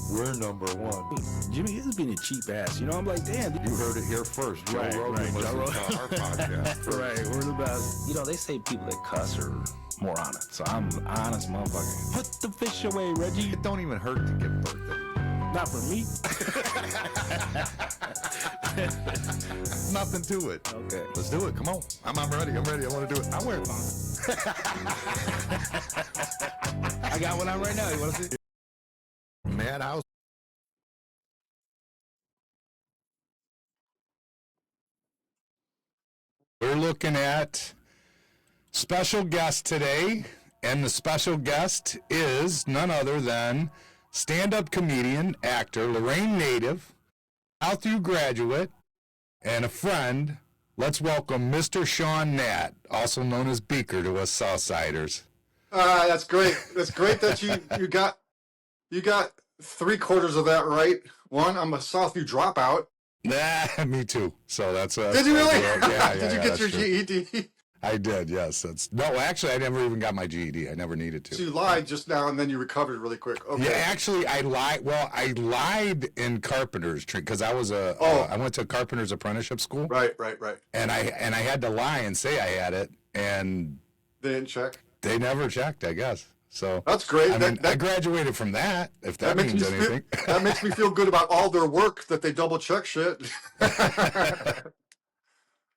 We're number one. Jimmy is being a cheap ass. You know, I'm like, damn. You heard it here first. Joe Rogan listens to our podcast. Right, we're the best. You know, they say people that cuss are more honest. So I'm an honest motherfucker. Put the fish away, Reggie. It don't even hurt to give birthday. Not for me. Nothing to it. Okay. Let's do it. Come on. I'm ready. I'm ready. I want to do it. I'll wear it on. I got one on right now. You want to see? Madhouse. We're looking at special guest today, and the special guest is none other than stand-up comedian, actor, Lorain native, Southview graduate, and a friend. Let's welcome Mr. Shawn Gnandt, also known as Beaker to us Southsiders. That's great. That's great that you got 3/4 of that right. One, I'm a Southview dropout. Nah, me too. So that's Did you really? Yeah, Did you get your GED? I did, yes. No, actually, I never even got my GED. I never needed to. So you lied just now, and then you recovered really quick. Okay. Yeah, actually, I lied. Well, I lied in carpenter's because I was I went to carpenter's apprenticeship school. Right. And I had to lie and say I had it, and They didn't check. they never checked, I guess. So That's great. I mean, I graduated from that. If that means anything. That makes me feel good about all their work that they double check shit.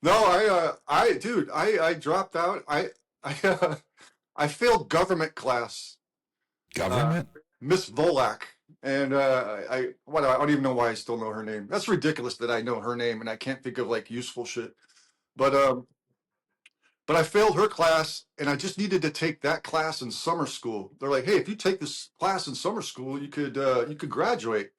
No, I dropped out. I failed government class. Government? Miss Volak. And I don't even know why I still know her name. That's ridiculous that I know her name and I can't think of like useful shit. But I failed her class and I just needed to take that class in summer school. They're like, hey, if you take this class in summer school, you could graduate.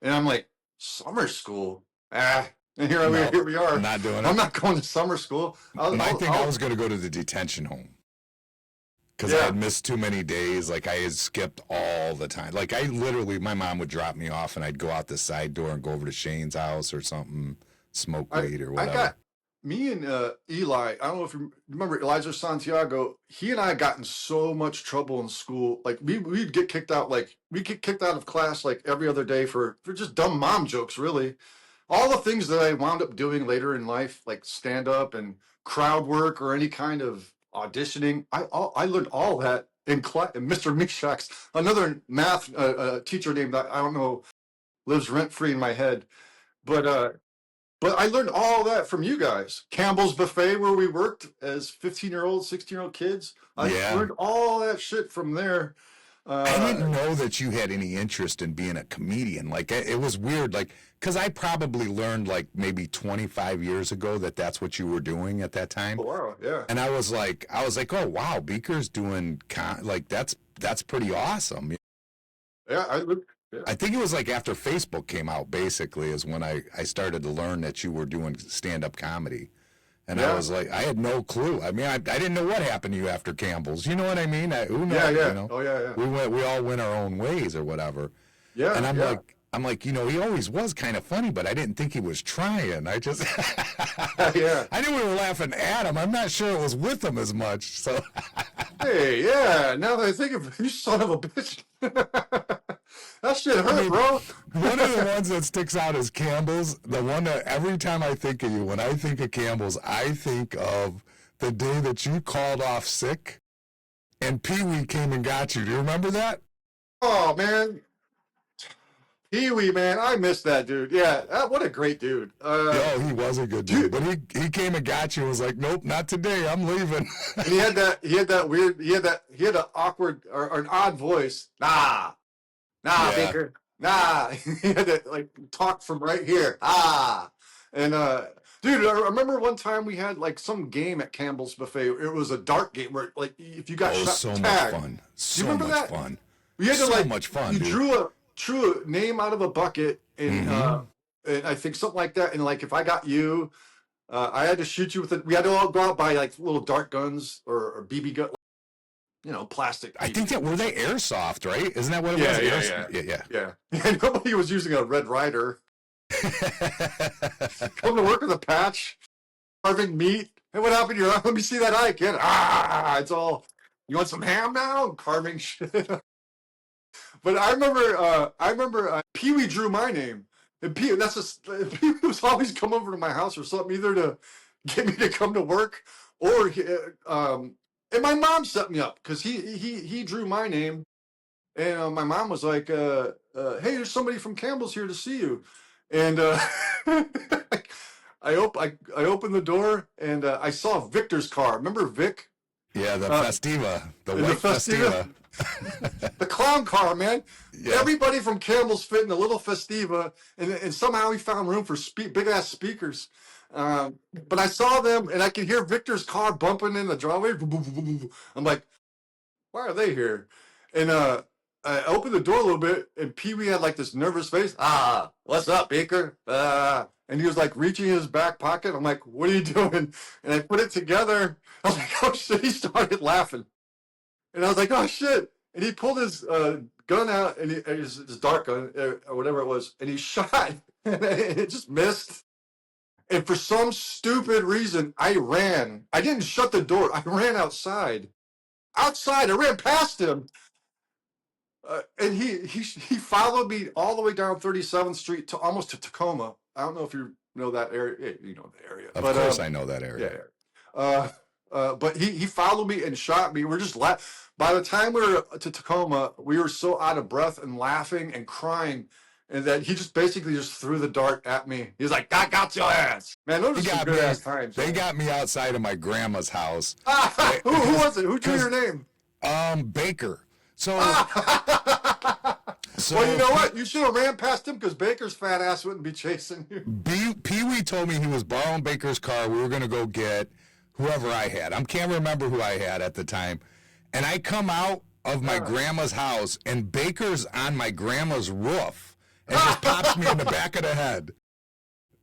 And I'm like, summer school? And here we are. I'm not doing it. I'm not going to summer school. I was going to go to the detention home. Because I had missed too many days. Like, I had skipped all the time. Like, my mom would drop me off, and I'd go out the side door and go over to Shane's house or something, smoke weed or whatever. Me and Eli, I don't know if you remember Elijah Santiago, he and I got in so much trouble in school. Like, we'd get kicked out, we'd get kicked out of class, like, every other day for just dumb mom jokes, really. All the things that I wound up doing later in life, like stand-up and crowd work or any kind of auditioning, I learned all that in class. Mr. Mishak's, another math teacher named, I don't know, lives rent-free in my head. But I learned all that from you guys. Campbell's Buffet, where we worked as 15-year-old, 16-year-old kids. I learned all that shit from there. I didn't know that you had any interest in being a comedian. Like, it was weird, like, because I probably learned, like, maybe 25 years ago that that's what you were doing at that time. Oh, wow, yeah. And I was like, oh, wow, Beaker's doing, that's pretty awesome. Yeah, I think it was like after Facebook came out, basically, is when I started to learn that you were doing stand-up comedy. And I was like, I had no clue. I mean, I didn't know what happened to you after Campbell's. You know what I mean? Who knows? Yeah. You know? Oh, yeah. We all went our own ways or whatever. Yeah. And I'm like, you know, he always was kind of funny, but I didn't think he was trying. I just, I knew we were laughing at him. I'm not sure it was with him as much. So, hey, yeah. Now that I think of it, you son of a bitch. That shit hurt, bro. One of the ones that sticks out is Campbell's. The one that every time I think of you, when I think of Campbell's, I think of the day that you called off sick and Pee-wee came and got you. Do you remember that? Oh, man. Pee-wee, man. I miss that dude. Yeah, what a great dude. He was a good dude. But he came and got you and was like, nope, not today. I'm leaving. And he had an awkward or an odd voice. Nah, Beaker. Nah. He had to like talk from right here. And dude, I remember one time we had like some game at Campbell's Buffet. It was a dart game where like if you got shot, so tagged. much fun. Do you remember that? Fun. We had to so much fun. You dude. drew a name out of a bucket and and I think something like that. And like if I got you, I had to shoot you with it. We had to all go out by like little dart guns or BB gun. You know, plastic. I think were they airsoft, right? Isn't that what it was? Yeah. And nobody was using a Red Ryder. Come to work with a patch, carving meat. Hey, what happened to your arm? Let me see that eye, kid. It's all. You want some ham now? Carving shit. But I remember Pee Wee drew my name, and Pee Wee was always come over to my house or something, either to get me to come to work, or and my mom set me up because he drew my name, and my mom was like, "Hey, there's somebody from Campbell's here to see you," and I opened the door and I saw Victor's car. Remember Vic? Yeah, the Festiva, the white Festiva. The clown car, man. Yeah. Everybody from Campbell's fit in the little Festiva, and somehow he found room for big ass speakers. But I saw them, and I could hear Victor's car bumping in the driveway. I'm like, why are they here? And I opened the door a little bit, and Pee Wee had like this nervous face. What's up, Beaker? And he was like reaching in his back pocket. I'm like, what are you doing? And I put it together. I was like, oh shit. He started laughing. And I was like, oh shit. And he pulled his gun out, and his dart gun, or whatever it was, and he shot. And it just missed. And for some stupid reason, I ran. I didn't shut the door. I ran outside. I ran past him. And he followed me all the way down 37th Street to almost to Tacoma. I don't know if you know that area. Yeah, you know the area. Of course I know that area. Yeah. But he followed me and shot me. We're just by the time we were to Tacoma, we were so out of breath and laughing and crying, and that he just basically just threw the dart at me. He was like, "I got your ass, man." Those are some good ass times. They got me outside of my grandma's house. Who was it? Who drew your name? Baker. So, well, you know what? You should have ran past him because Baker's fat ass wouldn't be chasing you. Pee Wee told me he was borrowing Baker's car. We were going to go get whoever I had. I can't remember who I had at the time. And I come out of my grandma's house, and Baker's on my grandma's roof and just pops me in the back of the head.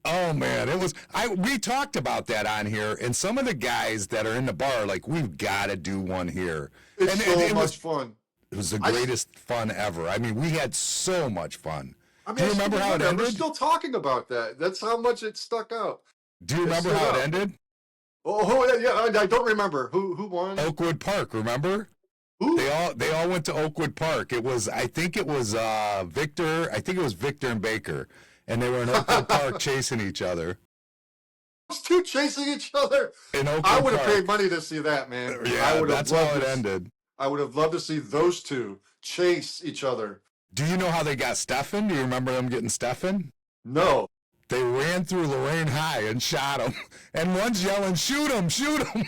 Oh, man. We talked about that on here, and some of the guys that are in the bar are like, we've got to do one here. It's much fun. It was the greatest fun ever. I mean, we had so much fun. I mean, do you remember how it ended? We're still talking about that. That's how much it stuck out. Do you remember how it ended? Oh, yeah. I don't remember. Who won? Oakwood Park, remember? Who? They all went to Oakwood Park. I think it was Victor and Baker. And they were in Oakwood Park chasing each other. Those two chasing each other? I would have paid money to see that, man. Yeah, that's how it ended. I would have loved to see those two chase each other. Do you know how they got Stephen? Do you remember them getting Stephen? No. They ran through Lorraine High and shot him. And one's yelling, shoot him, shoot him.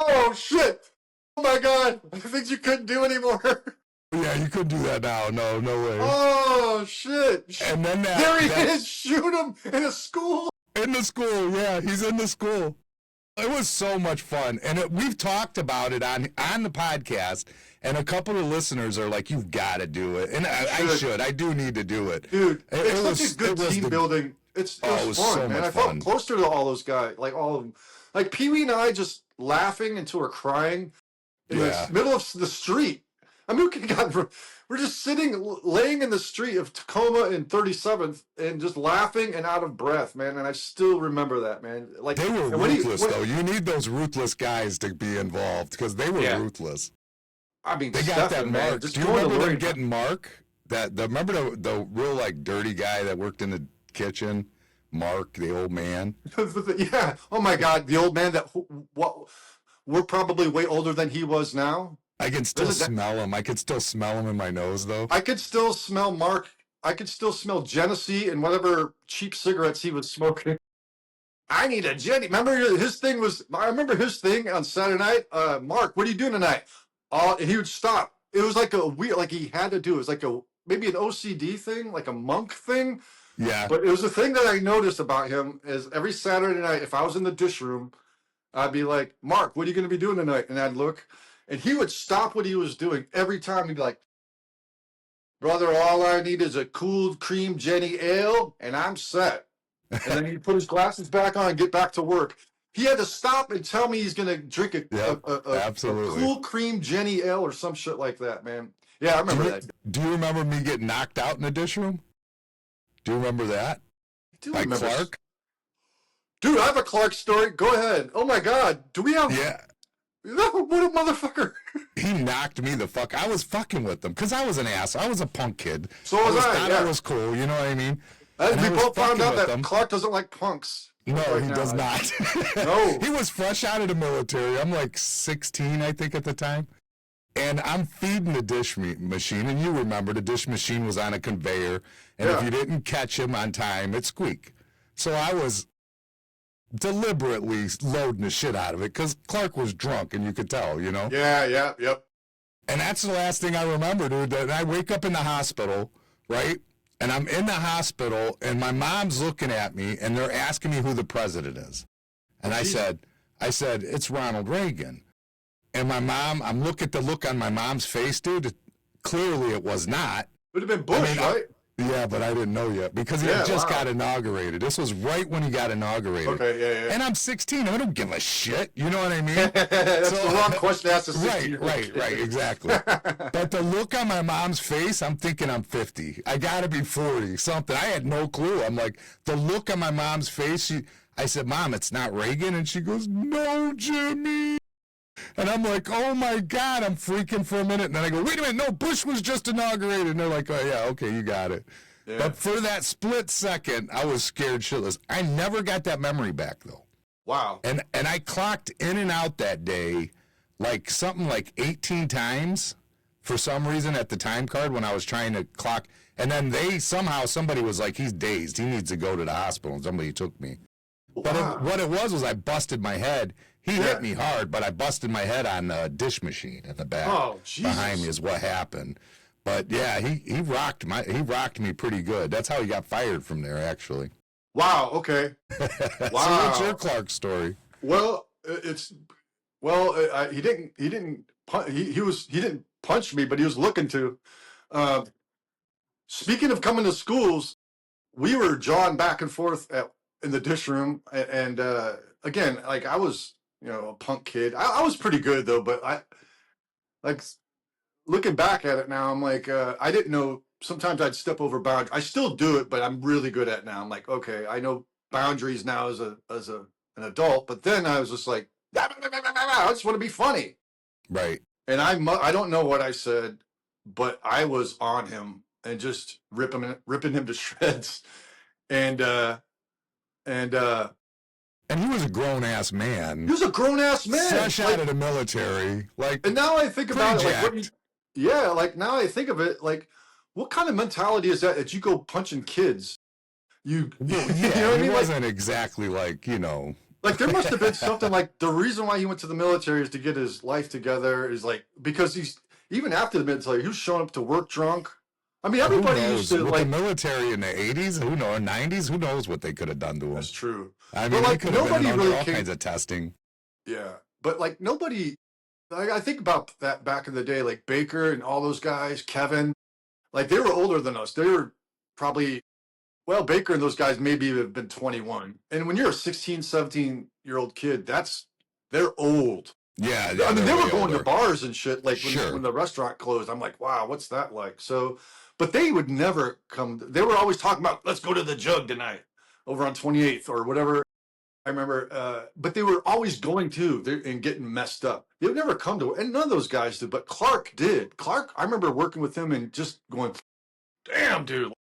Oh, shit. Oh, my God. Things you couldn't do anymore. Yeah, you couldn't do that now. No way. Oh, shit. And then there he is. Shoot him in a school. In the school, yeah. He's in the school. It was so much fun. And we've talked about it on the podcast, and a couple of listeners are like, you've got to do it. And I should. I do need to do it. Dude, it's such a good team building. It was fun, so man. I felt closer to all those guys, like all of them. Like Pee Wee and I just laughing until we're crying in the middle of the street. I mean, we're just laying in the street of Tacoma and 37th and just laughing and out of breath, man. And I still remember that, man. Like they were ruthless, though. You need those ruthless guys to be involved because they were ruthless. I mean, they got that Mark. Do you remember them getting Mark? Remember the real like dirty guy that worked in the kitchen? Mark, the old man. Yeah. Oh my God, the old man that we're probably way older than he was now. I can still smell him. I could still smell him in my nose, though. I could still smell Mark. I could still smell Genesee and whatever cheap cigarettes he was smoking. I need a Jenny. Remember his thing on Saturday night. Mark, what are you doing tonight? And he would stop. It was like like he had to do. It was like maybe an OCD thing, like a monk thing. Yeah. But it was the thing that I noticed about him is every Saturday night, if I was in the dish room, I'd be like, Mark, what are you going to be doing tonight? And I'd look. And he would stop what he was doing every time. He'd be like, brother, all I need is a cooled cream Jenny ale, and I'm set. And then he'd put his glasses back on and get back to work. He had to stop and tell me he's going to drink a cool cream Jenny ale or some shit like that, man. Yeah, I remember that. Do you remember me getting knocked out in the dish room? Do you remember that? By Clark? Dude, I have a Clark story. Go ahead. Oh, my God. Do we have... Yeah. What a motherfucker. He knocked me the fuck. I was fucking with him because I was an ass. I was a punk kid. So was I. Thought Yeah. I was cool. You know what I mean? We both found out that Clark doesn't like punks. No, right he now. does not. No. He was fresh out of the military. I'm like 16, I think, at the time. And I'm feeding the dish machine. And you remember the dish machine was on a conveyor. And if you didn't catch him on time, it'd squeak. So I was deliberately loading the shit out of it because Clark was drunk, and you could tell, you know? Yeah, yep. And that's the last thing I remember, dude. That I wake up in the hospital, right? And I'm in the hospital, and my mom's looking at me, and they're asking me who the president is. And I said, it's Ronald Reagan. And my mom, I'm looking at the look on my mom's face, dude. Clearly it was not. It would have been Bush, right? Yeah, but I didn't know yet because he had just got inaugurated. This was right when he got inaugurated. Okay, yeah. And I'm 16. I don't give a shit. You know what I mean? That's the wrong question to ask a 16-year-old. Right, exactly. But the look on my mom's face, I'm thinking I'm 50. I got to be 40, something. I had no clue. I'm like, the look on my mom's face, I said, Mom, it's not Reagan? And she goes, no, Jimmy. And I'm like, oh, my God, I'm freaking for a minute. And then I go, wait a minute, no, Bush was just inaugurated. And they're like, oh, yeah, okay, you got it. Yeah. But for that split second, I was scared shitless. I never got that memory back, though. Wow. And I clocked in and out that day like something like 18 times for some reason at the time card when I was trying to clock. And then somebody was like, he's dazed. He needs to go to the hospital. And somebody took me. Wow. But what it was I busted my head. He hit me hard, but I busted my head on the dish machine in the back behind me is what happened. But yeah, he rocked me pretty good. That's how he got fired from there, actually. Wow. Okay. Wow. So what's your Clark story? Well, he didn't punch me, but he was looking to. Speaking of coming to schools, we were jawing back and forth in the dish room, and again, like I was, a punk kid. I was pretty good though, but I like looking back at it now. I'm like, I didn't know. Sometimes I'd step over boundaries. I still do it, but I'm really good at it now. I'm like, okay, I know boundaries now as an adult. But then I was just like, I just want to be funny, right? And I don't know what I said, but I was on him and just ripping him to shreds, and he was a grown-ass man. He was a grown-ass man. Fresh out of the military. And now I think about it, now I think of it, like, what kind of mentality is that you go punching kids? You know what I mean? He wasn't exactly like, Like, there must have been something like, the reason why he went to the military is to get his life together, is like, because even after the military, he was showing up to work drunk. I mean, everybody used to, with like, the military in the 80s, 90s, who knows what they could have done to him. That's true. I mean, like, could have been under really all kinds of testing. Yeah, but like nobody, I think about that back in the day, like Baker and all those guys, Kevin, like they were older than us. They were probably, Baker and those guys maybe have been 21. And when you're a 16, 17-year-old kid, they're old. Yeah. I mean, they were going to bars and shit, like Sure. when the restaurant closed. I'm like, wow, what's that like? So, but they would never come. They were always talking about, let's go to the Jug tonight over on 28th or whatever. I remember, but they were always going to and getting messed up. They would never come to, and none of those guys did, but Clark did. Clark, I remember working with him and just going, damn, dude.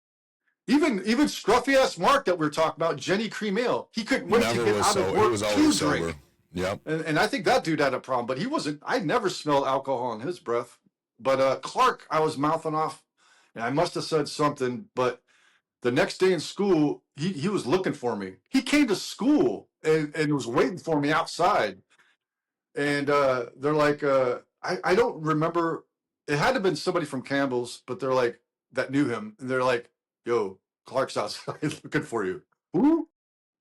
Even scruffy ass Mark that we were talking about, Jenny Cream Ale, he couldn't wait to get out of work to drink. Yep. And I think that dude had a problem, but he wasn't. I never smelled alcohol in his breath. But Clark, I was mouthing off, and I must have said something. But the next day in school, he was looking for me. He came to school and was waiting for me outside. And they're like, I don't remember. It had to have been somebody from Campbell's, but they're like, that knew him. And they're like, yo, Clark's outside looking for you. Who?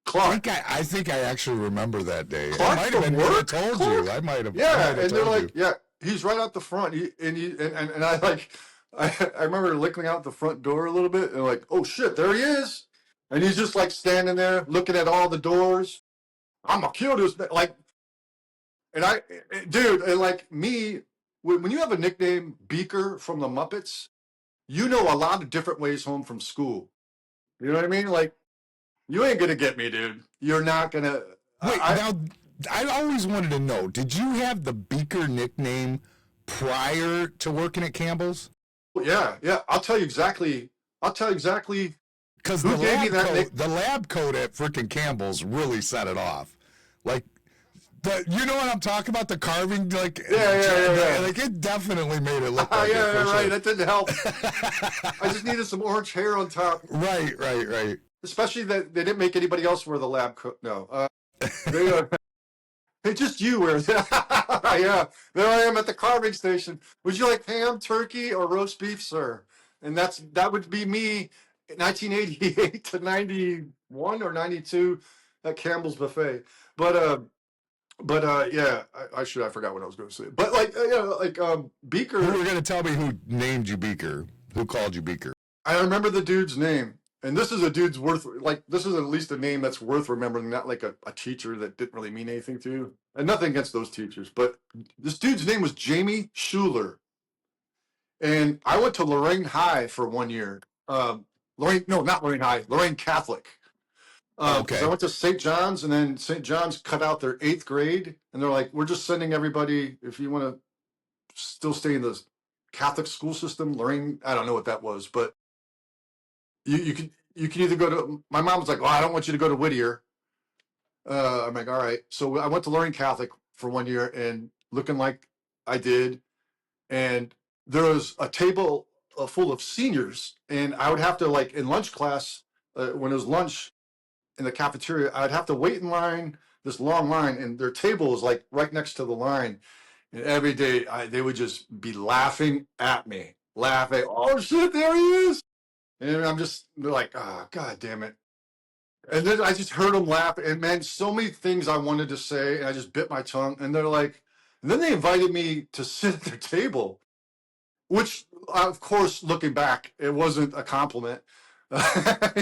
Clark. I think I actually remember that day. Clark I might have been work? told Clark? you. I might have. Yeah, and they're like, you. yeah, he's right out the front. And I like, I remember looking out the front door a little bit and like, oh shit, there he is. And he's just like standing there looking at all the doors. I'm gonna kill this, like, and and like me, when you have a nickname Beaker from the Muppets, you know a lot of different ways home from school. You know what I mean? Like, you ain't gonna get me, dude. You're not gonna. Wait, now I always wanted to know, did you have the Beaker nickname prior to working at Campbell's? Yeah, yeah. I'll tell you exactly. Because Who gave me that the lab coat at freaking Campbell's really set it off. Like, you know what I'm talking about? The carving, like, yeah. Like, it definitely made it look like it. Yeah, right. Sure. That didn't help. I just needed some orange hair on top. Right. Especially that they didn't make anybody else wear the lab coat. No, it's just you wear that. Yeah, there I am at the carving station. Would you like ham, turkey, or roast beef, sir? And that would be me, 1988 to 91 or 92 at Campbell's Buffet. But yeah, I forgot what I was going to say. But Beaker. You were going to tell me who named you Beaker, who called you Beaker. I remember the dude's name. And this is a dude's this is at least a name that's worth remembering, not like a teacher that didn't really mean anything to you. And nothing against those teachers, but this dude's name was Jamie Schuler. And I went to Lorraine High for 1 year. Not Lorraine High, Lorraine Catholic. Okay. I went to St. John's, and then St. John's cut out their 8th grade. And they're like, we're just sending everybody, if you want to still stay in the Catholic school system, Lorraine, I don't know what that was, but you can either go to, my mom was like, well, I don't want you to go to Whittier. I'm like, all right. So I went to Lorraine Catholic for 1 year, and looking like I did. And there was a table full of seniors, and I would have to, like, in lunch class, when it was lunch in the cafeteria, I'd have to wait in line, this long line, and their table was like right next to the line. And every day they would just be laughing at me, oh shit, there he is. And I'm just like, oh, God damn it. And then I just heard them laugh. And man, so many things I wanted to say. And I just bit my tongue. And they're like, and then they invited me to sit at their table, which, of course, looking back, it wasn't a compliment. You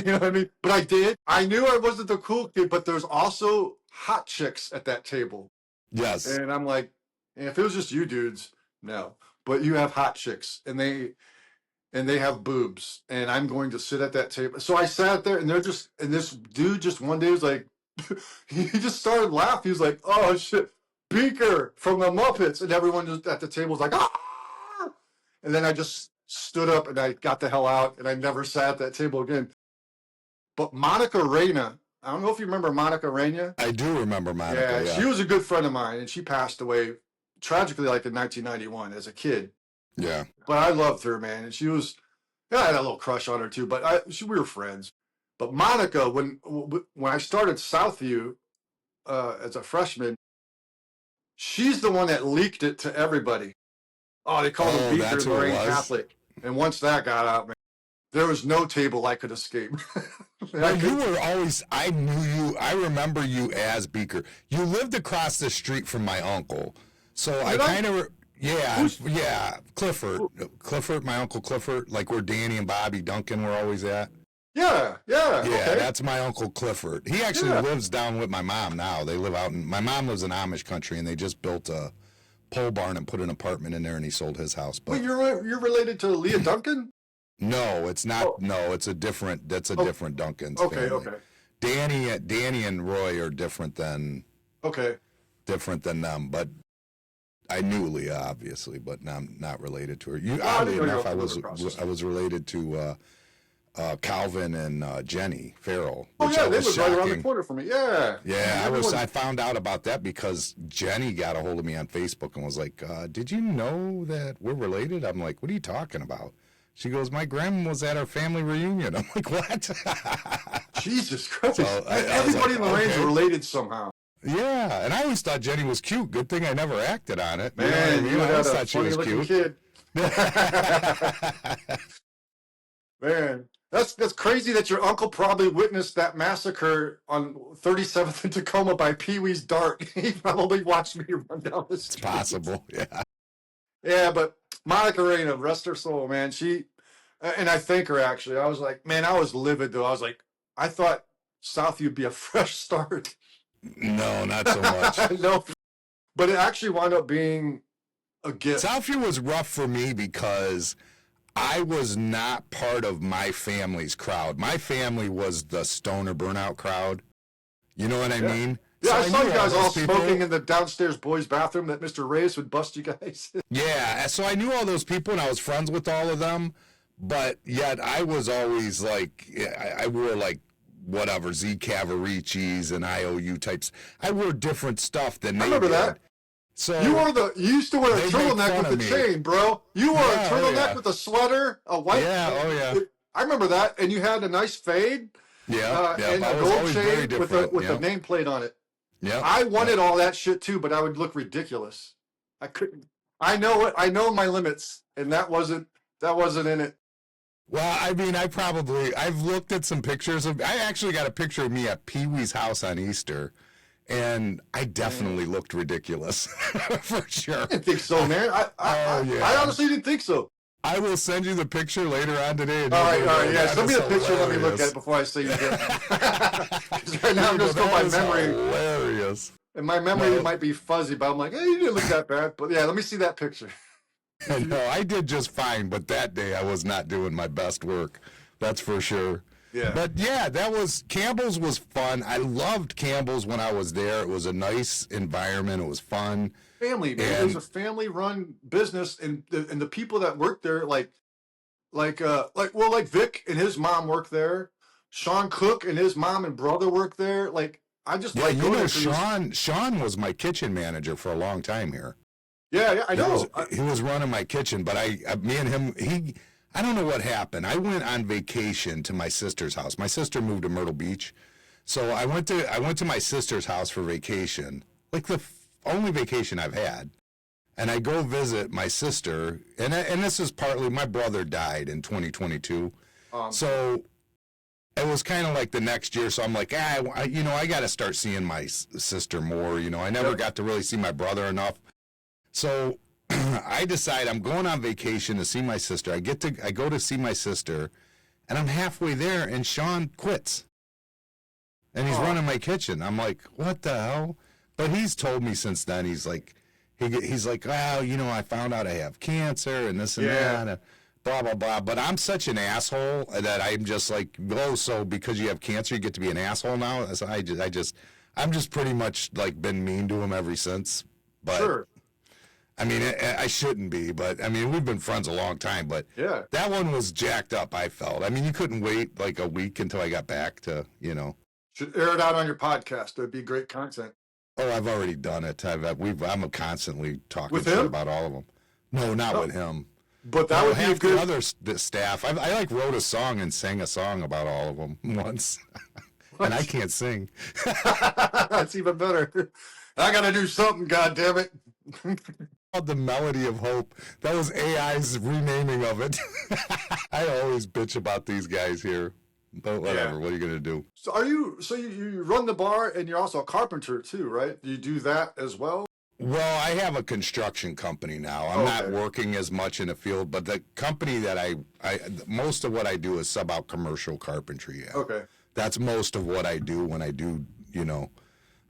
know what I mean? But I did. I knew I wasn't the cool kid, but there's also hot chicks at that table. Yes. And I'm like, if it was just you dudes, no. But you have hot chicks. And they have boobs, and I'm going to sit at that table. So I sat there, and this dude just one day was like, he just started laughing. He was like, oh shit, Beaker from the Muppets. And everyone just at the table was like, ah! And then I just stood up and I got the hell out, and I never sat at that table again. But Monica Reyna, I don't know if you remember Monica Reyna. I do remember Monica. Yeah, she was a good friend of mine, and she passed away tragically like in 1991 as a kid. Yeah. But I loved her, man. And I had a little crush on her too, but we were friends. But Monica, when I started Southview as a freshman, she's the one that leaked it to everybody. Oh, they called him Beaker, Lorraine Catholic. And once that got out, man, there was no table I could escape. Well, you were always, I knew you, I remember you as Beaker. You lived across the street from my uncle. So I kind of... Yeah, Clifford, my Uncle Clifford, like where Danny and Bobby Duncan were always at. Yeah. Okay. That's my Uncle Clifford. He actually lives down with my mom now. They live out my mom lives in Amish country, and they just built a pole barn and put an apartment in there, and he sold his house. But wait, you're related to Leah Duncan? No, it's not. Oh. No, it's a different. That's a different Duncan's family. Okay. Danny and Roy are different than them, but. I knew Leah, obviously, but I'm not related to her. Oddly enough, I was related to Calvin and Jenny Farrell. Oh yeah, they live right around the corner from me. Yeah. Yeah, I found out about that because Jenny got a hold of me on Facebook and was like, "Did you know that we're related?" I'm like, "What are you talking about?" She goes, "My grandma was at our family reunion." I'm like, "What?" Jesus Christ! So everybody in Lorraine's related somehow. Yeah, and I always thought Jenny was cute. Good thing I never acted on it. Man, you I always thought she was cute. Kid. Man, that's crazy that your uncle probably witnessed that massacre on 37th and Tacoma by Pee Wee's Dart. He probably watched me run down the street. It's possible, yeah. Yeah, but Monica Reyna, rest her soul, man. She, and I thank her actually. I was like, man, I was livid though. I was like, I thought Southview would be a fresh start. No, not so much. No, but it actually wound up being a gift. Southview was rough for me because I was not part of my family's crowd. My family was the stoner burnout crowd. You know what I mean? Yeah, So I saw knew you guys all those people. smoking in the downstairs boys' bathroom that Mr. Reyes would bust you guys. Yeah, so I knew all those people and I was friends with all of them, but yet I was always like, I wore like whatever, Z Cavaricis and IOU types. I wore different stuff than they I remember did. that. So You used to wear a they make turtleneck fun with of the me. chain, bro. You wore Yeah, a turtleneck yeah. with a sweater, a white. Yeah, oh yeah. I remember that, and you had a nice fade. Yeah, And I a was gold always very chain with different. the nameplate on it. Yeah. I wanted all that shit too, but I would look ridiculous. I couldn't. I know it. I know my limits, and that wasn't in it. Well, I mean, I've looked at some pictures I actually got a picture of me at Pee Wee's house on Easter, and I definitely looked ridiculous, for sure. I didn't think so, man. I honestly didn't think so. I will send you the picture later on today. All right, yeah. Send me the picture. Let me look at it before I say you did. Because right now I'm just going by memory. Hilarious. And my memory might be fuzzy, but I'm like, hey, you didn't look that bad. But yeah, let me see that picture. No, I did just fine, but that day I was not doing my best work. That's for sure. Yeah. But yeah, Campbell's was fun. I loved Campbell's when I was there. It was a nice environment. It was fun. Family, man. It was a family-run business, and the people that worked there, like Vic and his mom worked there. Sean Cook and his mom and brother worked there. Like, I just Shawn was my kitchen manager for a long time here. Yeah, I know. He was running my kitchen, but me and him, I don't know what happened. I went on vacation to my sister's house. My sister moved to Myrtle Beach, so I went to my sister's house for vacation, like the only vacation I've had. And I go visit my sister, and this is partly my brother died in 2022, so it was kind of like the next year. So I'm like, I got to start seeing my sister more. I never got to really see my brother enough. So I decide I'm going on vacation to see my sister. I go to see my sister, and I'm halfway there, and Shawn quits. And he's running my kitchen. I'm like, what the hell? But he's told me since then, he's like, well, I found out I have cancer and this and that, and blah, blah, blah. But I'm such an asshole that I'm just like, oh, so because you have cancer, you get to be an asshole now? So I'm just pretty much like been mean to him ever since. But sure. I mean, I shouldn't be, but I mean, we've been friends a long time, but that one was jacked up, I felt. I mean, you couldn't wait like a week until I got back to, Should air it out on your podcast. It'd be great content. Oh, I've already done it. I'm constantly talking with shit him? About all of them. No, not with him. But that would be half a good... the other staff. I like wrote a song and sang a song about all of them once. And I can't sing. That's even better. I got to do something, goddammit. The Melody of Hope. That was AI's renaming of it. I always bitch about these guys here. But whatever, What are you going to do? So you run the bar and you're also a carpenter too, right? Do you do that as well? Well, I have a construction company now. I'm not working as much in the field, but the company that I most of what I do is sub out commercial carpentry. Yeah. Okay. That's most of what I do when I do,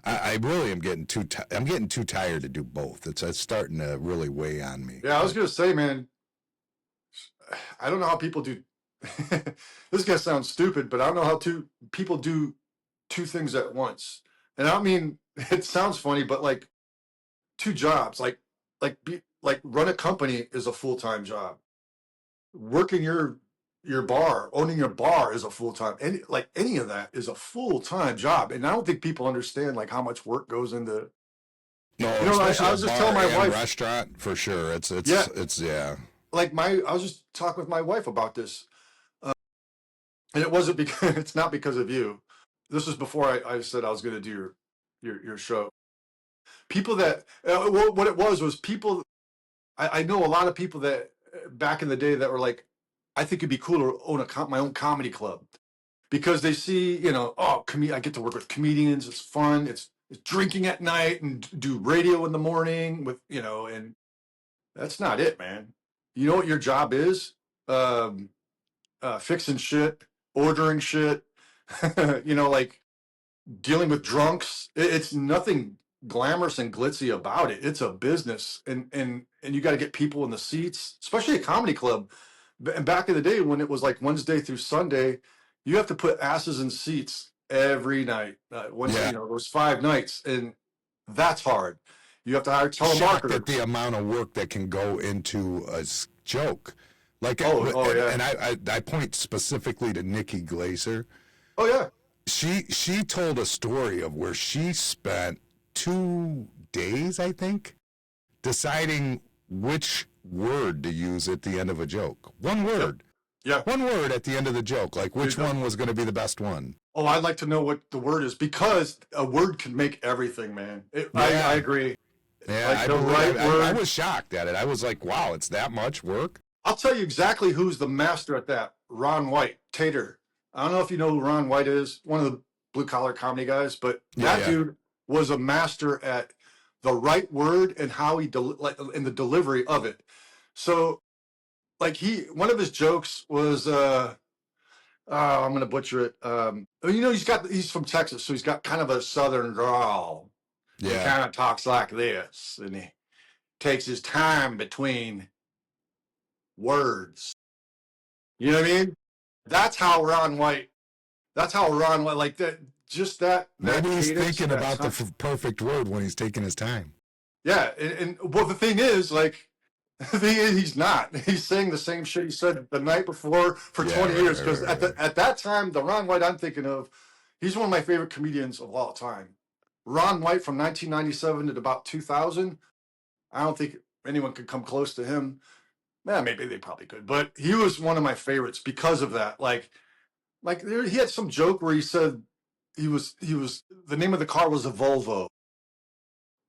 I really am getting I'm getting too tired to do both. It's starting to really weigh on me. Yeah, I was going to say, man, I don't know how people do. This is going to sound stupid, but I don't know how people do two things at once. And I don't mean, it sounds funny, but like two jobs, like run a company is a full-time job. Working your bar, owning your bar is a full-time, any of that is a full-time job. And I don't think people understand like how much work goes into. No, I was just telling my wife, restaurant for sure. It's like I was just talking with my wife about this. And it wasn't because it's not because of you. This was before I said I was going to do your show. People that what it was people. I know a lot of people that back in the day that were like, I think it'd be cool to own my own comedy club because they see I get to work with comedians. It's fun. It's drinking at night and do radio in the morning with and that's not it, man. You know what your job is? Fixing shit. Ordering shit, like dealing with drunks. It's nothing glamorous and glitzy about it. It's a business, and you got to get people in the seats, especially a comedy club. And back in the day when it was like Wednesday through Sunday, you have to put asses in seats every night. Once Yeah. you know, it was 5 nights, and that's hard. You have to hire Shocked at telemarketers. the amount of work that can go into a joke. Like, Yeah. and I point specifically to Nikki Glaser. Oh yeah. She told a story of where she spent 2 days, I think, deciding which word to use at the end of a joke. One word. Yeah. One word at the end of the joke. Like, which one was going to be the best one? Oh, I'd like to know what the word is, because a word can make everything, man. I agree. Yeah, Like the right word. I was shocked at it. I was like, wow, it's that much work? I'll tell you exactly who's the master at that. Ron White, Tater. I don't know if you know who Ron White is, one of the blue collar comedy guys, but that dude was a master at the right word and how he in the delivery of it. So, like one of his jokes was, I'm gonna butcher it. You know, he's from Texas, so he's got kind of a southern drawl. Yeah. He kind of talks like this, and he takes his time between words. You know what I mean? That's how Ron White, like that, just that. Maybe that he's cadence, thinking that about time. the perfect word when he's taking his time. Yeah, and well, the thing is, like, he's not. He's saying the same shit he said the night before for 20 years. Because at that time, the Ron White I'm thinking of, he's one of my favorite comedians of all time. Ron White from 1997 to about 2000. I don't think anyone could come close to him. Maybe they probably could, but he was one of my favorites because of that. Like he had some joke where he said he was the name of the car was a Volvo.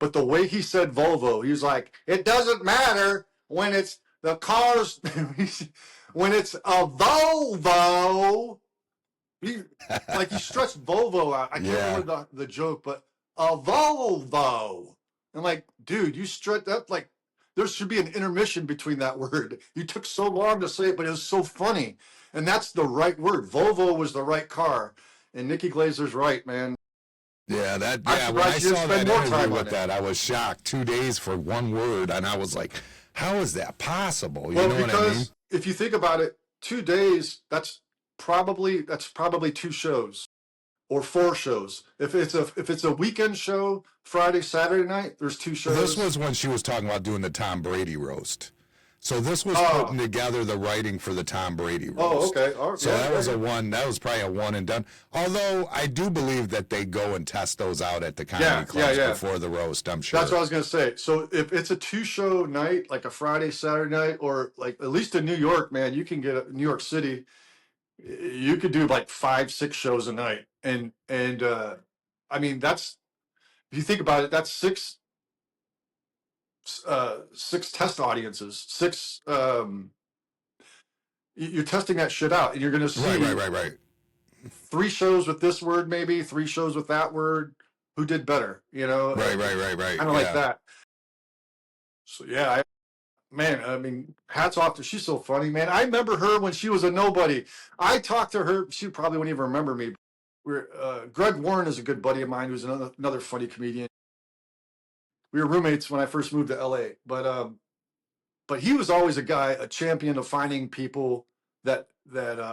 But the way he said Volvo, he was like, it doesn't matter when it's the cars, when it's a Volvo. He stretched Volvo out. I can't remember the joke, but a Volvo. I'm like, dude, you stretched that, like, there should be an intermission between that word. You took so long to say it, but it was so funny. And that's the right word. Volvo was the right car. And Nikki Glaser's right, man. Yeah, when I saw that interview with that, I was shocked. 2 days for one word, and I was like, how is that possible? You know what I mean? If you think about it, 2 days, that's probably 2 shows or 4 shows. If it's a weekend show, Friday, Saturday night, there's 2 shows. This was when she was talking about doing the Tom Brady roast. So this was putting together the writing for the Tom Brady roast. Oh, okay. All right. So that was probably a one and done. Although I do believe that they go and test those out at the comedy clubs before the roast, I'm sure. That's what I was going to say. So if it's a 2-show night, like a Friday, Saturday night, or like at least in New York, man, you can get New York City, you could do like 5-6 shows a night. And I mean, that's, if you think about it, that's 6 test audiences, 6 you're testing that shit out, and you're going to see right 3 shows with this word, maybe 3 shows with that word. Who did better? You know, right kind of like that. So yeah, I mean, hats off to, she's so funny, man. I remember her when she was a nobody. I talked to her, she probably wouldn't even remember me. Greg Warren is a good buddy of mine who's another funny comedian. We were roommates when I first moved to LA, but he was always a champion of finding people that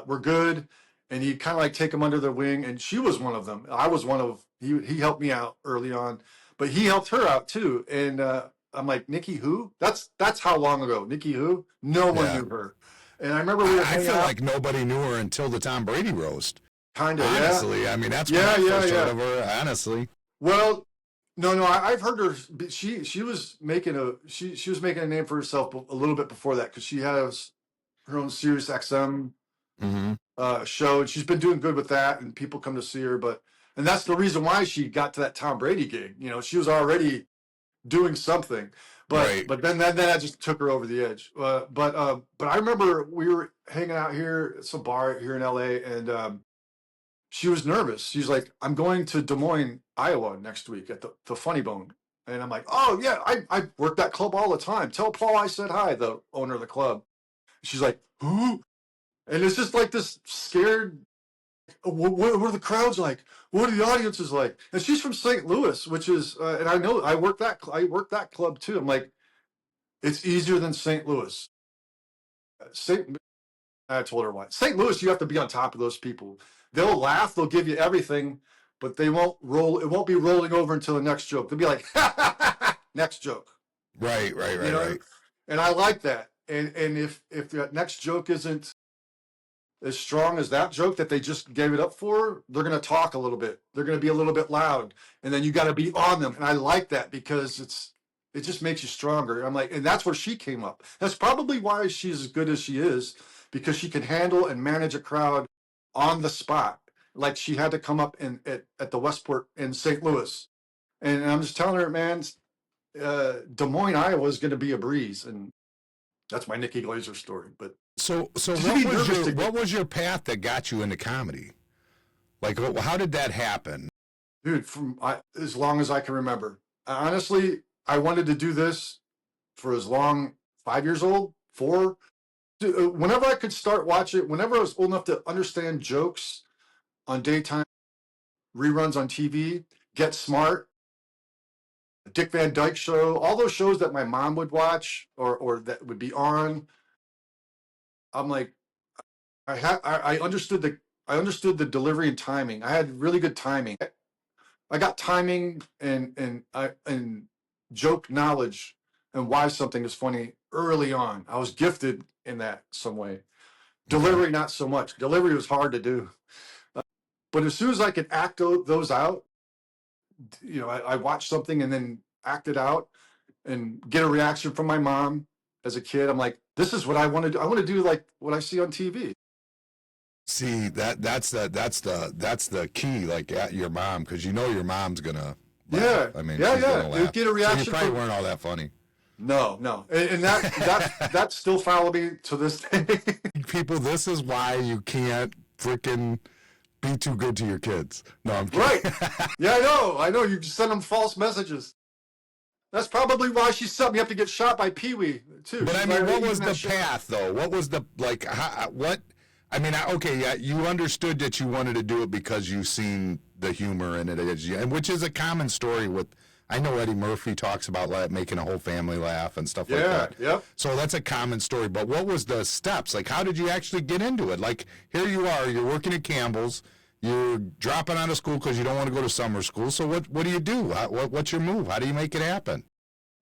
were good, and he'd kind of like take them under their wing. And she was one of them. I was one of, he helped me out early on, but he helped her out too. And I'm like, Nikki who? That's how long ago? Nikki who? No one knew her. And I remember I feel like nobody knew her until the Tom Brady roast. Kind of, honestly. I mean, that's when I first heard of her, honestly. Well, no, I've heard her. She was making a name for herself a little bit before that, because she has her own Sirius XM show, and she's been doing good with that, and people come to see her. And that's the reason why she got to that Tom Brady gig. You know, she was already doing something, but then that just took her over the edge. But I remember we were hanging out here at some bar here in LA, and she was nervous. She's like, I'm going to Des Moines, Iowa next week at the Funny Bone. And I'm like, oh, yeah, I work that club all the time. Tell Paul I said hi, the owner of the club. She's like, who? And it's just like this scared, what are the crowds like? What are the audiences like? And she's from St. Louis, which is, and I know I work that club too. I'm like, it's easier than St. Louis. I told her why. St. Louis, you have to be on top of those people. They'll laugh, they'll give you everything, but they won't roll. It won't be rolling over until the next joke. They'll be like, next joke. Right. You know? And I like that. And if that next joke isn't as strong as that joke that they just gave it up for, they're going to talk a little bit. They're going to be a little bit loud, and then you got to be on them. And I like that because it just makes you stronger. I'm like, and that's where she came up. That's probably why she's as good as she is, because she can handle and manage a crowd on the spot. Like she had to come up at the Westport in St. Louis, and I'm just telling her, man, Des Moines, Iowa is going to be a breeze, and that's my Nikki Glazer story. But so what was your path that got you into comedy? Like, how did that happen? Dude, as long as I can remember. Honestly, I wanted to do this for as long, 5 years old, 4. Whenever I could start watching it, whenever I was old enough to understand jokes on daytime reruns on TV, Get Smart, Dick Van Dyke Show, all those shows that my mom would watch or that would be on. I'm like, I understood the delivery and timing. I had really good timing. I got timing and joke knowledge and why something is funny early on. I was gifted in that some way. Delivery, not so much. Delivery was hard to do. But as soon as I could act those out, you know, I watched something and then act it out and get a reaction from my mom as a kid. I'm like, this is what I want to do. I want to do like what I see on TV. See, that's the key, like at your mom, because you know your mom's gonna laugh. I mean, she's gonna laugh. Get a reaction. So you probably weren't all that funny. No, and that still follow me to this day. People, this is why you can't freaking be too good to your kids. No, I'm kidding. Right? Yeah, I know. You just send them false messages. That's probably why she set me up to get shot by Pee Wee too. But I mean, what was the path though? What was the what? I mean, okay, yeah, you understood that you wanted to do it because you've seen the humor in it, and which is a common story with. I know Eddie Murphy talks about making a whole family laugh and stuff like that. Yep. So that's a common story. But what was the steps? Like, how did you actually get into it? Like, here you are, you're working at Campbell's, you're dropping out of school because you don't want to go to summer school. So what do you do? What's your move? How do you make it happen?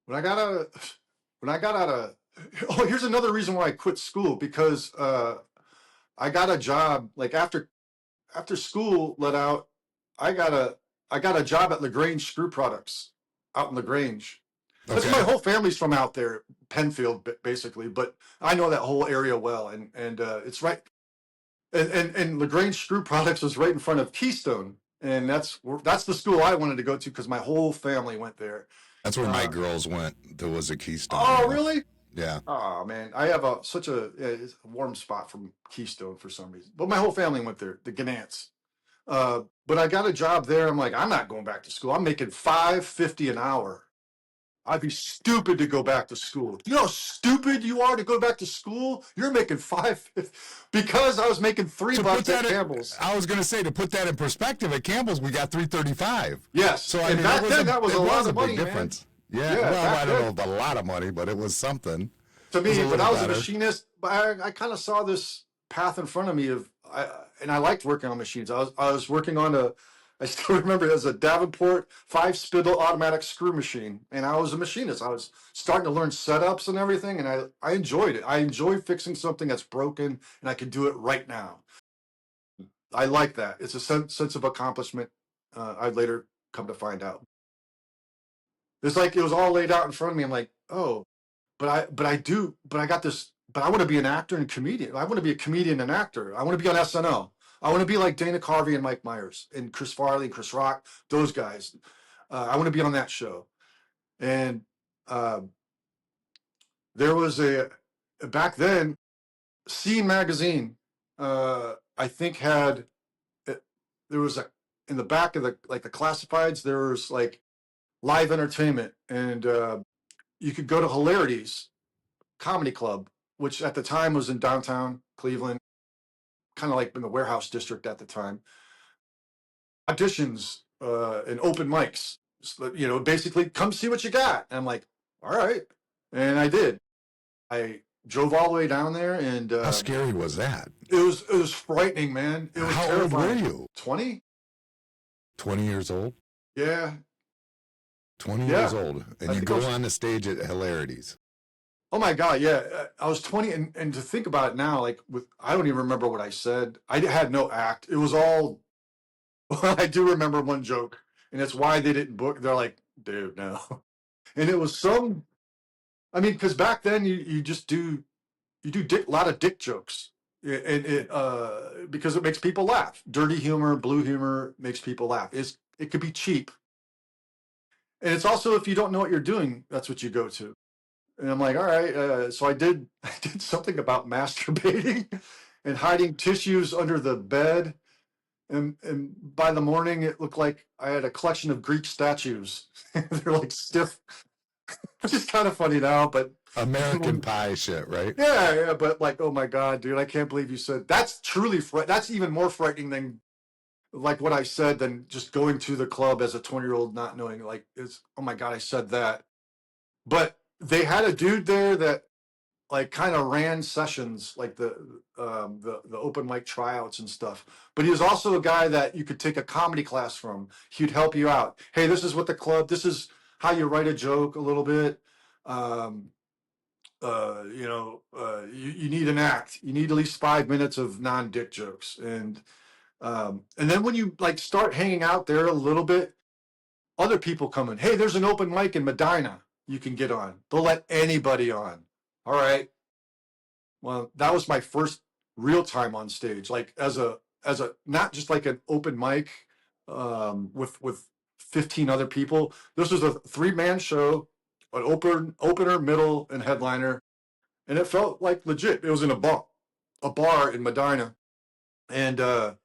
When I got out of, here's another reason why I quit school, because I got a job like after school let out. I got a job at LaGrange Screw Products out in LaGrange. That's my whole family's from out there, Penfield basically, but I know that whole area well, and it's right. And LaGrange Screw Products was right in front of Keystone, and that's the school I wanted to go to because my whole family went there. That's where my girls went. There was a Keystone. Oh, really? Yeah. Oh man, I have such a warm spot from Keystone for some reason. But my whole family went there, the Gnandts. But I got a job there. I'm like, I'm not going back to school. I'm making $5.50 an hour. I'd be stupid to go back to school. You know how stupid you are to go back to school? You're making $5.50 because I was making $3 at Campbell's. I was going to say, to put that in perspective, at Campbell's we got $3.35. Yes. So I mean, back then that was a lot of money, difference. Man. Yeah. Well, I don't know about a lot of money, but it was something. To me, but I was a machinist. But I kind of saw this path in front of me and I liked working on machines. I was working on I still remember it as a Davenport 5-spindle automatic screw machine, and I was a machinist. I was starting to learn setups and everything, and I enjoyed it. I enjoy fixing something that's broken, and I can do it right now. I like that. It's a sense of accomplishment. I'd later come to find out. It's like it was all laid out in front of me. I'm like, oh, but I got this. But I want to be an actor and comedian. I want to be a comedian and actor. I want to be on SNL. I want to be like Dana Carvey and Mike Myers and Chris Farley and Chris Rock, those guys. I want to be on that show. And there was back then, Scene magazine, I think there was in the back of the classifieds, there was like live entertainment, and you could go to Hilarities Comedy Club, which at the time was in downtown Cleveland, kind of like in the warehouse district at the time. Auditions and open mics, basically come see what you got. And I'm like, all right. And I did. I drove all the way down there, and How scary was that? it was frightening, man. It was How terrifying. old were you? 20? 20 years old? Yeah. 20 Yeah. years old. And I you think go I was- on the stage at Hilarities. Oh my God, yeah. I was 20, and to think about it now, like I don't even remember what I said. I had no act. It was all. I do remember one joke, and it's why they didn't book. They're like, dude, no. And it was some. I mean, because back then you just do a lot of dick jokes, and because it makes people laugh. Dirty humor, blue humor makes people laugh. It could be cheap, and it's also if you don't know what you're doing, that's what you go to. And I'm like, all right. So I did something about masturbating and hiding tissues under the bed. And by the morning, it looked like I had a collection of Greek statues. They're like stiff, which is kind of funny now, but American Pie shit, right? yeah. But like, oh my God, dude, I can't believe you said that's truly that's even more frightening than like what I said than just going to the club as a 20-year-old not knowing. Like, it's oh my God, I said that. But they had a dude there that like kind of ran sessions, like the open mic tryouts and stuff. But he was also a guy that you could take a comedy class from. He'd help you out. Hey, this is what the club. This is how you write a joke a little bit. You need an act. You need at least 5 minutes of non-dick jokes, and then when you like start hanging out there a little bit, other people come in. Hey, there's an open mic in Medina you can get on. They'll let anybody on. All right. Well, that was my first real time on stage, like as a not just like an open mic with 15 other people. This was a 3-man show, an opener, middle, and headliner, and it felt like legit. It was in a bar in Medina, and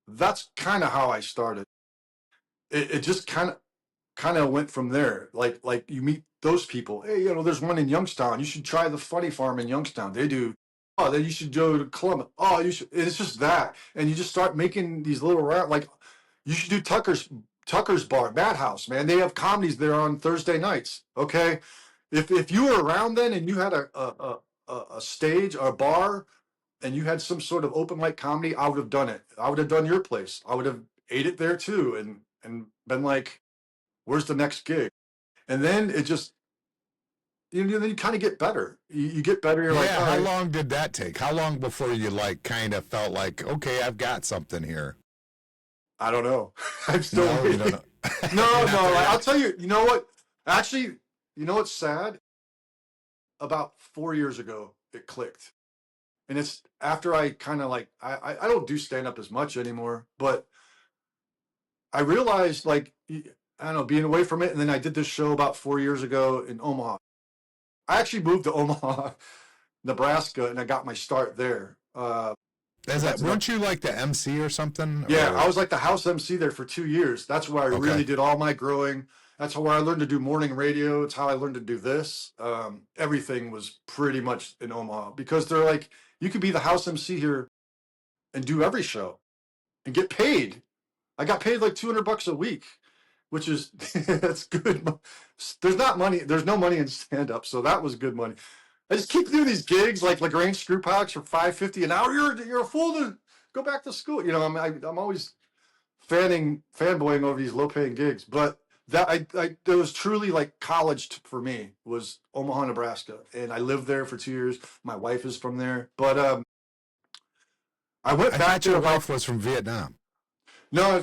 that's kind of how I started. It just kind of went from there. Like you meet those people. Hey, there's one in Youngstown. You should try the Funny Farm in Youngstown. They do. Oh, then you should go to Columbus. Oh, you should. It's just that, and you just start making these little round. Like you should do Tucker's Bar, Madhouse. Man, they have comedies there on Thursday nights. Okay, if you were around then and you had a stage or a bar, and you had some sort of open mic comedy, I would have done it. I would have done your place. I would have ate it there too, and been like, where's the next gig? And then it just, then you kind of get better. You get better. You're like, how right. long did that take? How long before you like kind of felt like, okay, I've got something here? I don't know. I'm still You don't know. no. I'll tell you. You know what? Actually, you know what's sad? About 4 years ago, it clicked, and it's after I kind of like I don't do stand up as much anymore, but I realized like. I don't know, being away from it. And then I did this show about 4 years ago in Omaha. I actually moved to Omaha, Nebraska, and I got my start there. Weren't you like the MC or something? Yeah, or? I was like the house MC there for 2 years. That's where I really did all my growing. That's where I learned to do morning radio. It's how I learned to do this. Everything was pretty much in Omaha because they're like, you could be the house MC here and do every show and get paid. I got paid like $200 a week. Which is that's good. There's no money in stand-up, so that was good money. I just keep doing these gigs like LaGrange Screw Packs for $5.50 an hour. You're a fool to go back to school. I'm always fanboying over these low-paying gigs, but that it was truly like college for me was Omaha, Nebraska, and I lived there for 2 years. My wife is from there, but I went back to your wife was from Vietnam. No,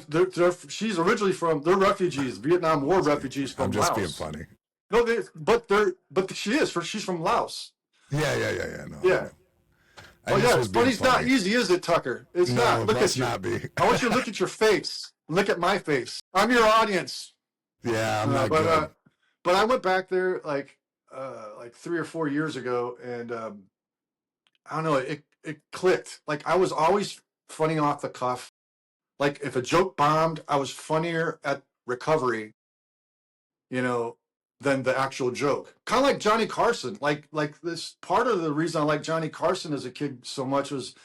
she's originally they're refugees, Vietnam War refugees from Laos. I'm just being funny. No, but she's from Laos. Yeah. No, yeah. Oh yeah, but it's not easy, is it, Tucker? It's not. Look at you. Not be. I want you to look at your face. Look at my face. I'm your audience. Yeah, I'm not good. But I went back there like 3 or 4 years ago, and I don't know. It clicked. Like I was always funny off the cuff. Like if a joke bombed, I was funnier at recovery, than the actual joke. Kind of like Johnny Carson. Like this part of the reason I like Johnny Carson as a kid so much was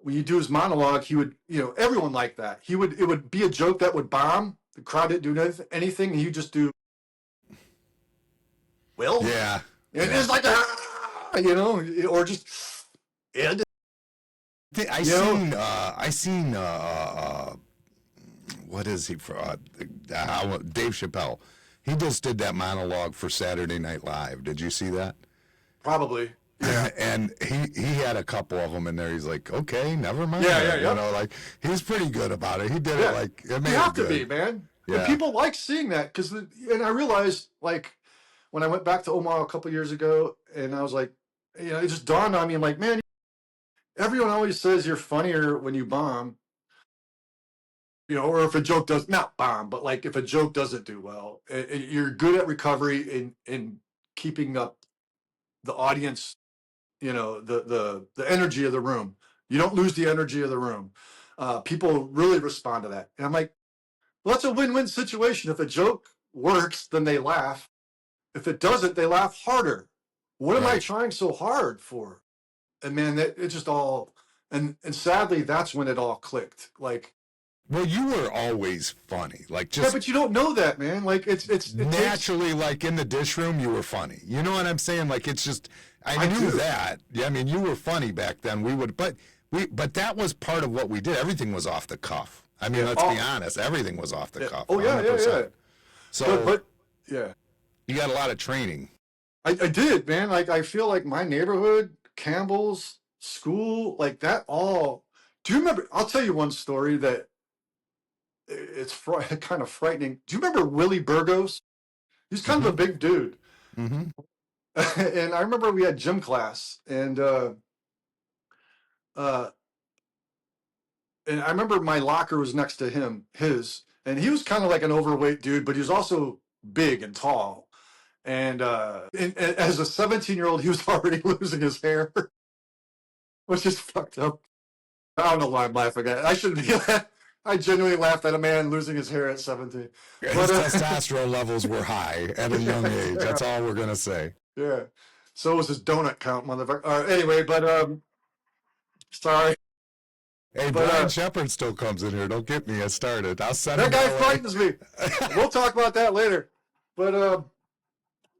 when you do his monologue, he would, everyone liked that. It would be a joke that would bomb. The crowd didn't do anything, and you just do, well, yeah. And it's like, you know, or just, yeah, I seen what is he for? Dave Chappelle. He just did that monologue for Saturday Night Live. Did you see that? probably. Yeah. And he had a couple of them in there. He's like, okay, never mind. Yeah. You know, like he's pretty good about it. He did it like it made you have it good. to be, man. Yeah. And people like seeing that because, and I realized like when I went back to Omaha a couple years ago, and I was like, you know, it just dawned on me. I'm like, man, everyone always says you're funnier when you bomb, you know, or if a joke does not bomb, but like if a joke doesn't do well, and you're good at recovery and keeping up the audience, you know, the energy of the room. You don't lose the energy of the room. People really respond to that. And I'm like, well, that's a win-win situation. If a joke works, then they laugh. If it doesn't, they laugh harder. What am I trying so hard for? And man, it just all, and sadly, that's when it all clicked. Like, well, you were always funny, like just. Yeah, but you don't know that, man. Like it naturally, like in the dish room, you were funny. You know what I'm saying? Like it's just, I knew that. Yeah, I mean, you were funny back then. But that was part of what we did. Everything was off the cuff. I mean, let's be honest. Everything was off the cuff. Oh yeah, 100%. Yeah. So, but yeah, you got a lot of training. I did, man. Like I feel like my neighborhood, Campbell's, school, like that all. Do you remember? I'll tell you one story that it's kind of frightening. Do you remember Willie Burgos? He's kind of a big dude. Mm-hmm. And I remember we had gym class, and I remember my locker was next to his, and he was kind of like an overweight dude, but he was also big and tall. And as a 17-year-old, he was already losing his hair, which is fucked up. I don't know why I'm laughing at it. I shouldn't be laughing. I genuinely laughed at a man losing his hair at 17. His testosterone levels were high at a young age. That's all we're going to say. Yeah. So was his donut count, motherfucker. Anyway, but sorry. Hey, Brian Shepard still comes in here. Don't get me started. I'll send that guy frightens me. We'll talk about that later. But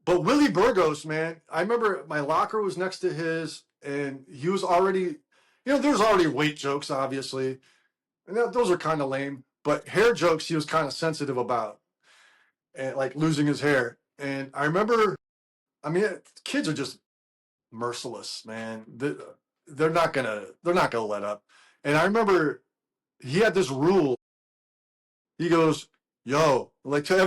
Willie Burgos, man, I remember my locker was next to his, and he was already, you know, there's already weight jokes, obviously, and those are kind of lame. But hair jokes, he was kind of sensitive about, and like losing his hair. And I remember, I mean, kids are just merciless, man. They're not gonna let up. And I remember he had this rule. He goes, "Yo," like to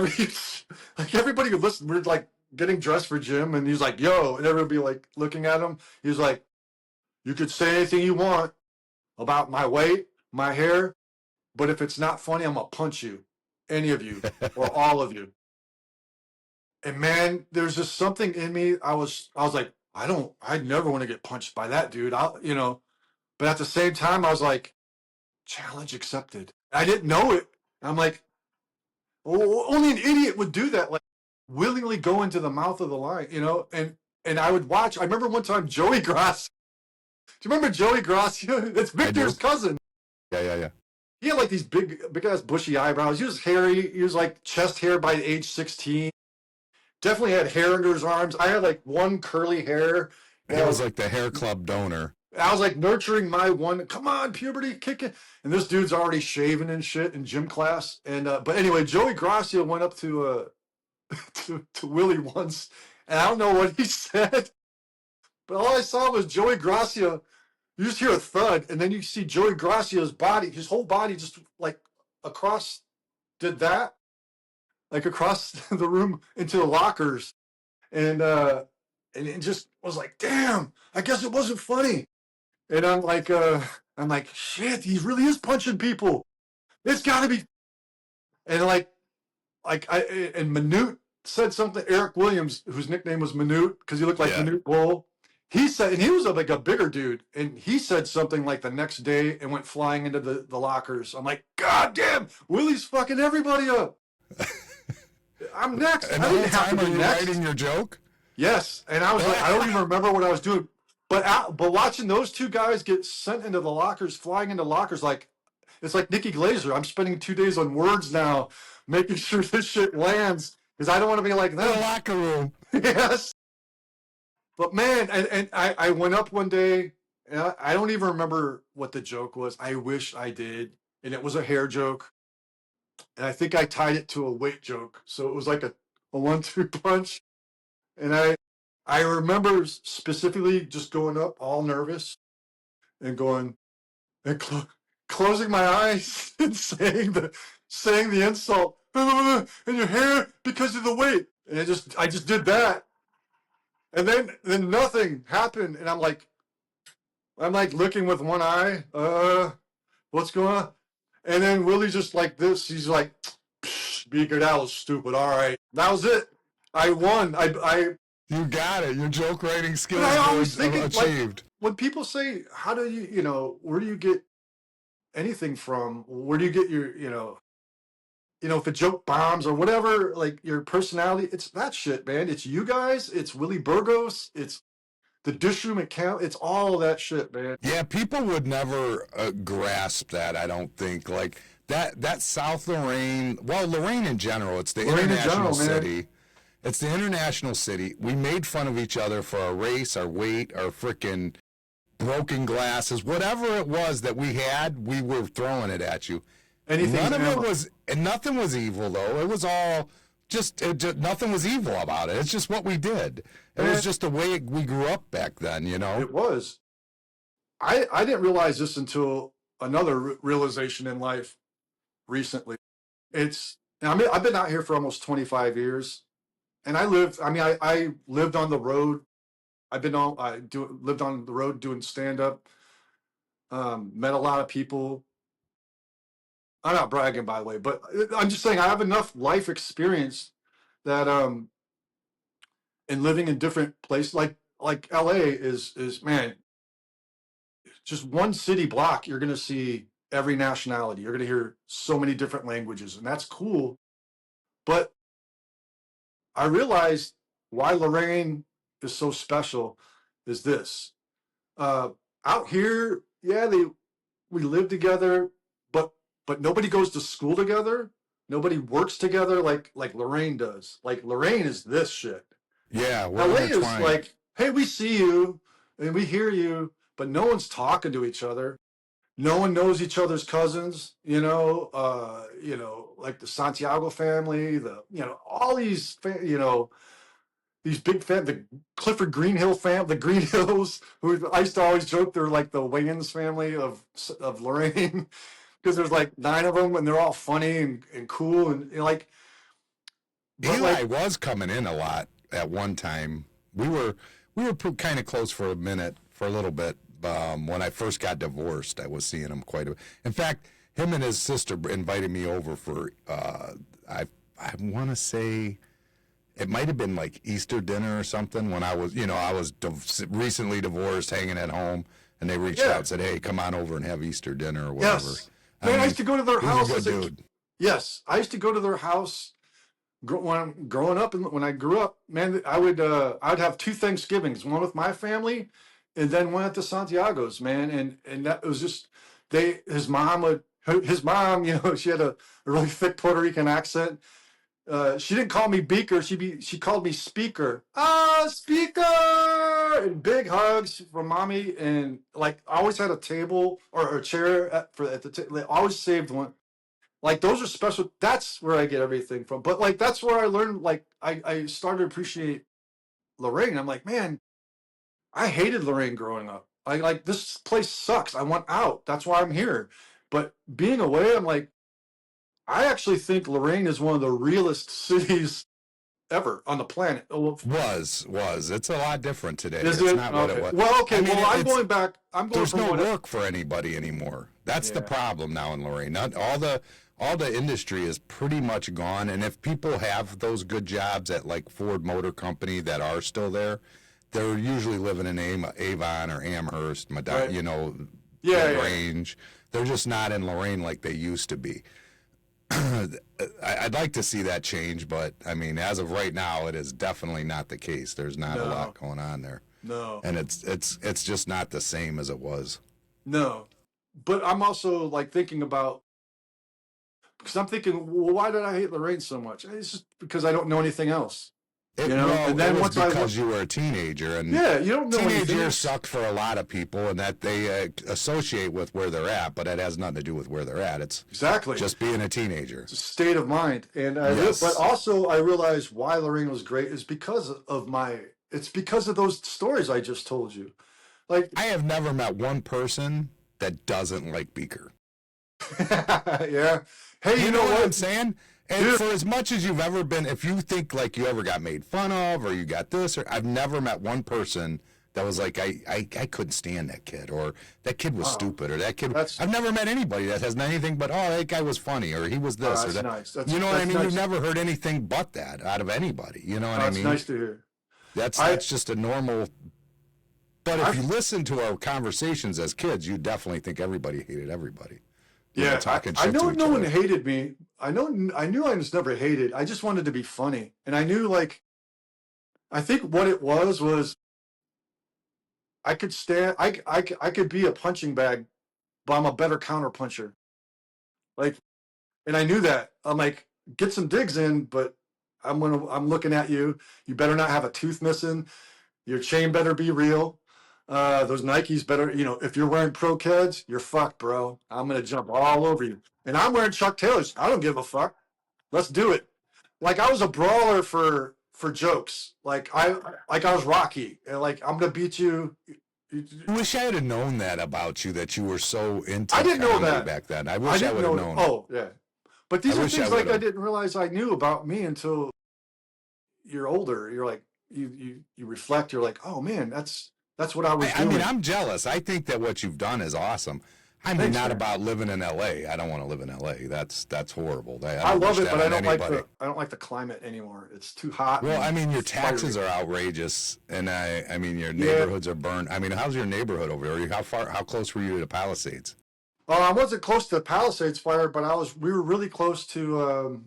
everybody who listened. We're like getting dressed for gym, and he's like, "Yo," and everybody be like looking at him. He was like, "You could say anything you want about my weight, my hair, but if it's not funny, I'm gonna punch you, any of you, or all of you." And man, there's just something in me. I was like, I'd never want to get punched by that dude. You know, but at the same time, I was like, challenge accepted. I didn't know it. I'm like, only an idiot would do that. Like, willingly go into the mouth of the lion, you know? And I would watch. I remember one time Joey Gracia. Do you remember Joey Gracia? It's Victor's cousin. Yeah. He had like these big ass bushy eyebrows. He was hairy. He was like chest hair by age 16. Definitely had hair under his arms. I had like one curly hair. He was like the hair club donor. I was like nurturing my one. Come on, puberty, kick it. And this dude's already shaving and shit in gym class. And but anyway, Joey Gracia went up to Willie once, and I don't know what he said, but all I saw was Joey Gracia. You just hear a thud, and then you see Joey Gracia's body, his whole body just like across, did that, like across the room into the lockers. And it just was like, damn, I guess it wasn't funny. And I'm like, shit, he really is punching people. It's gotta be. And and Minute said something. Eric Williams, whose nickname was Minute, because he looked like Minute Bull. He said, and he was like a bigger dude, and he said something like the next day and went flying into the lockers. I'm like, God damn, Willie's fucking everybody up. I'm next. And I the whole didn't have time to are be you next. writing your joke? Yes, and I was like, I don't even remember what I was doing. But watching those two guys get sent into the lockers, flying into lockers, like it's like Nikki Glazer. I'm spending 2 days on words now, making sure this shit lands because I don't want to be like them. The locker room. Yes. But man, and I went up one day, and I don't even remember what the joke was. I wish I did. And it was a hair joke. And I think I tied it to a weight joke. So it was like a 1-2 punch. And I remember specifically just going up all nervous and going and closing my eyes and saying the insult and your hair because of the weight. And I just did that. And then nothing happened. And I'm like looking with one eye, what's going on? And then Willie's just like this. He's like, Beaker, that was stupid. All right. That was it. I won. You got it. Your joke writing skills I always were think achieved. like, when people say, how do you, where do you get anything from? Where do you get your, if a joke bombs or whatever, like your personality, it's that shit, man. It's you guys. It's Willie Burgos. It's the dish room account. It's all of that shit, man. Yeah, people would never grasp that, I don't think. Like that South Lorraine, well, Lorraine in general, it's the international city. It's the international city. We made fun of each other for our race, our weight, our freaking broken glasses, whatever it was that we had, we were throwing it at you. None of it was, and nothing was evil though. It was all just nothing was evil about it. It's just what we did. It was just the way we grew up back then, It was. I didn't realize this until another realization in life recently. I've been out here for almost 25 years. And I lived on the road. Lived on the road doing stand-up. Met a lot of people. I'm not bragging, by the way, but I'm just saying I have enough life experience that in living in different places like LA is man, just one city block, you're gonna see every nationality. You're gonna hear so many different languages, and that's cool. But I realized why Lorraine is so special is this. Out here, yeah, we live together, but nobody goes to school together. Nobody works together like Lorraine does. Like Lorraine is this shit. Yeah, LA is like, hey, we see you and we hear you, but no one's talking to each other. No one knows each other's cousins, like the Santiago family, all these, these big the Clifford Greenhill family, the Greenhills, who I used to always joke they're like the Wayans family of Lorraine, because there's like 9 of them and they're all funny and cool and like. Eli was coming in a lot at one time. We were kind of close for a little bit. When I first got divorced, I was seeing him quite a bit. In fact, him and his sister invited me over for I want to say it might have been like Easter dinner or something when I was recently divorced, hanging at home, and they reached out and said, "Hey, come on over and have Easter dinner or whatever." Yes, man, I used to go to their house. Yes, I used to go to their house when I'm growing up, and when I grew up, man, I'd have 2 Thanksgivings, one with my family, and then one at the Santiago's, man, and that was just his mom, she had a really thick Puerto Rican accent. She didn't call me Beaker. She called me Speaker. Speaker! And big hugs from mommy. And like, I always had a table or a chair at the table. They always saved one. Like, those are special. That's where I get everything from. But like, that's where I learned, like, I started to appreciate Lorraine. I'm like, man, I hated Lorraine growing up. This place sucks. I want out. That's why I'm here. But being away, I'm like, I actually think Lorraine is one of the realest cities ever on the planet. Was. It's a lot different today. Is it's it? not what it was. Well, okay. I'm going back. There's no work for anybody anymore. That's the problem now in Lorraine. Not all the industry is pretty much gone. And if people have those good jobs at like Ford Motor Company that are still there, they're usually living in Avon or Amherst, Medina, Range. They're just not in Lorraine like they used to be. I'd like to see that change, but I mean, as of right now, it is definitely not the case. There's not a lot going on there. No, and it's just not the same as it was. No, but I'm also like thinking about, because I'm thinking, well, why did I hate Lorraine so much? It's just because I don't know anything else. Well, And then it was once I because you were a teenager, and yeah, you don't know teenage anything. years suck for a lot of people, and that they associate with where they're at, but it has nothing to do with where they're at. It's Exactly. just being a teenager. It's a state of mind. And Yes. but also I realized why Lorraine was great is because of it's because of those stories I just told you. Like, I have never met one person that doesn't like Beaker. yeah. Hey, You know what I'm saying? And Dude. for as much as you've ever been, if you think like you ever got made fun of or you got this, or I've never met one person that was like, I couldn't stand that kid, or that kid was stupid, or that kid. I've never met anybody that has anything but, oh, that guy was funny, or he was this, or that. Nice. You know what I mean? Nice. You've never heard anything but that out of anybody. You know what I mean? That's nice to hear. That's just a normal. But if you listen to our conversations as kids, you definitely think everybody hated everybody. Yeah, I know no one hated me. I knew I was never hated. I just wanted to be funny, and I knew I think what it was I could stand. I could be a punching bag, but I'm a better counter puncher. And I knew that. I'm like, get some digs in, but I'm looking at you. You better not have a tooth missing. Your chain better be real. Those Nikes better, if you're wearing Pro Keds, you're fucked, bro. I'm gonna jump all over you. And I'm wearing Chuck Taylors. I don't give a fuck. Let's do it. Like, I was a brawler for jokes. Like I was Rocky. And I'm gonna beat you. I wish I had known that about you, that you were so into I didn't know that back then. I wish I would have known. Oh, yeah. But these are things I didn't realize I knew about me until you're older. You're like, you reflect. You're like, oh man, that's what I was doing. I mean, I'm jealous. I think that what you've done is awesome. I mean, not about living in L.A. I don't want to live in L.A. That's horrible. I love it, but I don't like the climate anymore. It's too hot. Well, I mean, your taxes are outrageous, and I mean, your neighborhoods are burned. I mean, how's your neighborhood over there? How close were you to Palisades? I wasn't close to the Palisades fire, but we were really close to.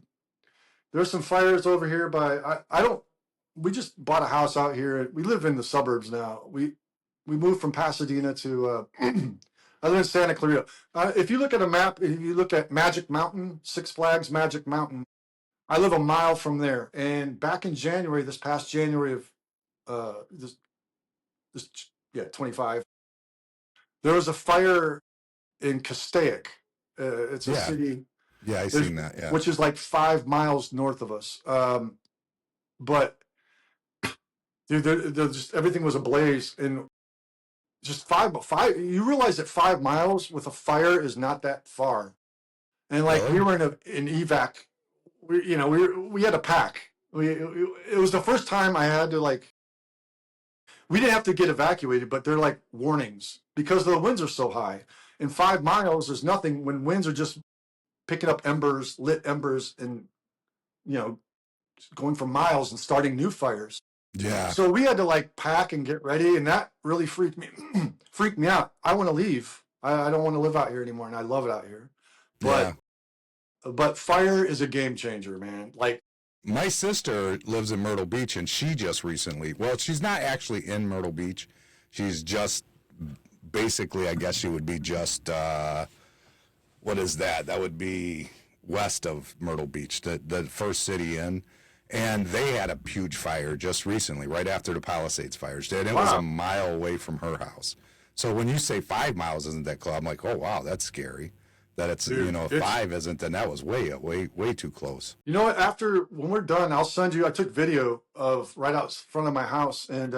There's some fires over here we just bought a house out here. We live in the suburbs now. We moved from Pasadena to. I live in Santa Clarita. If you look at a map, if you look at Magic Mountain, Six Flags Magic Mountain, I live a mile from there. And back in January, this past January of 25, there was a fire in Castaic. It's a city. Yeah, I've seen that. Yeah, which is like 5 miles north of us. But dude, everything was ablaze, and just five. You realize that 5 miles with a fire is not that far, and we were in evac. We had a pack. It was the first time I had to we didn't have to get evacuated, but they're like warnings because the winds are so high. And 5 miles is nothing when winds are just picking up lit embers, and going for miles and starting new fires. Yeah. So we had to pack and get ready, and that really freaked me out. I want to leave. I don't want to live out here anymore, and I love it out here. But fire is a game changer, man. My sister lives in Myrtle Beach, and she just recently, well, she's not actually in Myrtle Beach. She's just basically, I guess she would be just, what is that? That would be west of Myrtle Beach, the first city in. And they had a huge fire just recently, right after the Palisades fires did. It was a mile away from her house. So when you say 5 miles isn't that close, I'm like, oh, wow, that's scary. That it's, if 5 isn't, then that was way too close. You know what? When we're done, I'll send you, I took video of right out front of my house, and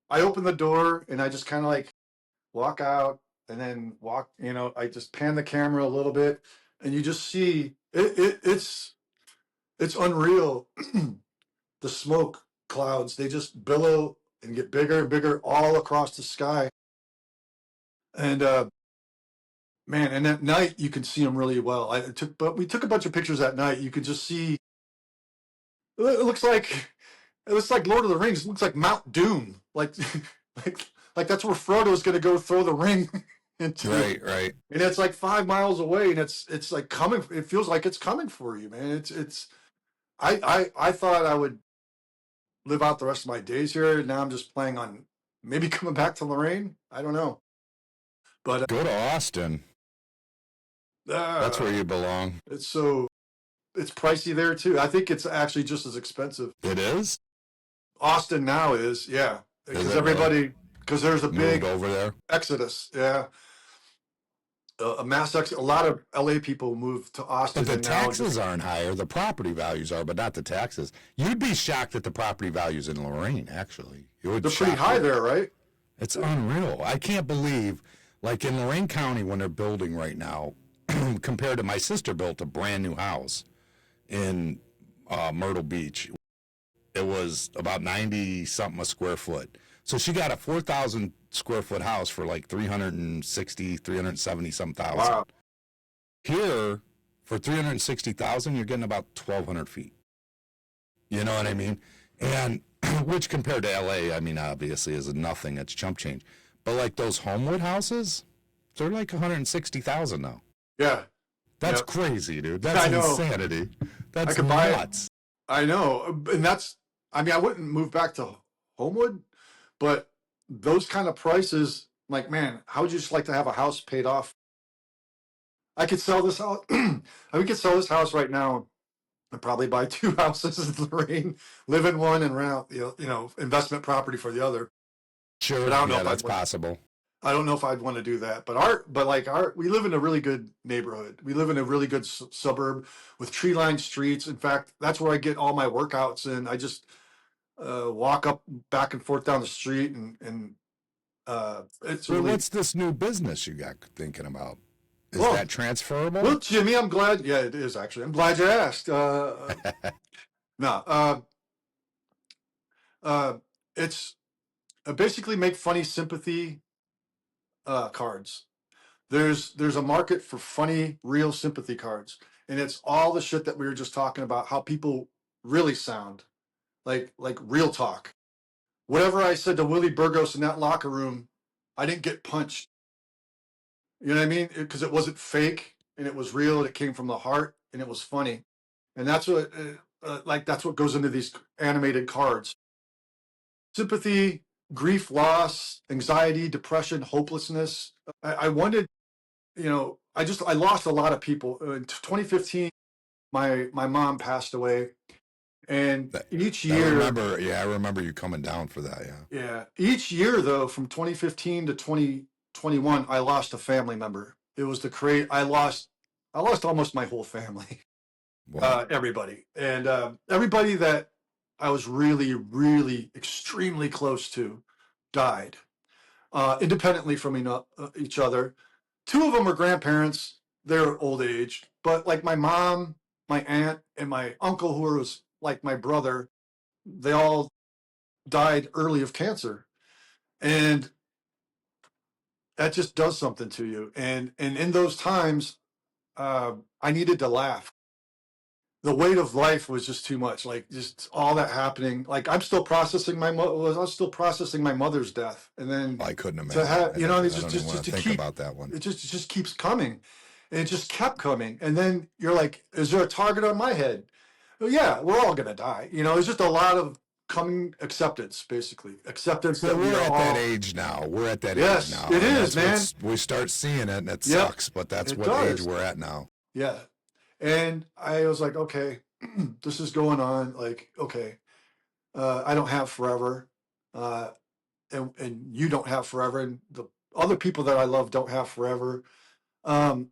I opened the door, and I just kind of walk out, and then walk, I just pan the camera a little bit, and you just see, it's unreal. The smoke clouds, they just billow and get bigger and bigger all across the sky. And man, and at night you can see them really well. We took a bunch of pictures at night. You could just see. It looks like Lord of the Rings. It looks like Mount Doom. Like that's where Frodo's going to go throw the ring into. Right. And it's 5 miles away, and it's coming. It feels like it's coming for you, man. I thought I would live out the rest of my days here. Now I'm just planning on maybe coming back to Lorraine. I don't know. But go to Austin. That's where you belong. It's pricey there too. I think it's actually just as expensive. It is? Austin now is, yeah, Is because it everybody, because there's a moved big over there? exodus. Yeah. A mass exodus. A lot of LA people moved to Austin. But the and now taxes aren't higher. The property values are, but not the taxes. You'd be shocked at the property values in Lorain, actually. It would they're pretty shock high you. there, right? It's unreal. I can't believe, like in Lorain County, when they're building right now, compared to my sister built a brand new house in Myrtle Beach. It was about 90 something a square foot. So she got a 4,000 square foot house for like 360, 370 some thousand. Wow. Here, for 360,000, you're getting about 1,200 feet. You know what I mean? And which compared to LA, I mean, obviously is nothing. It's chump change. But like those Homewood houses, they're like 160,000 now. Yeah. That's Yeah. crazy, dude. That's I know. insanity. That's I could buy it. nuts. I know. And that's, I mean, I wouldn't move back to Homewood, but those kind of prices, like, man, how would you just like to have a house paid off? I could sell this house. We could sell this house right now and probably buy 2 houses in Lorraine, live in one and rent out, investment property for the other. Sure, But I don't know yeah, if that's I'd want- possible. I don't know if I'd want to do that, but we live in a really good neighborhood. We live in a really good suburb with tree-lined streets. In fact, that's where I get all my workouts in. I just walk up back and forth down the street, and it's So really what's this new business you got thinking about? Is Well- that transferable? well, Jimmy. I'm glad. Yeah, it is actually. I'm glad you asked. No, it's basically make funny sympathy cards. There's a market for funny, real sympathy cards, and it's all the shit that we were just talking about. How people really sound, like real talk. Whatever I said to Willie Burgos in that locker room, I didn't get punched. You know what I mean? Because it wasn't fake and it was real. And it came from the heart and it was funny, and that's what that's what goes into these animated cards. Sympathy, grief, loss, anxiety, depression, hopelessness. I wanted, I lost a lot of people. In 2015, my mom passed away, and each I year, remember you coming down for that, yeah, each year though, from 2015 to 2021, I lost a family member. It was I lost almost my whole family, Wow. everybody, and everybody that I was really, really extremely close to died, independently from each other. 2 of them were grandparents. They're old age, but like my mom, my aunt, and my uncle, who was like my brother, they all died early of cancer, and that just does something to you. And in those times, I needed to laugh. The weight of life was just too much. Like just all that happening. Like I'm still processing I was still processing my mother's death, and then I couldn't imagine. to have, I don't just even want to to think keep about that one. it just keeps coming, and it just kept coming. And then you're like, is there a target on my head? Well, yeah, we're all gonna die. It's just a lot of coming acceptance, basically acceptance So that we we're are at all. that age now. We're at that Yes, age now. it And is, that's we start seeing it, and it Yep, sucks, but that's it what does. age we're at now. Yeah, and I was like, okay, this is going on. Like, okay, I don't have forever, and you don't have forever, and the other people that I love don't have forever, and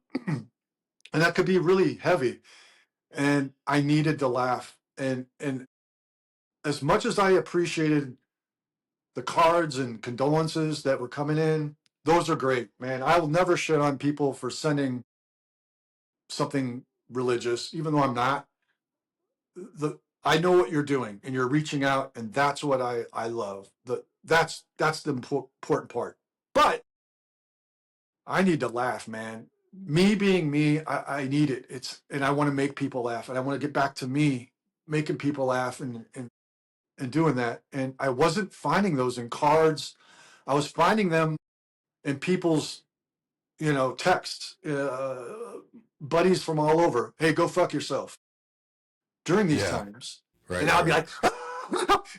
that could be really heavy. And I needed to laugh, and as much as I appreciated the cards and condolences that were coming in, those are great, man. I will never shit on people for sending something religious, even though I'm not. I know what you're doing, and you're reaching out, and that's what I love. That's the important part. But I need to laugh, man. Me being me, I need it. And I want to make people laugh, and I want to get back to me making people laugh and doing that. And I wasn't finding those in cards. I was finding them in people's, texts, buddies from all over. Hey, go fuck yourself during these times. Right. And I'll be like,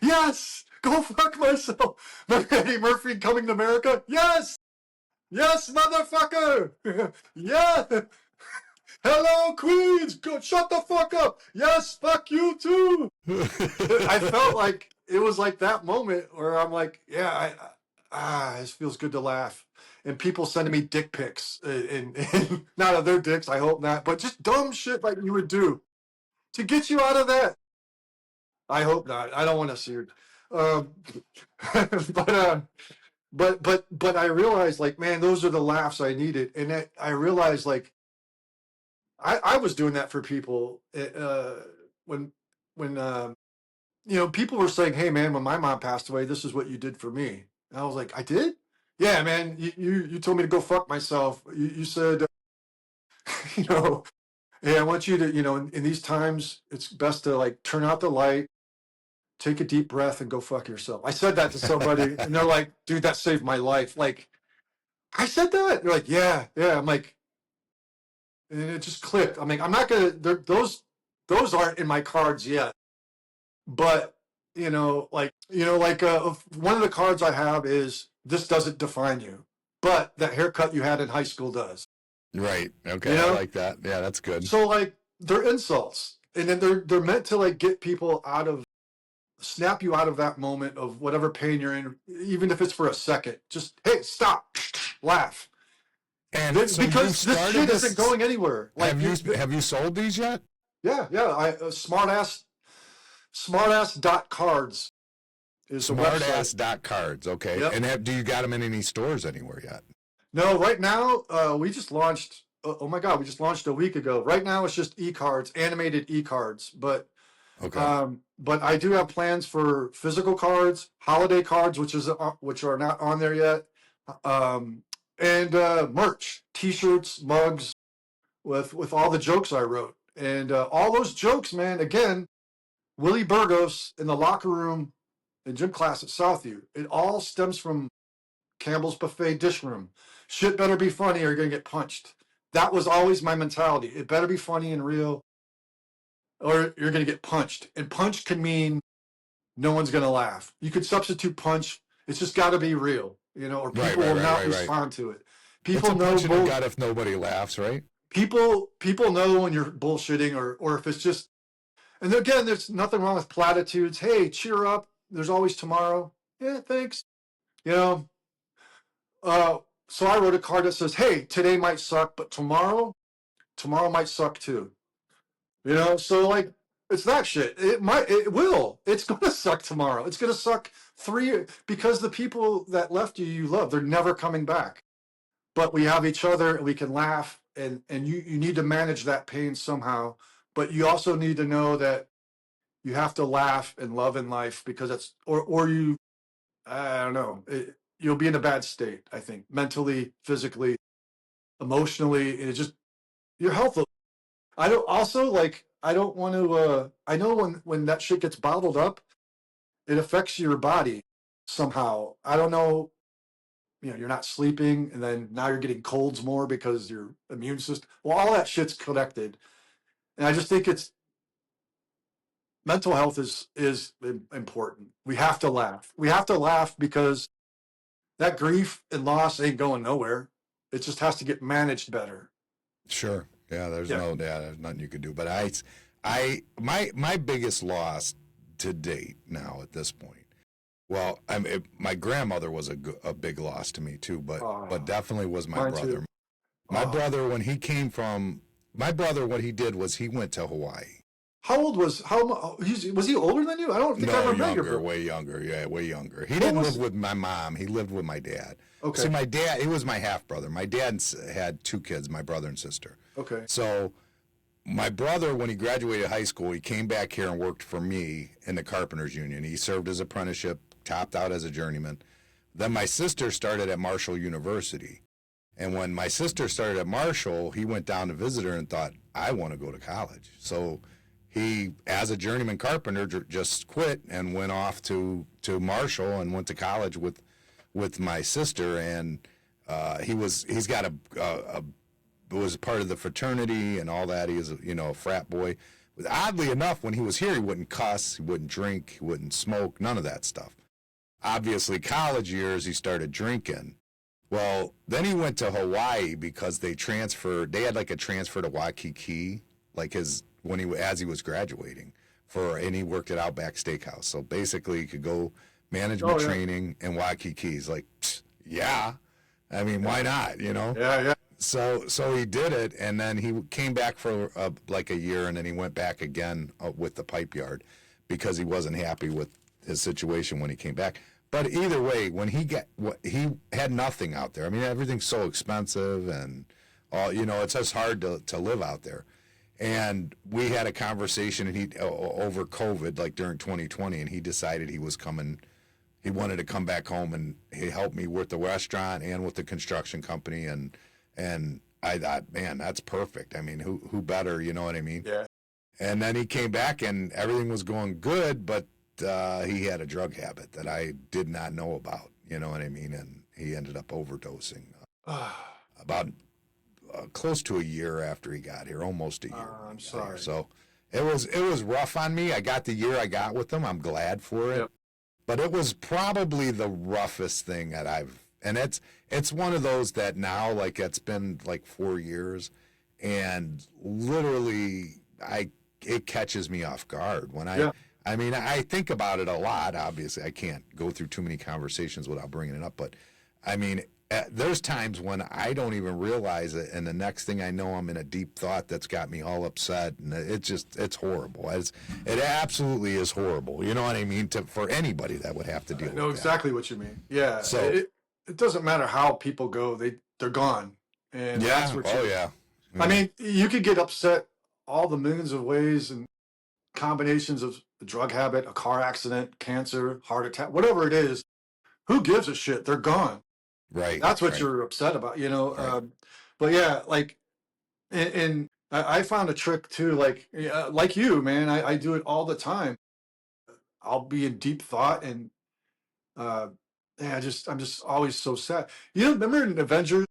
yes, go fuck myself. Remember Eddie Murphy Coming to America? Yes, motherfucker. Yeah. Hello, Queens. Go, shut the fuck up. Yes, fuck you too. I felt like it was like that moment where I'm like, yeah, this feels good to laugh. And people sending me dick pics, and not of their dicks, I hope not, but just dumb shit like you would do to get you out of that. I hope not. I don't want to see her. Um, but I realized, like, man, those are the laughs I needed, and I realized, like, I was doing that for people when people were saying, hey man, when my mom passed away, this is what you did for me. And I was like, I did? Yeah, man, you told me to go fuck myself. You said, you know, hey, I want you to, in these times, it's best to like turn out the light, take a deep breath, and go fuck yourself. I said that to somebody, and they're like, dude, that saved my life. Like, I said that. They're like, yeah. I'm like, and it just clicked. I'm like, I'm not gonna. Those aren't in my cards yet. But one of the cards I have is this doesn't define you, but that haircut you had in high school does. Right. Okay. I like that. Yeah, that's good. So like they're insults, and then they're meant to like get people snap you out of that moment of whatever pain you're in, even if it's for a second. Just hey, stop, laugh. And so because this shit isn't going anywhere. Like, have you sold these yet? Yeah. I smartass.cards is the website. Smartass.cards, okay. Yep. And do you got them in any stores anywhere yet? No, right now we just launched. Oh my God, we just launched a week ago. Right now it's just e-cards, animated e-cards. But but I do have plans for physical cards, holiday cards, which are not on there yet, and merch, T-shirts, mugs, with all the jokes I wrote, and all those jokes, man. Again, Willie Burgos in the locker room in gym class at Southview. It all stems from Campbell's Buffet dish room. Shit better be funny or you're going to get punched. That was always my mentality. It better be funny and real or you're going to get punched. And punch can mean no one's going to laugh. You could substitute punch. It's just got to be real, or people will not respond to it. People know punch in the gut if nobody laughs, right? People know when you're bullshitting or if it's just. And again, there's nothing wrong with platitudes. Hey, cheer up. There's always tomorrow. Yeah, thanks. So I wrote a card that says, hey, today might suck, but tomorrow might suck too. So like, it's that shit. It will. It's going to suck tomorrow. It's going to suck because the people that left you love, they're never coming back. But we have each other and we can laugh and you need to manage that pain somehow. But you also need to know that you have to laugh and love in life because it's, or you, I don't know, you'll be in a bad state, I think, mentally, physically, emotionally, and it's just your health. I don't want to, I know when that shit gets bottled up, it affects your body somehow. I don't know, you're not sleeping and then now you're getting colds more because your immune system, well, all that shit's connected. And I just think mental health is important. We have to laugh. We have to laugh because that grief and loss ain't going nowhere. It just has to get managed better. Sure. Yeah, there's nothing you can do. But my biggest loss to date now at this point. Well, my grandmother was a big loss to me too, but definitely was my brother. Too. My brother, when he came from, what he did was he went to Hawaii. How old was he older than you? I don't think I remember. Way younger. Yeah, way younger. He didn't live with my mom. He lived with my dad. Okay. See, my dad, he was my half brother. My dad had two kids, my brother and sister. Okay. So my brother, when he graduated high school, he came back here and worked for me in the Carpenters Union. He served his apprenticeship, topped out as a journeyman. Then my sister started at Marshall University. And when my sister started at Marshall, he went down to visit her and thought, I want to go to college. So he, as a journeyman carpenter, just quit and went off to Marshall and went to college with my sister. And he's got was part of the fraternity and all that. He was a frat boy. But oddly enough, when he was here, he wouldn't cuss, he wouldn't drink, he wouldn't smoke, none of that stuff. Obviously, college years, he started drinking. Well, then he went to Hawaii because they had like a transfer to Waikiki, like as he was graduating and he worked at Outback Steakhouse. So basically, he could go management training in Waikiki. Like, yeah, I mean, why not? You know? Yeah. So he did it, and then he came back for like a year, and then he went back again with the pipe yard because he wasn't happy with his situation when he came back. But either way, when he had nothing out there. I mean, everything's so expensive, and all, you know, it's just hard to live out there. And we had a conversation, and he over COVID, like during 2020, and he decided he was coming. He wanted to come back home, and he helped me with the restaurant and with the construction company, and I thought, man, that's perfect. I mean, who better? You know what I mean? Yeah. And then he came back, and everything was going good, but he had a drug habit that I did not know about. You know what I mean? And he ended up overdosing about close to a year after he got here, almost a year. I'm sorry. So it was rough on me. I got the year I got with him. I'm glad for it. Yep. But it was probably the roughest thing that and it's one of those that now, like, it's been like 4 years, and literally it catches me off guard when I mean, I think about it a lot. Obviously, I can't go through too many conversations without bringing it up, but I mean, there's times when I don't even realize it, and the next thing I know, I'm in a deep thought that's got me all upset, and it's horrible. It absolutely is horrible. You know what I mean? For anybody that would have to deal with that. I know exactly what you mean. Yeah. So it doesn't matter how people go; they're gone, and that's what. I mean, you could get upset all the millions of ways and combinations of a drug habit, a car accident, cancer, heart attack, whatever it is. Who gives a shit? They're gone. Right. That's what you're upset about, you know. Right. But yeah, like, and I found a trick too. Like you, man, I do it all the time. I'll be in deep thought, and I'm just always so sad. You know, remember in Avengers?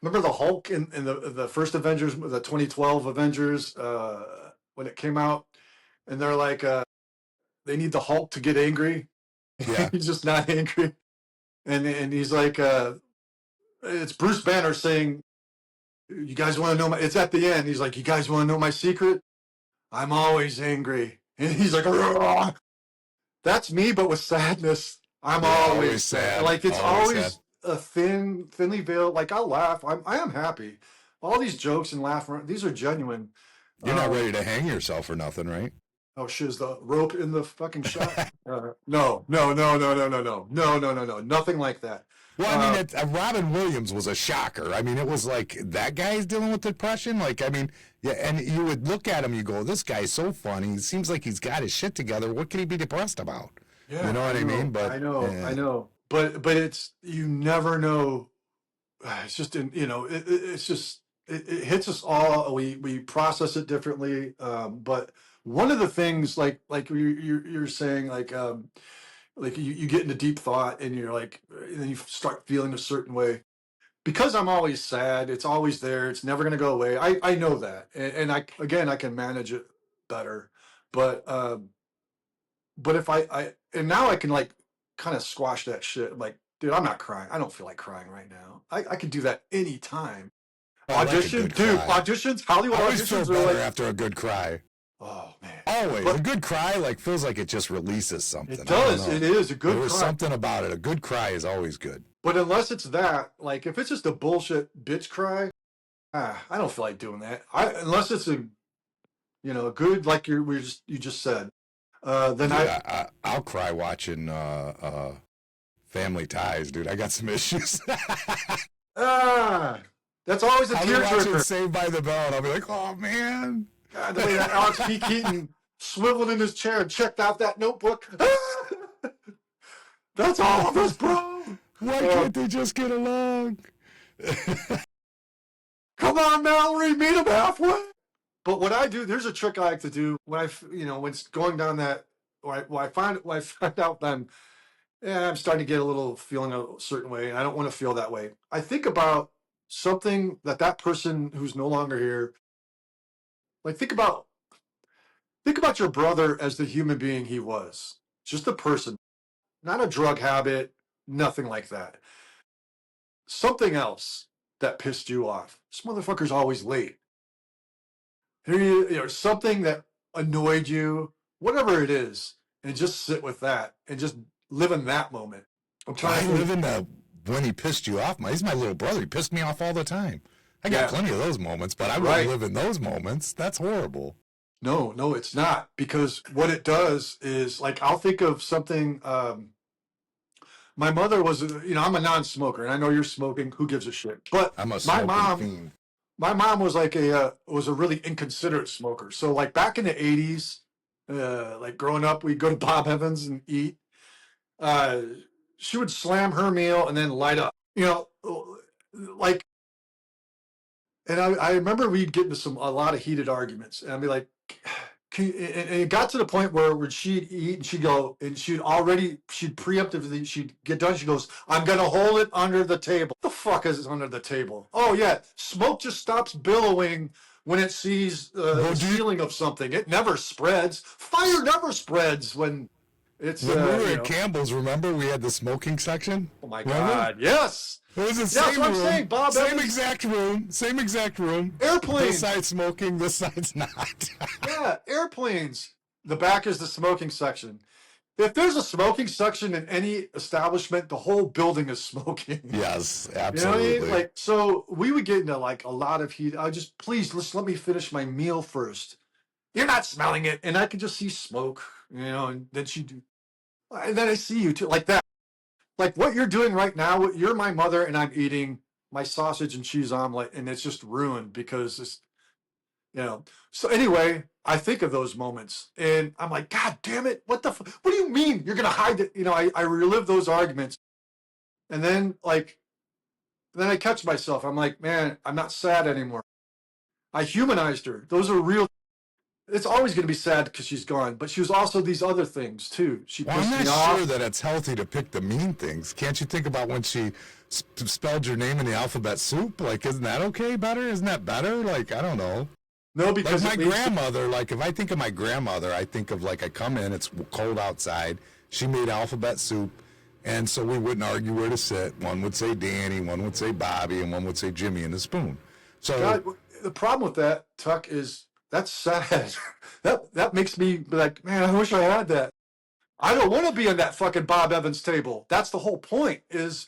Remember the Hulk in the first Avengers, the 2012 Avengers, when it came out, and they're like, they need the Hulk to get angry. Yeah. He's just not angry. And he's like, it's Bruce Banner saying, you guys want to know it's at the end. He's like, you guys want to know my secret? I'm always angry. And he's like, "Argh." That's me, but with sadness. I'm always sad. Like, it's always a thinly veiled, like, I'll laugh. I am happy. All these jokes and laugh, these are genuine. You're not ready to hang yourself or nothing, right? Oh, shit, is the rope in the fucking shot? No. Nothing like that. Well, I mean, Robin Williams was a shocker. I mean, it was like, that guy's dealing with depression? Like, I mean, yeah, and you would look at him, you go, this guy's so funny. He seems like he's got his shit together. What could he be depressed about? Yeah, you know what I mean? But I know. But it's, you never know. It's just, it's just, it hits us all. We process it differently. But one of the things, like you're saying, like you get into deep thought, and you're like, and then you start feeling a certain way. Because I'm always sad, it's always there. It's never going to go away. I know that, and I can manage it better. But if and now I can, like, kind of squash that shit. Like, dude, I'm not crying. I don't feel like crying right now. I can do that anytime. Auditions, Hollywood I always auditions feel are better like, after a good cry. oh man, always. A good cry, like, feels like it just releases something. It does. It is a good cry. There's something about it. A good cry is always good. But unless it's that, like, if it's just a bullshit bitch cry, I don't feel like doing that. Unless it's a good, like you just said. Then I'll cry watching Family Ties, dude. I got some issues. That's always a I'll be watching tearjerker. Saved by the Bell, and I'll be like, oh man. God, the way that Alex P. Keaton swiveled in his chair and checked out that notebook. That's all of us, bro. Why can't they just get along? Come on, Mallory, meet him halfway. But what I do, there's a trick I like to do when when it's going down that, when I find out that I'm starting to get a little feeling a certain way, and I don't want to feel that way. I think about something that person who's no longer here. Like, think about your brother as the human being he was, just a person, not a drug habit, nothing like that. Something else that pissed you off. This motherfucker's always late. Something that annoyed you. whatever it is, and just sit with that and just live in that moment. I'm trying to live in the when he pissed you off. He's my little brother. He pissed me off all the time. I got plenty of those moments, but I wouldn't live in those moments. That's horrible. No, it's not, because what it does is, like, I'll think of something. My mother was, I'm a non-smoker, and I know you're smoking. Who gives a shit? But I'm a smoking fiend. My mom was like was a really inconsiderate smoker. So like back in the 80s, like growing up, we'd go to Bob Evans and eat. She would slam her meal and then light up, like. And I remember we'd get into a lot of heated arguments, and I'd be like, and it got to the point where she'd eat and she'd go, and she'd preemptively, she'd get done. She goes, I'm going to hold it under the table. What the fuck is under the table? Oh yeah. Smoke just stops billowing when it sees the ceiling of something. It never spreads. Fire never spreads when it's. When we were at Campbell's, remember we had the smoking section? Oh my God. Yes. It was the same room. I'm saying, Bob same Evans. Same exact room. Airplanes. This side's smoking, this side's not. Yeah, airplanes. The back is the smoking section. If there's a smoking section in any establishment, the whole building is smoking. Yes, absolutely. You know what I mean? Like, so we would get into like a lot of heat. Please, let me finish my meal first. You're not smelling it. And I could just see smoke, and then and then I see you too, like that. Like what you're doing right now, you're my mother and I'm eating my sausage and cheese omelet, and it's just ruined because it's, So anyway, I think of those moments and I'm like, God damn it. What do you mean you're going to hide it? I relive those arguments. And then I catch myself. I'm like, man, I'm not sad anymore. I humanized her. Those are real. It's always going to be sad because she's gone, but she was also these other things too. I'm not sure that it's healthy to pick the mean things. Can't you think about when she spelled your name in the alphabet soup? Like, isn't that okay? Better? Isn't that better? Like, I don't know. No, because like my grandmother, like if I think of my grandmother, I think of like I come in, it's cold outside. She made alphabet soup, and so we wouldn't argue where to sit. One would say Danny, one would say Bobby, and one would say Jimmy and the spoon. So God, the problem with that, Tuck, is that's sad. that makes me be like, man, I wish I had that. I don't want to be on that fucking Bob Evans table. That's the whole point. Is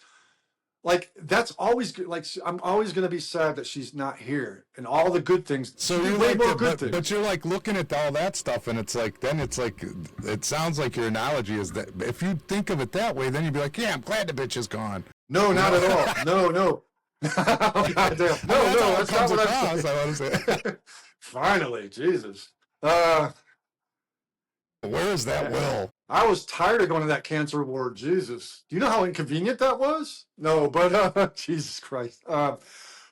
like that's always like I'm always going to be sad that she's not here and all the good things. So you're way like more good things. But you're like looking at all that stuff, and it's like it sounds like your analogy is that if you think of it that way, then you'd be like, yeah, I'm glad the bitch is gone. No, not at all. No. Oh, God damn. No, that's not what I'm saying. Finally, Jesus. Where is that will? I was tired of going to that cancer ward. Jesus. Do you know how inconvenient that was? No, but Jesus Christ. But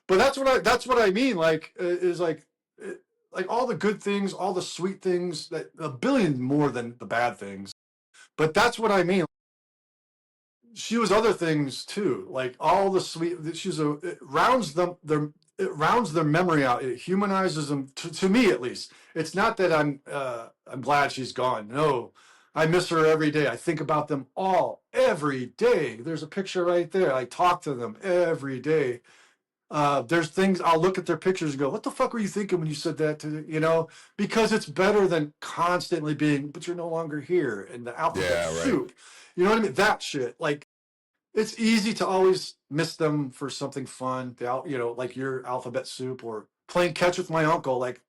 that's what I mean. Like, is like all the good things, all the sweet things, that a billion more than the bad things. But that's what I mean. She was other things too, like all the sweet. It rounds their memory out. It humanizes them. To me, at least, it's not that I'm glad she's gone. No, I miss her every day. I think about them all every day. There's a picture right there. I talk to them every day. There's things I'll look at their pictures and go, "What the fuck were you thinking when you said that to?" Because it's better than constantly being, "But you're no longer here," and the alphabet soup. You know what I mean? That shit. Like, it's easy to always miss them for something fun. Like your alphabet soup or playing catch with my uncle, like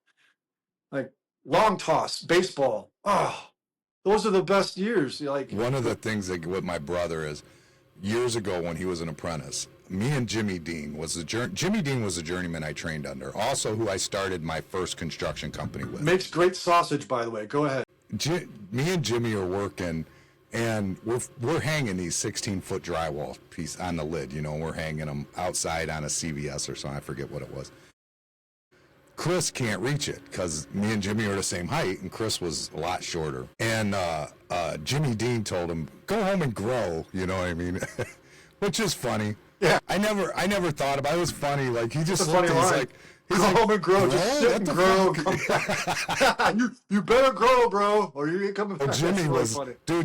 long toss, baseball. Oh, those are the best years. Like one of the things that with my brother is years ago when he was an apprentice, me and Jimmy Dean was the journeyman I trained under. Also, who I started my first construction company with. Makes great sausage, by the way. Go ahead. Me and Jimmy are working. And we're hanging these 16-foot drywall piece on the lid, we're hanging them outside on a CVS or something. I forget what it was. Chris can't reach it because me and Jimmy are the same height, and Chris was a lot shorter. And Jimmy Dean told him, "Go home and grow." You know what I mean? Which is funny. Yeah. I never thought about it. It was funny. Like he just looked, he's like, home and grow. Just sit and grow. You better grow, bro, or you ain't coming back. Jimmy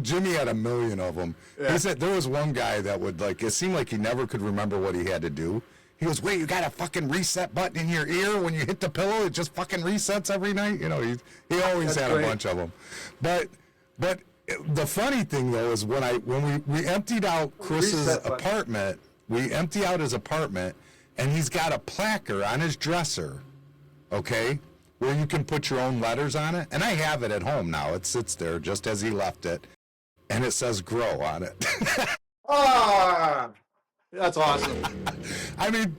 Jimmy had a million of them. Yeah. He said there was one guy that would it seemed like he never could remember what he had to do. He goes, wait, you got a fucking reset button in your ear when you hit the pillow? It just fucking resets every night? You know, he always had a bunch of them. But the funny thing, though, is when we emptied out Chris's apartment, we empty out his apartment, and he's got a placard on his dresser, okay, where you can put your own letters on it. And I have it at home now. It sits there just as he left it, and it says grow on it. Ah! That's awesome. I mean,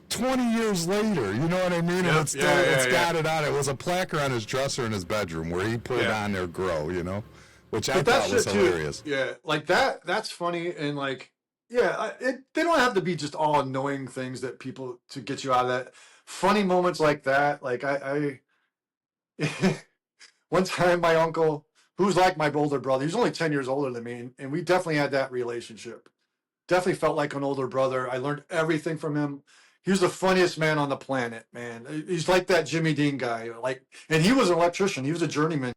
20 years later, you know what I mean? Yep, And it's still, got it on it. It was a placard on his dresser in his bedroom where he put it on there, grow, you know? Which I thought was hilarious. Yeah, like that's funny. And like, yeah, they don't have to be just all annoying things that people to get you out of that. Funny moments like that. Like I one time my uncle, who's like my older brother, he's only 10 years older than me. And we definitely had that relationship. Definitely felt like an older brother. I learned everything from him. He was the funniest man on the planet, man. He's like that Jimmy Dean guy. Like, and he was an electrician. He was a journeyman.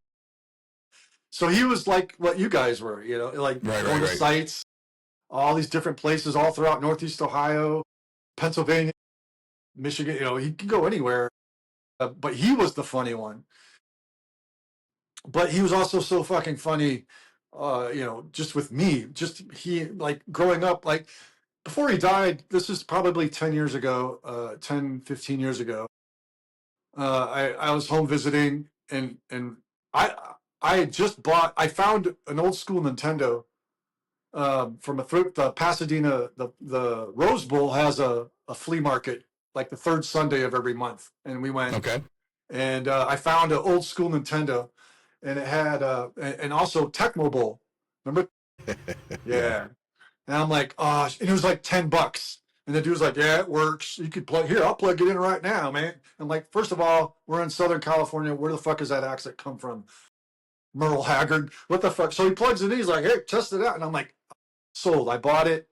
So he was like what you guys were, you know, like going to sites, all these different places all throughout Northeast Ohio, Pennsylvania, Michigan. You know, he could go anywhere. But he was the funny one. But he was also so fucking funny. You know, just with me, he like growing up, like before he died, this is probably 10 years ago, 10, 15 years ago. I was home visiting and I had just I found an old school Nintendo from the Pasadena, the Rose Bowl has a flea market like the third Sunday of every month. And we went, okay. And I found an old school Nintendo. And it had, and also Tecmo Bowl. Remember? Yeah. And I'm like, oh, and it was like $10. And the dude was like, yeah, it works. You could plug, here, I'll plug it in right now, man. I'm like, first of all, we're in Southern California. Where the fuck is that accent come from? Merle Haggard. What the fuck? So he plugs it in. He's like, hey, test it out. And I'm like, sold. I bought it.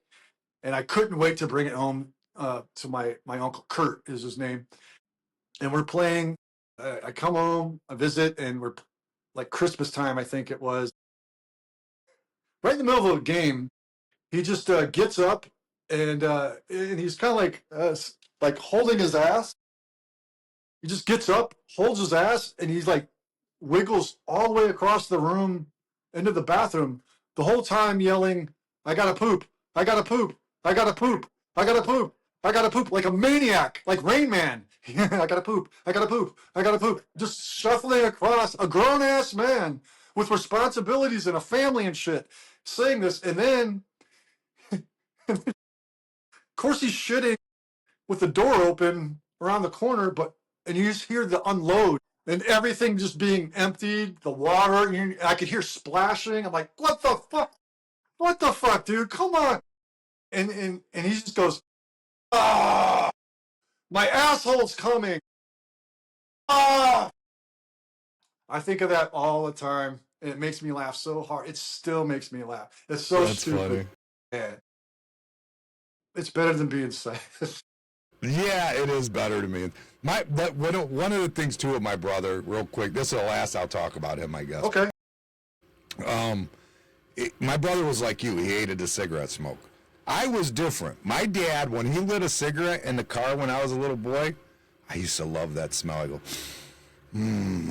And I couldn't wait to bring it home to my Uncle Kurt is his name. And we're playing. I come home, I visit, and we're like Christmas time, I think it was. Right in the middle of a game, he just gets up and he's kind of like holding his ass. He just gets up, holds his ass, and he's like wiggles all the way across the room into the bathroom, the whole time yelling, I gotta poop, I gotta poop, I gotta poop, I gotta poop, I gotta poop, like a maniac, like Rain Man. I gotta poop, I gotta poop, I gotta poop. Just shuffling across, a grown-ass man with responsibilities and a family and shit, saying this, and then, of course he's shitting with the door open around the corner, and you just hear the unload, and everything just being emptied, the water, I could hear splashing. I'm like, what the fuck? What the fuck, dude? Come on. And he just goes, ah, my asshole's coming. Ah. I think of that all the time, and it makes me laugh so hard. It still makes me laugh. It's so stupid. Yeah. It's better than being sad. Yeah, it is better to me. One of the things too with my brother, real quick. This is the last I'll talk about him, I guess. Okay. My brother was like you. He hated the cigarette smoke. I was different. My dad, when he lit a cigarette in the car when I was a little boy, I used to love that smell. I go,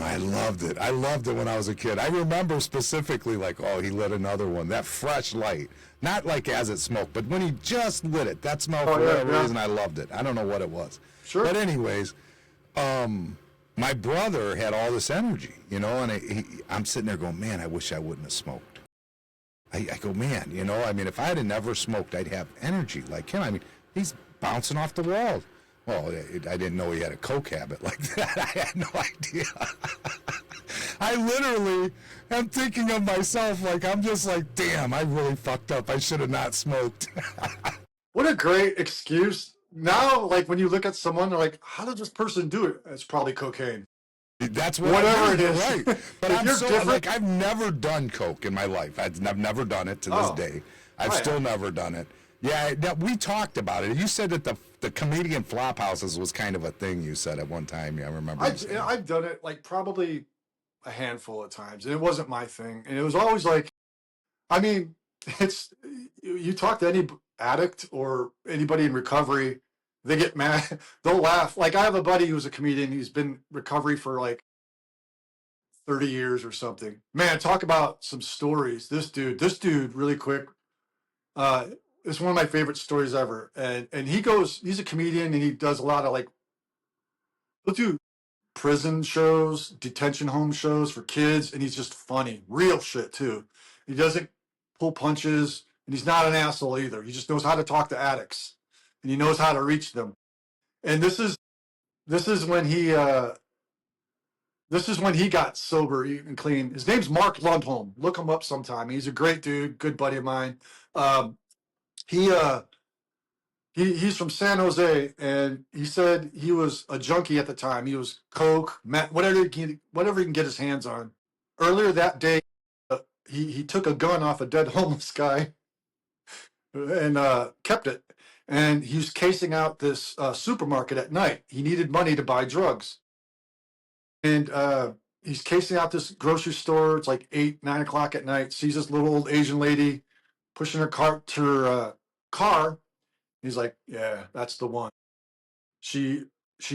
I loved it. I loved it when I was a kid. I remember specifically like, oh, he lit another one. That fresh light. Not like as it smoked, but when he just lit it, that smell for whatever reason, I loved it. I don't know what it was. Sure. But anyways, my brother had all this energy, you know, and I'm sitting there going, man, I wish I wouldn't have smoked. I go, man, you know, I mean, if I had never smoked, I'd have energy like him. I mean, he's bouncing off the walls. Well, I didn't know he had a coke habit like that. I had no idea. I literally am thinking of myself like, I'm just like, damn, I really fucked up. I should have not smoked. What a great excuse. Now, like when you look at someone, they're like, how did this person do it? It's probably cocaine. That's what whatever it is. Right. But I'm so like, I've never done coke in my life. I've never done it to this day. I've still never done it. Yeah, we talked about it. You said that the comedian flop houses was kind of a thing. You said at one time. Yeah, I remember. I've done it like probably a handful of times, and it wasn't my thing. And it was always like, I mean, you talk to any addict or anybody in recovery, they get mad. They'll laugh. Like I have a buddy who's a comedian. He's been in recovery for like 30 years or something. Man, talk about some stories. This dude, really quick. It's one of my favorite stories ever. And he's a comedian and he does a lot of like, he'll do prison shows, detention home shows for kids, and he's just funny, real shit too. He doesn't pull punches, and he's not an asshole either. He just knows how to talk to addicts, and he knows how to reach them. And this is when he got sober and clean. His name's Mark Lundholm. Look him up sometime. He's a great dude, good buddy of mine. He he's from San Jose, and he said he was a junkie at the time. He was coke, meth, whatever he can get his hands on. Earlier that day, he took a gun off a dead homeless guy and kept it. And he was casing out this supermarket at night. He needed money to buy drugs, and he's casing out this grocery store. It's like 8, 9 o'clock at night. Sees this little old Asian lady pushing her cart to her car. He's like, yeah, that's the one. She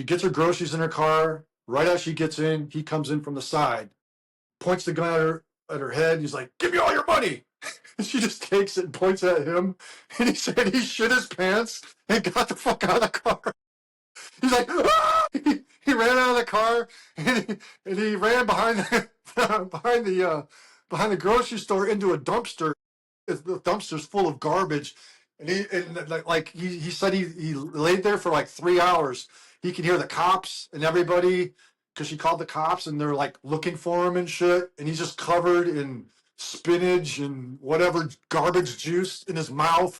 gets her groceries in her car. Right as she gets in, he comes in from the side, points the gun at her head. He's like, give me all your money. And she just takes it and points at him. And he said he shit his pants and got the fuck out of the car. He's like, ah! He ran out of the car and he ran behind the grocery store into a dumpster. The dumpster's full of garbage. And he said he laid there for like 3 hours. He could hear the cops and everybody, because she called the cops and they're like looking for him and shit. And he's just covered in spinach and whatever garbage juice in his mouth.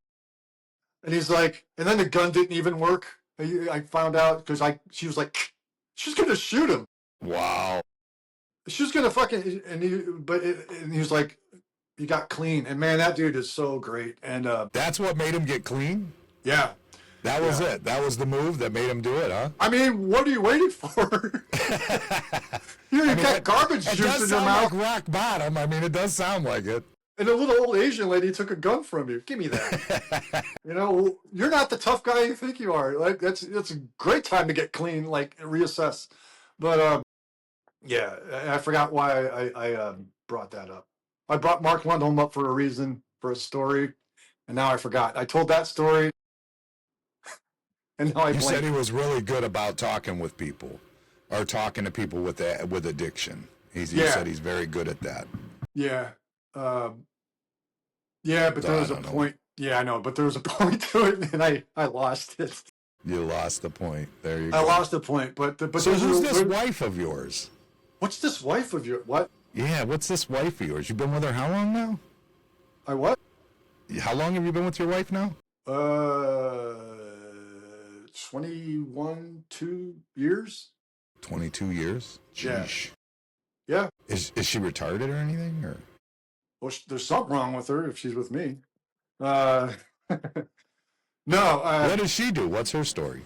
And he's like, and then the gun didn't even work. I found out because she was like, she's gonna shoot him. Wow. She was gonna fucking, and he was like, he got clean, and man, that dude is so great. And that's what made him get clean? Yeah. That was it. That was the move that made him do it, huh? I mean, what are you waiting for? You've got garbage juice in your mouth. Like rock bottom. I mean, it does sound like it. And a little old Asian lady took a gun from you. Give me that. You're not the tough guy you think you are. Like that's a great time to get clean, like reassess. But yeah, I forgot why I brought that up. I brought Mark Lundholm up for a reason, for a story, and now I forgot. I told that story, and now You said he was really good about talking with people, or talking to people with addiction. You said he's very good at that. Yeah. Yeah, but there was a point. Yeah, I know, but there was a point to it, and I lost it. You lost the point. There you go. I lost the point, but so who's this wife of yours? What's this wife of yours? What? Yeah, what's this wife of yours? You've been with her how long now? I what? How long have you been with your wife now? 22 years. 22 years? Jeez. Yeah. Is she retarded or anything? Or? Well, there's something wrong with her if she's with me. No. What does she do? What's her story?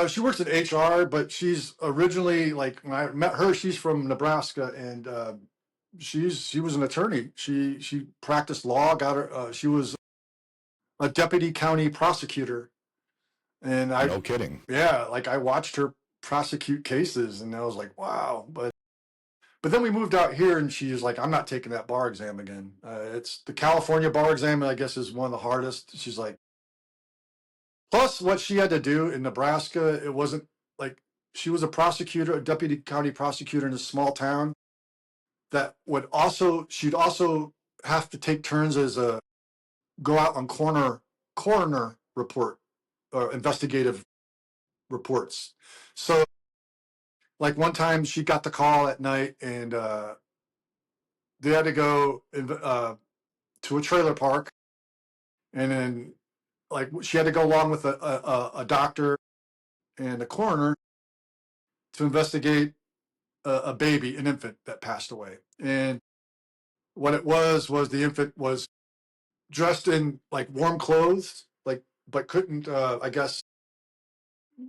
She works in HR, but she's originally, like, when I met her, she's from Nebraska, and she was an attorney. She practiced law. Got her. She was a deputy county prosecutor, and no kidding. Yeah, like I watched her prosecute cases, and I was like, wow. But then we moved out here, and she was like, I'm not taking that bar exam again. It's the California bar exam, I guess, is one of the hardest. She's like, plus what she had to do in Nebraska, it wasn't like, she was a prosecutor, a deputy county prosecutor in a small town that she'd also have to take turns as go out on coroner report or investigative reports. So like one time she got the call at night, and they had to go to a trailer park, and then like she had to go along with a doctor and a coroner to investigate a baby, an infant that passed away. And what it was the infant was dressed in like warm clothes, like, but couldn't, I guess,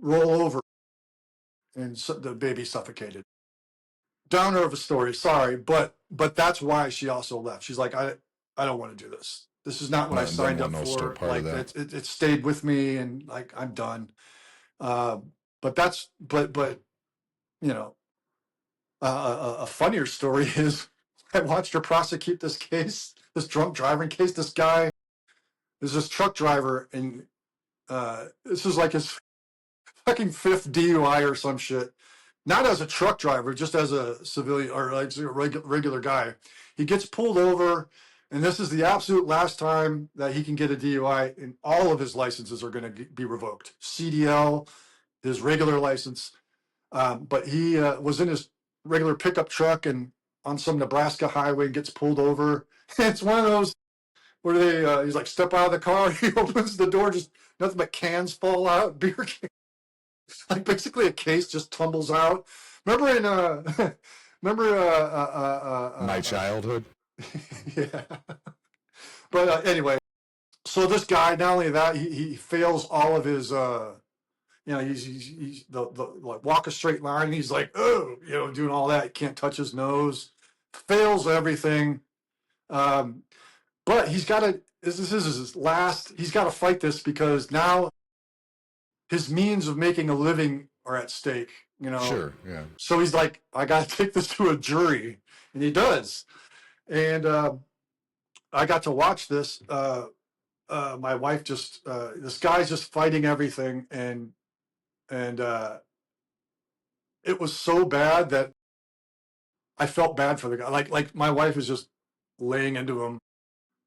roll over, and so the baby suffocated. Downer of a story, sorry, but that's why she also left. She's like, I don't want to do this. This is not what I signed up for. Like it stayed with me, and like I'm done. But you know, a funnier story is I watched her prosecute this case, this drunk driving case. This guy is this truck driver, and this is like his fucking fifth DUI or some shit. Not as a truck driver, just as a civilian or like a regular guy. He gets pulled over, and this is the absolute last time that he can get a DUI, and all of his licenses are going to be revoked. CDL, his regular license. But he was in his regular pickup truck and on some Nebraska highway and gets pulled over. It's one of those where he's like, step out of the car. He opens the door, just nothing but cans fall out, beer cans. Like basically a case just tumbles out. Remember in My childhood. yeah. But anyway, so this guy, not only that, he fails all of his he's the like walk a straight line. He's like, oh, doing all that. He can't touch his nose. Fails everything. But he's got to. This is his last. He's got to fight this because now his means of making a living are at stake. Sure. Yeah. So he's like, I got to take this to a jury, and he does. And I got to watch this. My wife just this guy's just fighting everything, and it was so bad that I felt bad for the guy. Like my wife is just laying into him.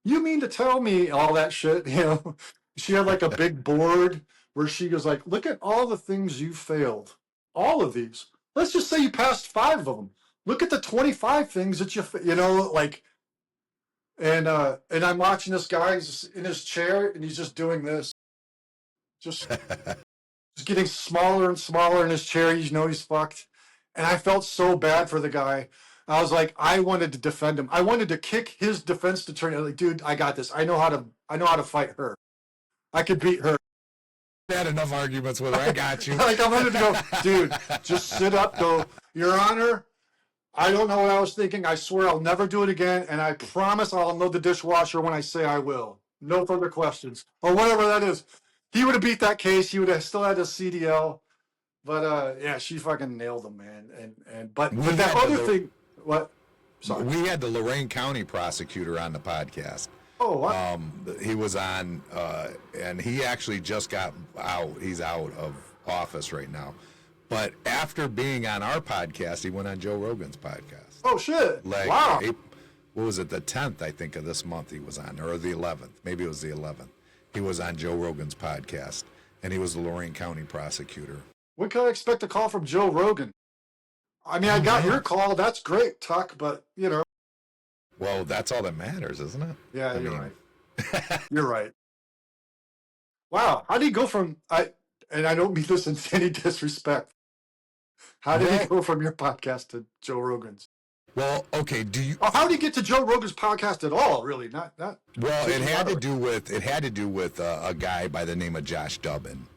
You mean to tell me all that shit? She had like a big board where she goes like, look at all the things you failed. All of these. Let's just say you passed 5 of them. Look at the 25 things that like. And I'm watching this guy. He's in his chair and he's just doing this. Just getting smaller and smaller in his chair. He's fucked. And I felt so bad for the guy. I was like, I wanted to defend him. I wanted to kick his defense attorney. Like, dude, I got this. I know how to fight her. I could beat her. I had enough arguments with her. I got you. Like, I wanted to go, dude, just sit up, go, Your Honor, I don't know what I was thinking. I swear I'll never do it again. And I promise I'll unload the dishwasher when I say I will. No further questions. Or whatever that is. He would have beat that case. He would have still had his CDL. But yeah, she fucking nailed him, man. But that other thing, what? Sorry. We had the Lorain County prosecutor on the podcast. Oh, what? He was on, and he actually just got out. He's out of office right now. But after being on our podcast, he went on Joe Rogan's podcast. Oh, shit. Wow. What was it, the 10th, I think, of this month he was on, or the 11th. Maybe it was the 11th. He was on Joe Rogan's podcast, and he was the Lorain County prosecutor. When can I expect a call from Joe Rogan? I mean, I got your call. That's great, Tuck, but, Well, that's all that matters, isn't it? Yeah, you're right. You're right. Wow. How did he go from, and I don't mean this in any disrespect, how did he go from your podcast to Joe Rogan's? Well, okay. How did he get to Joe Rogan's podcast at all? Really, not. Well, it had to do with a guy by the name of Josh Dubbin.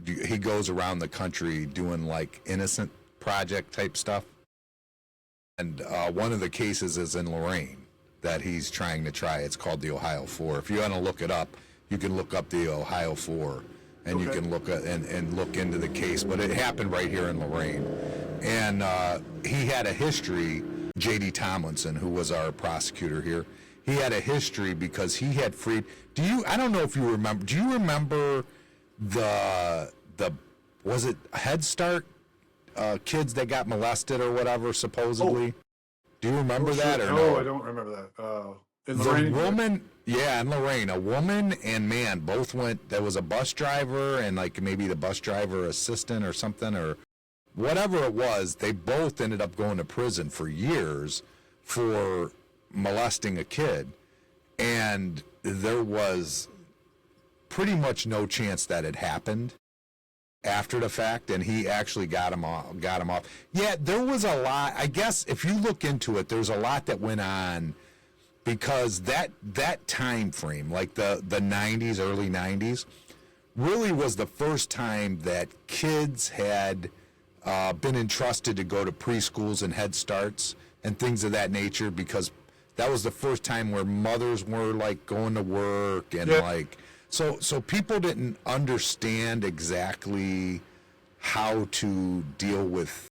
He goes around the country doing like innocent project type stuff, and one of the cases is in Lorain that he's trying to try. It's called the Ohio 4. If you want to look it up, you can look up the Ohio 4, and you can look at and look into the case. But it happened right here in Lorain, and he had a history. J.D. Tomlinson, who was our prosecutor here, he had a history because he had freed. I don't know if you remember. Do you remember the was it Head Start kids that got molested or whatever supposedly? Do you remember that or no? I don't remember that. In Lorain? In Lorain, a woman and man both went. There was a bus driver and like maybe the bus driver assistant or something or whatever it was. They both ended up going to prison for years for molesting a kid, and there was pretty much no chance that it happened after the fact, and he actually got him off. Yeah, there was a lot. I guess if you look into it, there's a lot that went on because that time frame, like the 90s, early 90s, really was the first time that kids had been entrusted to go to preschools and Head Starts and things of that nature, because that was the first time where mothers were like going to work and like So people didn't understand exactly how to deal with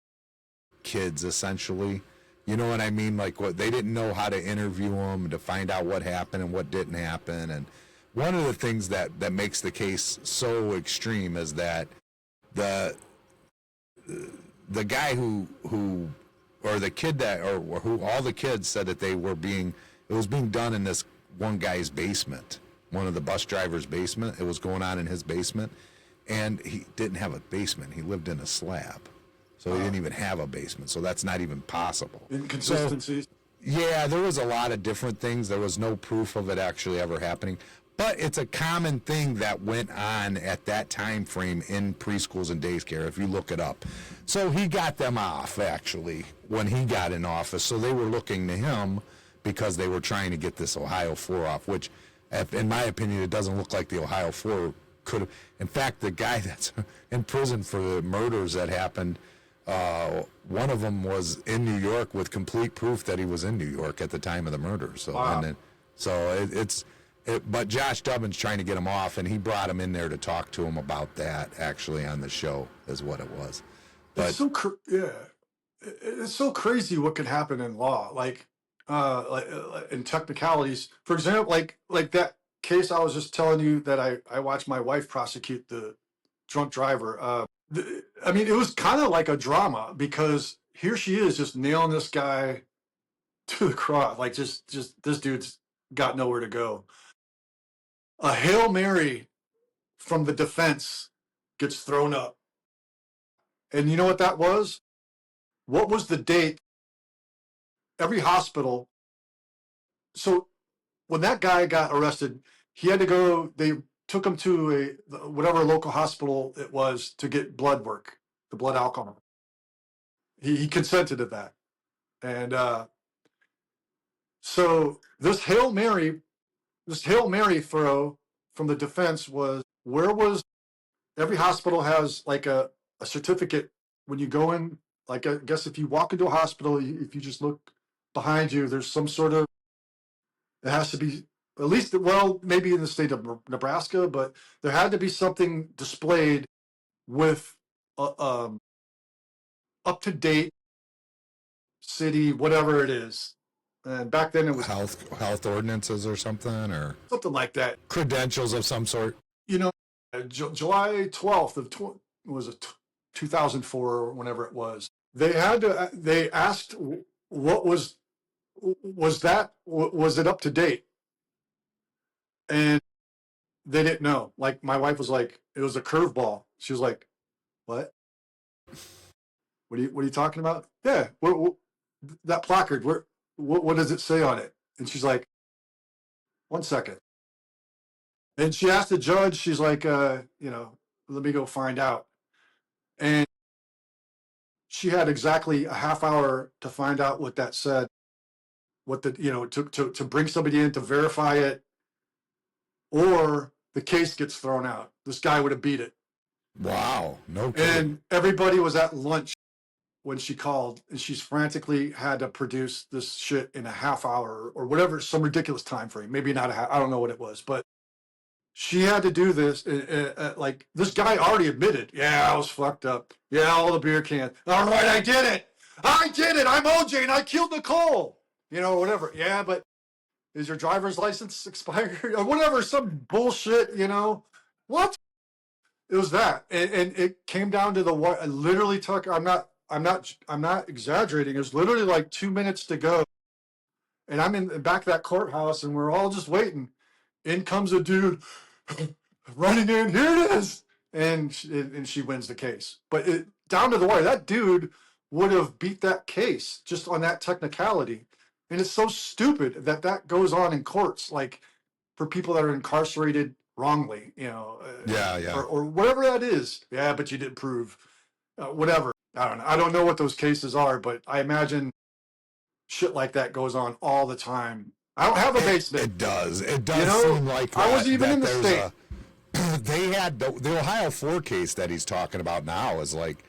kids, essentially. You know what I mean? Like, what they didn't know how to interview them to find out what happened and what didn't happen. And one of the things that makes the case so extreme is that the guy who or the kid that or who all the kids said that it was being done in this one guy's basement, one of the bus driver's basement. It was going on in his basement, and he didn't have a basement. He lived in a slab. So he didn't even have a basement. So that's not even possible. Inconsistencies. So, yeah, there was a lot of different things. There was no proof of it actually ever happening. But it's a common thing that went on at that time frame in preschools and daycare, if you look it up. So he got them off, actually, when he got in office. So they were looking to him because they were trying to get this Ohio 4 off, which, in my opinion, it doesn't look like the Ohio 4 could have. In fact, the guy that's in prison for the murders that happened, one of them was in New York with complete proof that he was in New York at the time of the murder. So, wow. But Josh Dubbin's trying to get him off, and he brought him in there to talk to him about that, actually, on the show, is what it was. But It's it's so crazy what can happen in law, like in technicalities. For example, like that case I was just telling you that I watched my wife prosecute the drunk driver. I mean, it was kind of like a drama because here she is just nailing this guy to the cross. Like just this dude's got nowhere to go. A Hail Mary from the defense gets thrown up. And you know what that was? What was the date? Every hospital. So when that guy got arrested, he had to go, they took him to whatever local hospital it was to get blood work, the blood alcohol. He consented to that. And so this Hail Mary throw from the defense was, where was, every hospital has like a certificate when you go in, like I guess if you walk into a hospital, if you just look behind you, there's some sort of, it has to be, at least, well, maybe in the state of Nebraska, but there had to be something displayed with up-to-date city, whatever it is. And back then it was health ordinances or something, or something like that. Credentials of some sort. You know, July 12th of 2004 or whenever it was. They asked what was it up to date? And they didn't know. Like my wife was like, it was a curveball. She was like, what? What are you talking about? Yeah, that placard, what does it say on it? And she's like, 1 second. And she asked the judge, she's like, let me go find out. And she had exactly a half hour to find out what that said, to bring somebody in to verify it, or the case gets thrown out. This guy would have beat it. Wow, no kidding. And everybody was at lunch when she called, and she's frantically had to produce this shit in a half hour or whatever, some ridiculous time frame. Maybe not I don't know what it was, but she had to do this. Like this guy already admitted, yeah, I was fucked up. Yeah, all the beer cans. All right, I did it. I'm OJ, and I killed Nicole. Whatever. Yeah, but is your driver's license expired or whatever? Some bullshit. What? It was that, and it came down to the what. I literally took. I'm not exaggerating. It was literally like 2 minutes to go, and I'm in the back of that courthouse, and we're all just waiting. In comes a dude running in. Here it is, and she wins the case. But down to the wire, that dude would have beat that case just on that technicality. And it's so stupid that goes on in courts, like for people that are incarcerated wrongly, or whatever that is. Yeah, but you didn't prove whatever. I don't know. I don't know what those cases are, but I imagine shit like that goes on all the time. I don't have a basement. It does. It does seem like that, I wasn't even in the state. They had the Ohio 4 case that he's talking about now is like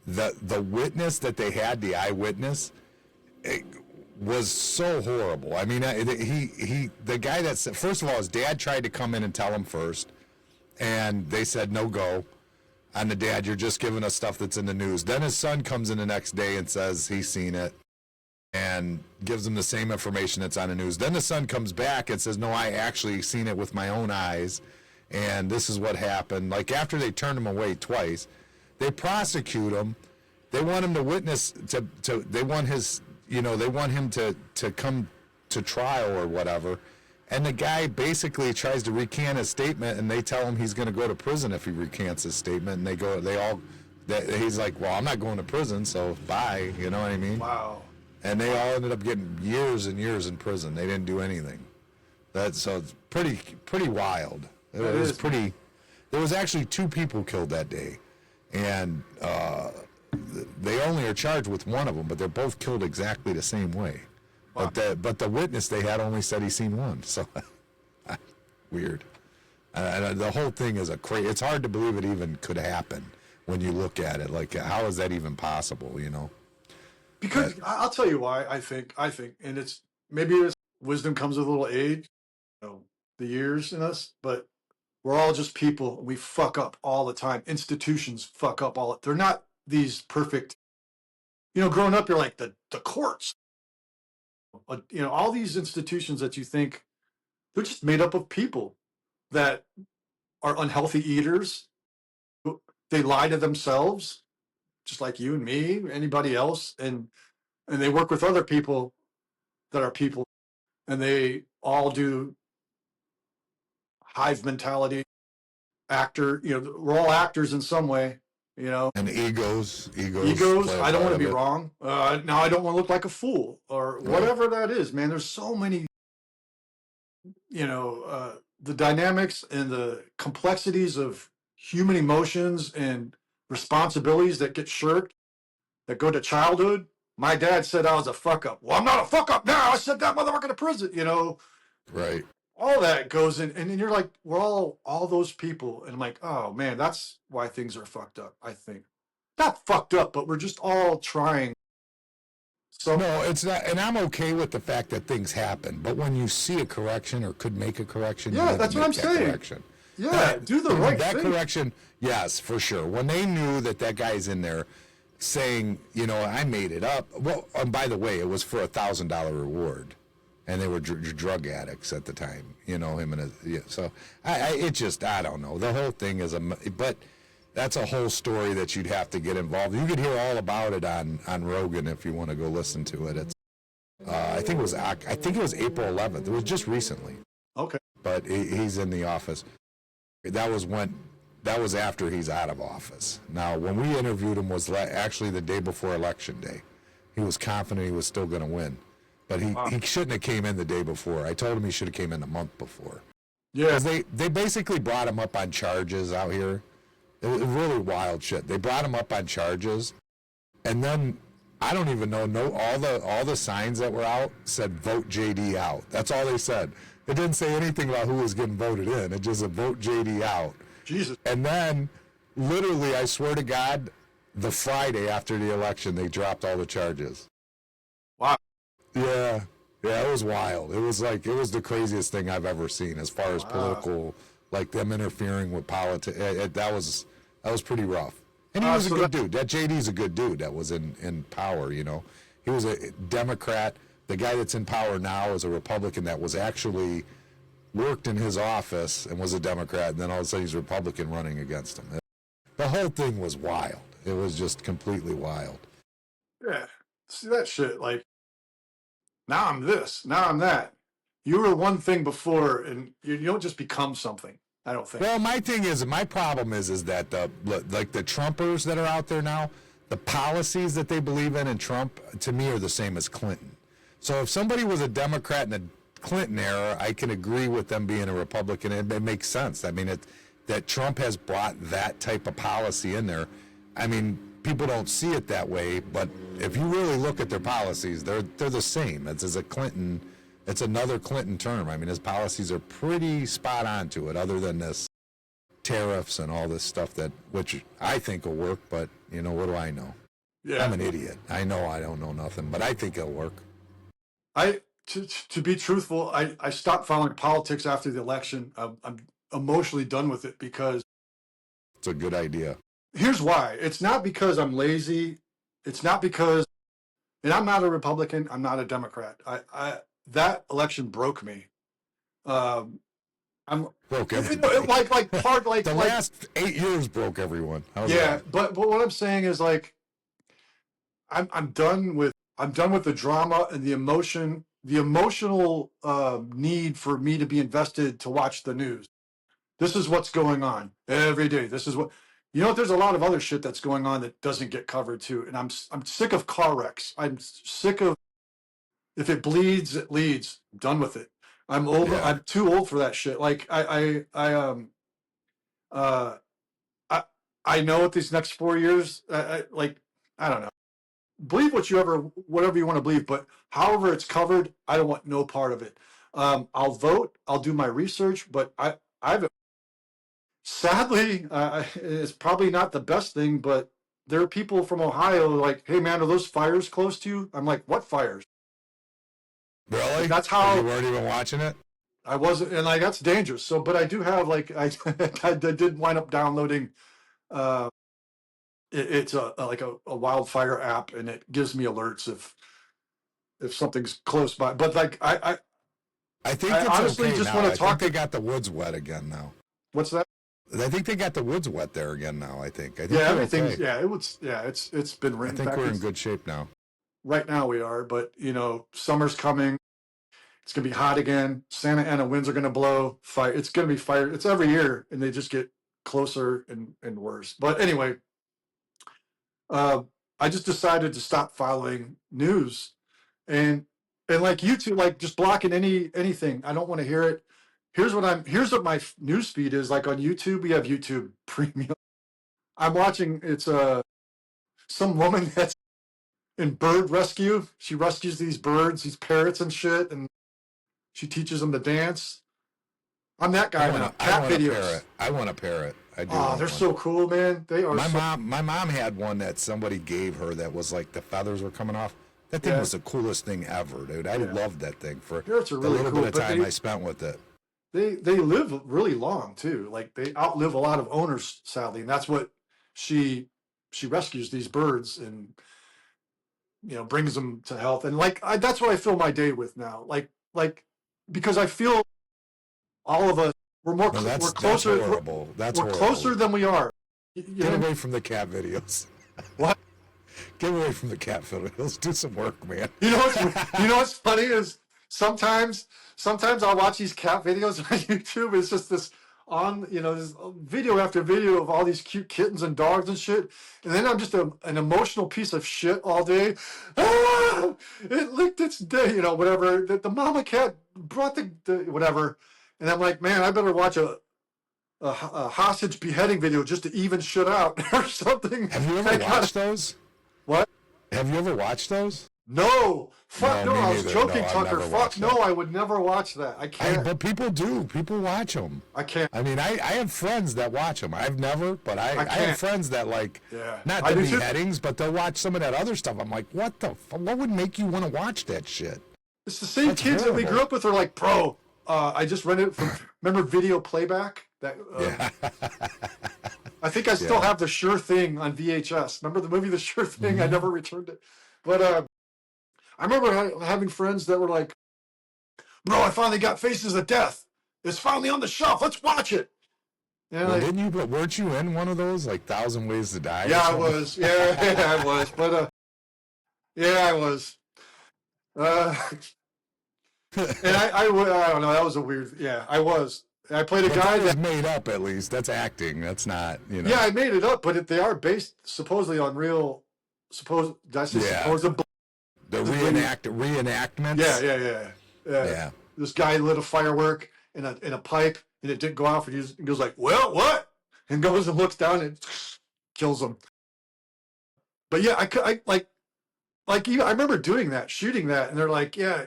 the witness that they had, the eyewitness, was so horrible. I mean, the guy that said, first of all, his dad tried to come in and tell him first, and they said no go. On the dad, you're just giving us stuff that's in the news. Then his son comes in the next day and says he's seen it and gives him the same information that's on the news. Then the son comes back and says, no, I actually seen it with my own eyes, and this is what happened. Like, after they turned him away twice, they prosecute him. They want him to witness, they want his, they want him to come to trial or whatever. And the guy basically tries to recant his statement, and they tell him he's going to go to prison if he recants his statement. And he's like, well, I'm not going to prison, so bye. You know what I mean? Wow. And they all ended up getting years and years in prison. They didn't do anything. So it's pretty wild. It was pretty. There was actually 2 people killed that day, and they only are charged with one of them, but they're both killed exactly the same way. Wow. But the witness they had only said he seen one. So weird. The whole thing is it's hard to believe it even could happen when you look at it. Like, how is that even possible? Because I'll tell you why. I think, and maybe it's wisdom comes with a little age, the years in us, but we're all just people. We fuck up all the time. Institutions fuck up they're not these perfect, growing up, you're like the courts, all these institutions that you think they're just made up of people that are unhealthy eaters. They lie to themselves, just like you and me, anybody else. And they work with other people that are people, and they all do hive mentality, actor, we're all actors in some way, And egos. I don't want to be wrong. Now I don't want to look like a fool or whatever that is, man. There's so many, the dynamics and the complexities of human emotions and responsibilities that get shirked, that go to childhood. My dad said I was a fuck up. Well, I'm not a fuck up now. I sent that motherfucker to prison, Right. All that goes in, and then you're like, we're all those people. And I'm like, oh man, that's why things are fucked up, I think. Not fucked up, but we're just all trying. So no, it's not, and I'm okay with the fact that things happen, but when you see a correction or could make a correction, yeah, that's what I'm saying. Correction. Yeah, do the right that thing. correction, yes, for sure. When they knew that guy's in there saying, I made it up. Well, and by the way, it was for $1,000 reward, and they were drug addicts at the time. Him and his. So I don't know. The whole thing is but that's a whole story that you'd have to get involved. You could hear all about it on Rogan if you want to go listen to it. It's I think it was April 11th. It was just recently. Okay. But he's in the office. That was after he's out of office. Now, when we interviewed him was actually the day before Election Day. He was confident he was still going to win. But he shouldn't have came in the day before. I told him he should have came in a month before. Yeah. Because they basically brought him up on charges out here. It was really wild shit. They brought him up on charges, and then I don't even know all the signs that were out said vote JD out. That's all they said. It didn't say anything about who was getting voted in. It just said vote JD out. Jesus. And then, literally, I swear to God, the Friday after the election, they dropped all the charges. Wow. Yeah, it was wild. It was the craziest thing I've ever seen as far as political, like them interfering with politics. That was pretty rough. And he was a good dude. That JD's a good dude that was in power, He was a Democrat. The guy that's in power now is a Republican that was actually worked in his office and was a Democrat, and then all of a sudden he's a Republican running against him. The whole thing was wild. It was just completely wild. Yeah. See that shit, like, now I'm this, now I'm that. You were one thing before, and you don't just become something, I don't think. Well, my problem is that the Trumpers that are out there now, the policies that they believe in Trump, to me, are the same as Clinton. So if somebody was a Democrat in the Clinton era, I can agree with them being a Republican. It makes sense. I mean, that Trump has brought that type of policy in there. I mean, people don't see it that way, but if you really look at their policies, they're the same. It's another Clinton term. I mean, his policies are pretty spot on to it, other than this tariffs and all this stuff which I think will work, but what do I know? Yeah. I'm an idiot. I know I don't know nothing, but I think it'll work. To be truthful, I stopped following politics after the election. I'm emotionally done with it because It's a good idea. here's why. It's not because I'm lazy. It's not because, and I'm not a Republican. I'm not a Democrat. That election broke me. I'm Broke everybody. The like last 8 years broke everyone. How's yeah. that? But what I'm saying is like I'm done with the drama and the emotion, the emotional need for me to be invested to watch the news. This is what's going on every day. This is what, you know, there's a lot of other shit that's going on that doesn't get covered too. And I'm sick of car wrecks. I'm sick of, if it bleeds, it leads. I'm done with it. I'm over. Yeah. I'm too old for that shit. Like uh, I know what these next 4 years, like, I don't know. Believe whatever you want to believe, but however it's covered, I don't want no part of it. I'll vote. I'll do my research, but I've sadly, it's probably not the best thing, but there are people from Ohio like, hey man, are those fires close to you? I'm like, what fires? Really? That's how you weren't even watching it. I wasn't, and like that's dangerous. So, but I do have like I did wind up downloading. It's like a wildfire app, and it gives me alerts if something's close by. But like I think I it's honestly okay just now. want to I talk. think they got the woods wet again now. What's that? I think they got the woods wet there again now. I think Yeah, they're everything's okay. yeah. It's been I written. think Back we're in good shape now. right now. We are, but you know, summer's coming. It's gonna be hot again. Santa Ana winds are gonna blow. Fire. It's gonna be fire. It's every year, and they just get closer and worse. But anyway, I just decided to stop following news and like YouTube, like just blocking anything. I don't want to hear it. Here's what my news feed is like on YouTube. We have YouTube Premium. I'm watching. It's some woman that's in bird rescue. She rescues these birds, these parrots and shit, and she teaches them to dance. I'm that guy now. Cat videos. I want a parrot. I do. Oh, they're so cool, man. They are. My mom had one that somebody gave her that was like the feathers were coming off. That thing was the coolest thing ever, dude. I loved that thing for Parrots are the really little cool, bit of time I spent with it. They live really long too. Like they outlive a lot of owners, sadly, and that's what she rescues these birds and brings them to health. And like that's what I fill my day with now. Like because I feel all of us we're more No, we're that's closer. horrible. That's we're horrible. closer than we are. Get away from the cat videos. What? Get away from the cat videos. Do some work, man. You know what's funny is sometimes I'll watch these cat videos on YouTube. It's just this this video after video of all these cute kittens and dogs and shit. And then I'm just an emotional piece of shit all day. Ah, it licked its day, whatever. The mama cat brought the whatever. And I'm like, man, I better watch a hostage beheading video just to even shit out or something. Have you ever watched those? What? Have you ever watched those? No, fuck no. me I was neither. joking, No, I've Tucker. never Fuck watched no, that. I would never watch that. I can't. But people do. People watch them. I can't. I mean, I have friends that watch them. I've never, but I have friends that like, not I the do too. beheadings, but they'll watch some of that other stuff. I'm like, what would make you want to watch that shit? It's the same That's kids that we horrible. grew up with are like, bro, I just rented it from, remember Video Playback? That I think I still have The Sure Thing on VHS. Remember the movie The Sure Thing? I never returned it. But I remember having friends that were like, bro, I finally got Faces of Death. It's finally on the shelf. Let's watch it. And Well, didn't you? But weren't you in one of those like 1,000 Ways to Die? yeah, I was. Yeah, I was. But yeah, I was. And I don't know. That was a weird. Yeah, I was. I played a But guy that was that. made up. At least that's acting. That's not. Yeah, I made it up, but they are based supposedly on real. Did I say supposed? The reenactments. Yeah. This guy lit a firework in a pipe, and it didn't go off, and he goes like, "Well, what?" And goes and looks down and kills him. But yeah, I remember doing that, shooting that, and they're like, "Yeah,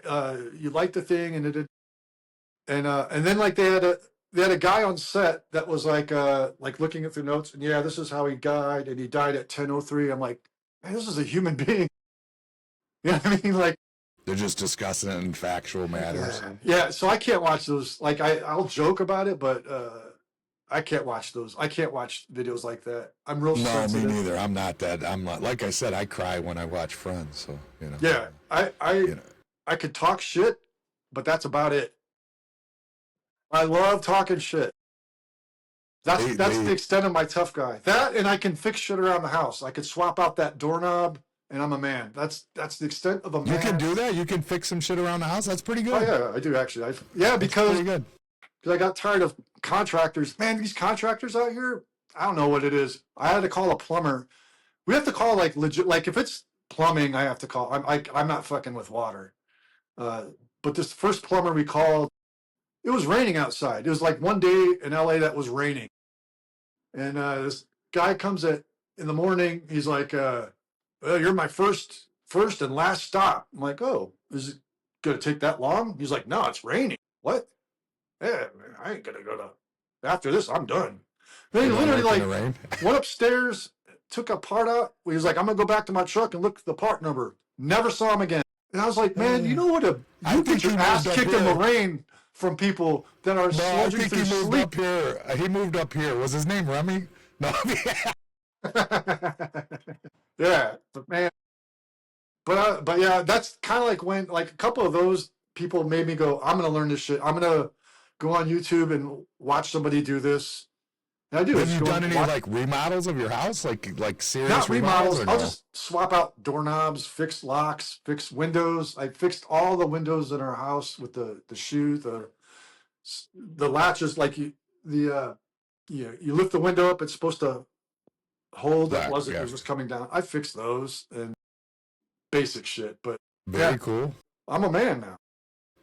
you like the thing," and it did, and then like they had a guy on set that was like looking at the notes, and yeah, this is how he died, and he died at 10:03. I'm like, man, this is a human being. You know what I mean? Like, They're just discussing it in factual matters. Yeah, so I can't watch those. Like I'll joke about it, but I can't watch those. I can't watch videos like that. I'm real No, sensitive. me neither. I'm not. Like I said, I cry when I watch Friends. So you know. Yeah, I could talk shit, but that's about it. I love talking shit. That's the extent of my tough guy. That, and I can fix shit around the house. I could swap out that doorknob, and I'm a man. That's the extent of a man. You can do that. You can fix some shit around the house. That's pretty good. Oh yeah, I do actually. That's because pretty good. I got tired of contractors. Man, these contractors out here, I don't know what it is. I had to call a plumber. We have to call like legit. Like if it's plumbing, I have to call. I'm not fucking with water. But this first plumber we called, it was raining outside. It was like one day in LA that was raining. And this guy comes in the morning. He's like, well, you're my first and last stop. I'm like, oh, is it going to take that long? He's like, no, it's raining. What? Yeah, man, I ain't going to go to, after this, I'm done. Then he literally like went upstairs, took a part out. He was like, I'm going to go back to my truck and look at the part number. Never saw him again. And I was like, man, you know what? You get your ass kicked in the rain from people that are sludging through sleep. He moved up here. Was his name Remy? No. Yeah, but man. But yeah, that's kind of like when like a couple of those people made me go, I'm gonna learn this shit. I'm gonna go on YouTube and watch somebody do this. And I do. Have you done any like remodels of your house, like serious? Not remodels. Or no? I'll just swap out doorknobs, fix locks, fix windows. I fixed all the windows in our house with the shoe, the latches. Like you lift the window up, it's supposed to hold. That wasn't. It was just coming down. I fixed those and basic shit. But very cool. I'm a man now.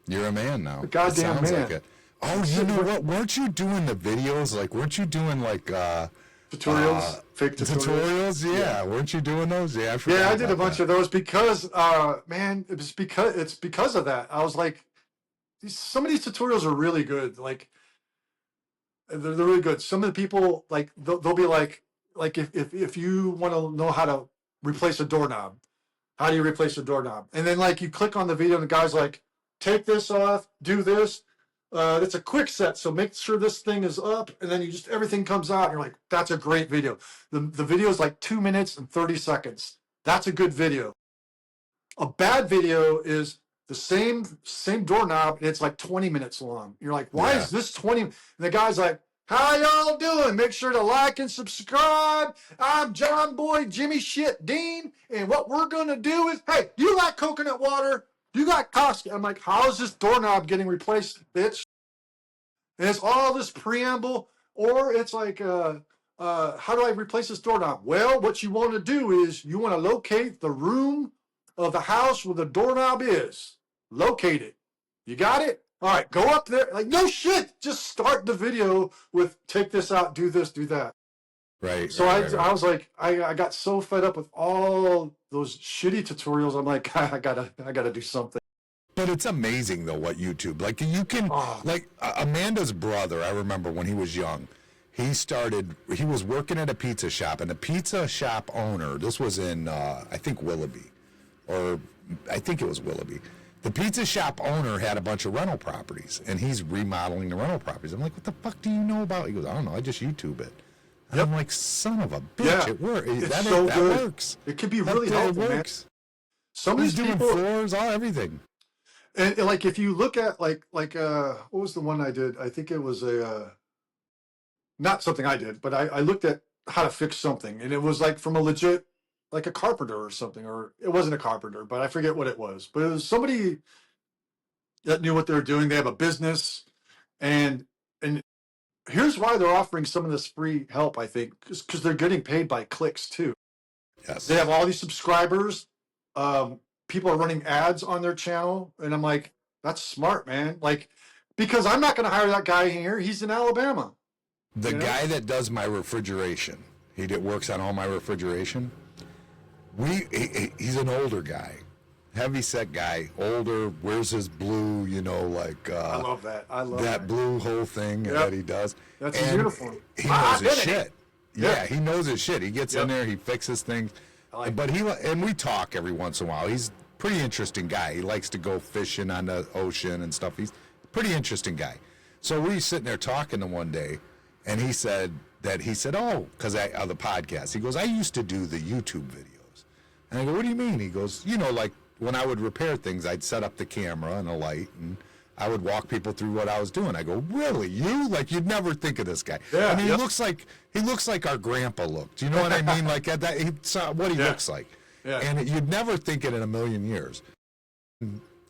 You're a man now. A goddamn man. Like it. Oh, you know what? Weren't you doing the videos? Like, weren't you doing like tutorials? Fake tutorials? Yeah. Weren't you doing those? Yeah, I did a bunch of those because, man, it's because of that. I was like, some of these tutorials are really good. Like, they're really good. Some of the people, like, they'll be like if you want to know how to replace a doorknob, how do you replace a doorknob? And then like you click on the video and the guy's like, take this off, do this. It's a quick set, so make sure this thing is up, and then everything comes out, and you're like, that's a great video. The video is like 2 minutes and 30 seconds. That's a good video. A bad video is the same doorknob, and it's like 20 minutes long. You're like, why is this 20? And the guy's like, how y'all doing? Make sure to like and subscribe. I'm John Boy Jimmy Shit Dean, and what we're gonna do is, hey, do you like coconut water? You got Costco. I'm like, how is this doorknob getting replaced, bitch? And it's all this preamble, or it's like, how do I replace this doorknob? Well, what you want to do is you want to locate the room of the house where the doorknob is. Locate it. You got it? All right, go up there. Like, no shit. Just start the video with take this out, do this, do that. Right. So I was like, I got so fed up with all those shitty tutorials. I'm like, I gotta do something. But it's amazing though what YouTube, like you can, like Amanda's brother. I remember when he was young, he was working at a pizza shop, and the pizza shop owner, this was in I think Willoughby, or I think it was Willoughby. The pizza shop owner had a bunch of rental properties, and he's remodeling the rental properties. I'm like, what the fuck do you know about? He goes, I don't know, I just YouTube it. Yep. I'm like, son of a bitch, yeah, it works. That works. It can be really helpful, man. Some of these doing people, floors, everything. And like, if you look at like what was the one I did? I think it was not something I did, but I looked at how to fix something, and it was like from a legit, like a carpenter or something, or it wasn't a carpenter, but I forget what it was. But it was somebody that knew what they were doing. They have a business, and here's why they're offering some of this free help, I think, because they're getting paid by clicks too. Yes. They have all these subscribers. People are running ads on their channel, and I'm like, that's smart, man. Like, because I'm not going to hire that guy here. He's in Alabama. The guy that does my refrigeration, works on all my refrigeration. He's an older guy. Heavy set guy, older, wears his blue, I love that. I love that blue whole thing that he does. That's his uniform. He knows his shit. Yeah, he knows his shit. He gets in there, he fixes things. And we talk every once in a while. He's pretty interesting guy. He likes to go fishing on the ocean and stuff. He's a pretty interesting guy. So we sitting there talking to him one day, and he said, oh, because of the podcast. He goes, I used to do the YouTube videos. And I go, what do you mean? He goes, you know, like when I would repair things, I'd set up the camera and a light, and I would walk people through what I was doing. I go, really? You? Like, you'd never think of this guy. Yeah, I mean, he looks like our grandpa looked. You know what I mean? Like what he looks like. Yeah. And you'd never think it in a million years.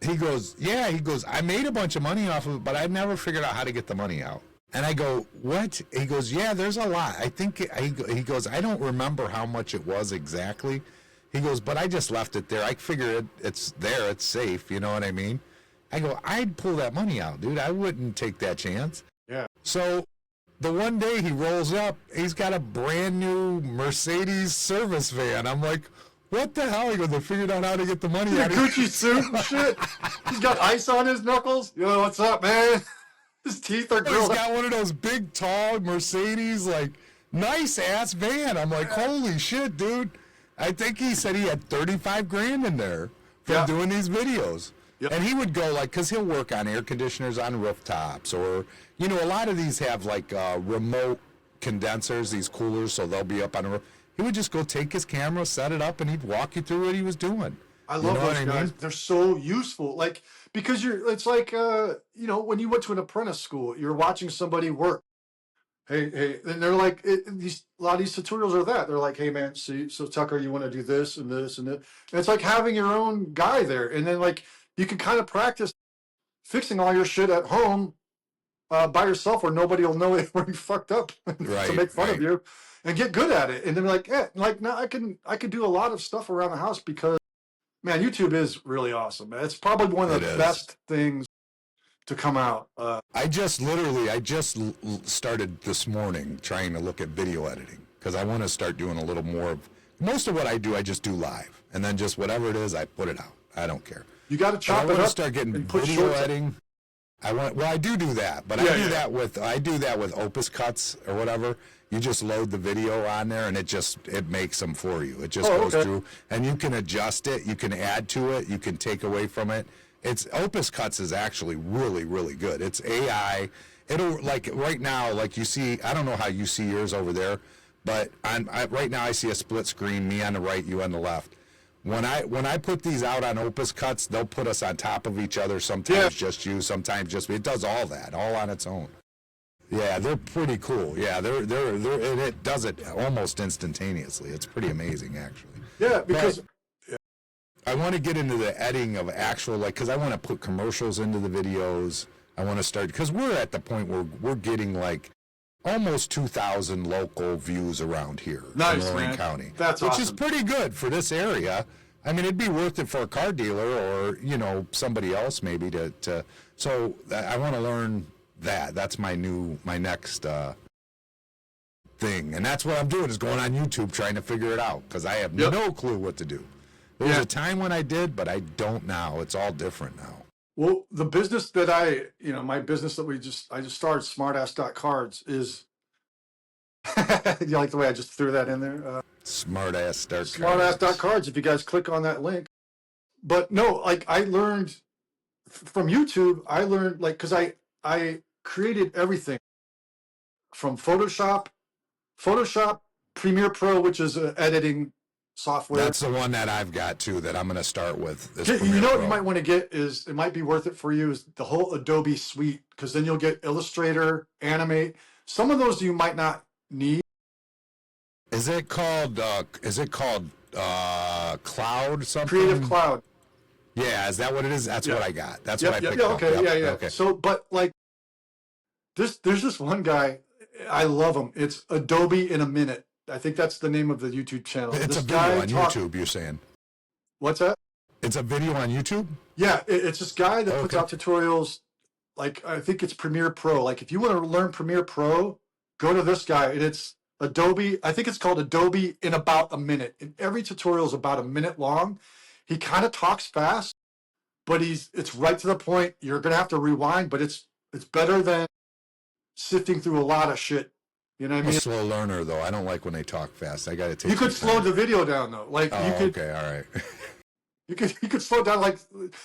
He goes, yeah. He goes, I made a bunch of money off of it, but I never figured out how to get the money out. And I go, what? He goes, yeah, there's a lot. I think, he goes, I don't remember how much it was exactly. He goes, but I just left it there. I figure it's there. It's safe. You know what I mean? I go, I'd pull that money out, dude. I wouldn't take that chance. Yeah. So the one day he rolls up, he's got a brand new Mercedes service van. I'm like, what the hell? He goes, I figured out how to get the money out of Gucci suit and shit. He's got ice on his knuckles. Yo, what's up, man? His teeth are He's grilled. got one of those big, tall Mercedes, like, nice-ass van. I'm like, holy shit, dude. I think he said he had 35 grand in there from doing these videos. Yep. And he would go, like, because he'll work on air conditioners on rooftops, or, you know, a lot of these have, like, remote condensers, these coolers, so they'll be up on a roof. He would just go take his camera, set it up, and he'd walk you through what he was doing. I love those guys. Mean? They're so useful. Like, because it's like, you know, when you went to an apprentice school, you're watching somebody work. Hey, and they're like, a lot of these tutorials are that. They're like, hey, man, so Tucker, you want to do this and this and this. And it's like having your own guy there. And then, like, you can kind of practice fixing all your shit at home by yourself where nobody will know where you fucked up to make fun of you and get good at it. And then like, yeah, like now I can do a lot of stuff around the house because, man, YouTube is really awesome, man. It's probably one of the best things to come out. I just started this morning trying to look at video editing because I want to start doing a little more of, most of what I do, I just do live. And then just whatever it is, I put it out. I don't care. You got to chop it up. I want to start getting video editing. I do that, but I do that with Opus Cuts or whatever. You just load the video on there, and it makes them for you. It just goes through, and you can adjust it. You can add to it. You can take away from it. Opus Cuts is actually really, really good. It's AI. It'll, like, right now, like you see, I don't know how you see yours over there, but right now I see a split screen, me on the right, you on the left. When I put these out on Opus Cuts, they'll put us on top of each other. Sometimes just you, sometimes just me. It does all that, all on its own. Yeah, they're pretty cool. Yeah, and it does it almost instantaneously. It's pretty amazing, actually. Yeah, because I want to get into the editing of actual, like, because I want to put commercials into the videos. I want to start, because we're at the point where we're getting like almost 2,000 local views around here in Lorraine County. That's which awesome. is pretty good for this area. I mean, it'd be worth it for a car dealer or, you know, somebody else maybe to so I want to learn that. That's my next thing. And that's what I'm doing, is going on YouTube trying to figure it out, because I have no clue what to do. There was a time when I did, but I don't now. It's all different now. Well, the business that my business that I just started, smartass.cards, is, you like the way I just threw that in there? Smartass.cards, if you guys click on that link. But no, like, I learned from YouTube, like, because I created everything from Photoshop, Premiere Pro, which is editing software. That's the one that I've got too, that I'm going to start with. You know what you might want to get is, it might be worth it for you, is the whole Adobe suite, because then you'll get Illustrator, Animate. Some of those you might not need. Is it called Cloud something? Creative Cloud. Yeah, is that what it is? That's what I got. That's what I picked up. Okay. Okay. So, but like, there's this one guy, I love him. It's Adobe in a Minute. I think that's the name of the YouTube channel. It's a video on YouTube, you're saying? What's that? It's a video on YouTube? Yeah, it's this guy that puts out tutorials. Like, I think it's Premiere Pro. Like, if you want to learn Premiere Pro, go to this guy. And it's Adobe. I think it's called Adobe in about a minute. And every tutorial is about a minute long. He kind of talks fast, but it's right to the point. You're going to have to rewind, but it's better than sifting through a lot of shit. You know what I mean? I'm a slow learner, though. I don't like when they talk fast. I got to take. You could slow the video down, though. Like, you could. Okay, all right. You could slow down like.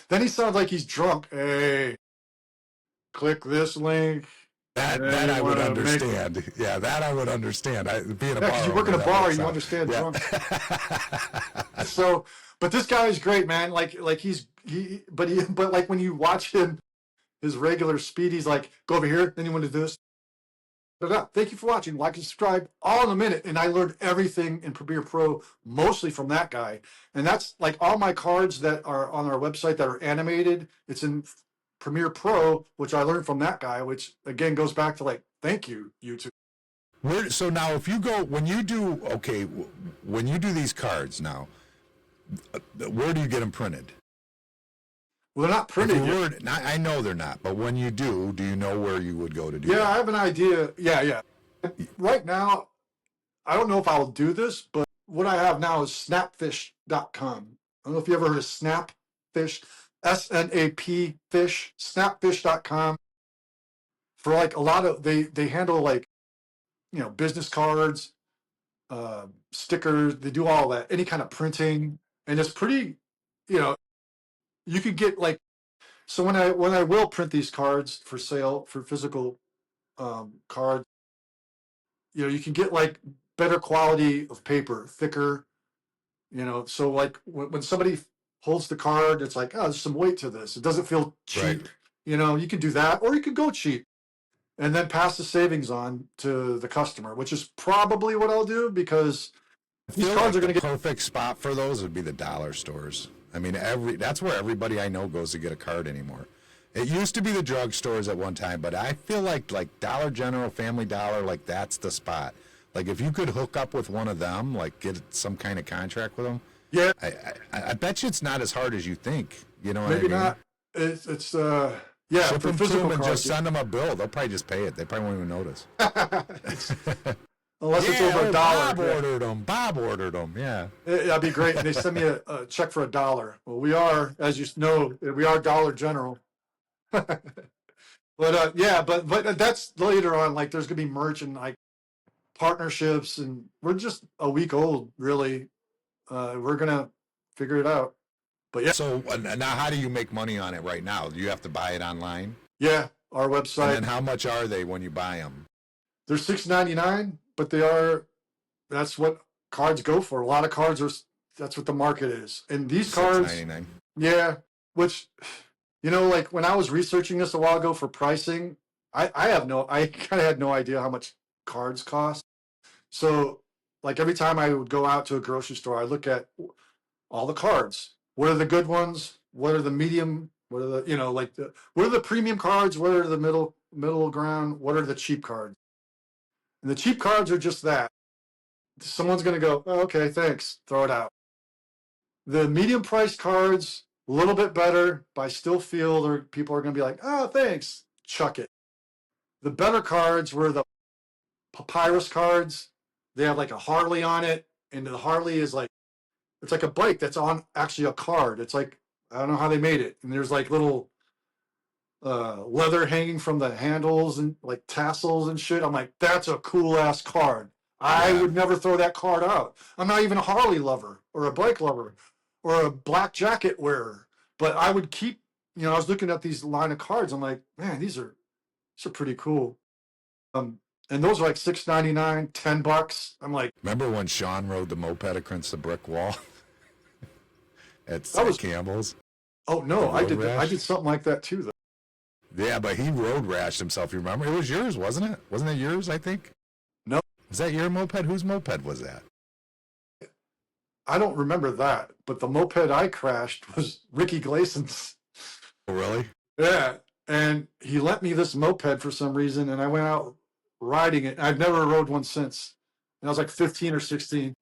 Then he sounds like he's drunk. Hey, click this link. That I would understand. Yeah, that I would understand. Being a bar because you work in a owner, bar, that you works understand out. drunk. Yeah. So, but this guy is great, man. Like but like when you watch him, his regular speed, he's like, go over here, then you want to do this. Thank you for watching. Like and subscribe all in a minute. And I learned everything in Premiere Pro, mostly from that guy. And that's like all my cards that are on our website that are animated. It's in Premiere Pro, which I learned from that guy, which again goes back to like, thank you, YouTube. So now if you go, when you do these cards now, where do you get them printed? Well, they're not printed yet. I know they're not, but when you do you know where you would go to do Yeah, that? I have an idea. Yeah. Right now, I don't know if I'll do this, but what I have now is snapfish.com. I don't know if you ever heard of Snapfish, SNAP fish, snapfish.com. For like a lot of, they handle like, business cards, stickers, they do all that, any kind of printing. And it's pretty, you could get like, so when I will print these cards for sale for physical cards, you can get like better quality of paper, thicker, so like when somebody holds the card, it's like, oh, there's some weight to this. It doesn't feel cheap. Right. You can do that, or you could go cheap and then pass the savings on to the customer, which is probably what I'll do, because these cards are going to get perfect spot for those would be the dollar stores. I mean, that's where everybody I know goes to get a card anymore. It used to be the drugstores at one time, but I feel like Dollar General, Family Dollar, like that's the spot. Like if you could hook up with one of them, like get some kind of contract with them. Yeah, I bet you it's not as hard as you think. You know what maybe I mean? not. It's yeah, Ship for them to physical them and cards. just send them a bill. They'll probably just pay it. They probably won't even notice. Unless it's over $1. Bob ordered them. Bob ordered them. Yeah. That'd be great. And they send me a check for $1. Well, we are, as you know, we are Dollar General. But yeah, but that's later on. Like, there's gonna be merch and like partnerships, and we're just a week old, really. We're gonna figure it out. But yeah. So now, how do you make money on it right now? Do you have to buy it online? Yeah, our website. And then how much are they when you buy them? They're $6.99, but that's what cards go for. A lot of cards that's what the market is. And these cards, $6.99. yeah, which, like when I was researching this a while ago for pricing, I kind of had no idea how much cards cost. So like every time I would go out to a grocery store, I look at all the cards. What are the good ones? What are the medium? What are the, what are the premium cards? What are the middle ground? What are the cheap cards? And the cheap cards are just that. Someone's going to go, oh, okay, thanks, throw it out. The medium price cards, a little bit better, but I still feel people are going to be like, oh, thanks, chuck it. The better cards were the papyrus cards. They have like a Harley on it, and the Harley is like, it's like a bike that's on actually a card. It's like, I don't know how they made it. And there's like little leather hanging from the handles and like tassels and shit. I'm like, that's a cool ass card. I would never throw that card out. I'm not even a Harley lover or a bike lover or a black jacket wearer, but I would keep, I was looking at these line of cards. I'm like, man, these are pretty cool. And those are like $6.99, $10. I'm like, remember when Shawn rode the moped against the brick wall at Campbell's? Oh no, I did rash? I did something like that too, though. Yeah, but he road rashed himself. You remember? It was yours, wasn't it? Wasn't it yours? I think. No. Was that your moped? Whose moped was that? I don't remember that, but the moped I crashed was Ricky Glayson's. Oh, really? Yeah, and he lent me this moped for some reason, and I went out riding it. I've never rode one since. And I was like 15 or 16,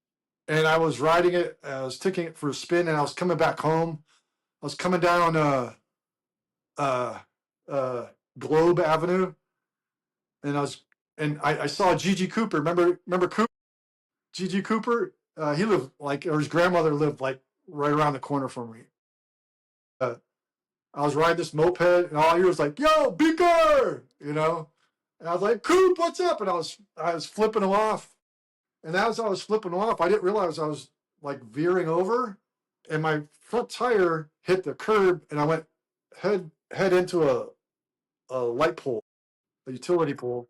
and I was riding it. I was taking it for a spin, and I was coming back home. I was coming down Globe Avenue, and I saw Gigi Cooper. Remember Cooper? Gigi Cooper? He lived or his grandmother lived like right around the corner from me. I was riding this moped, and all I hear was like, "Yo, Beaker!" And I was like, "Coop, what's up?" And I was flipping him off, and as I was flipping him off, I didn't realize I was like veering over, and my front tire hit the curb, and I went head into a light pole, a utility pole,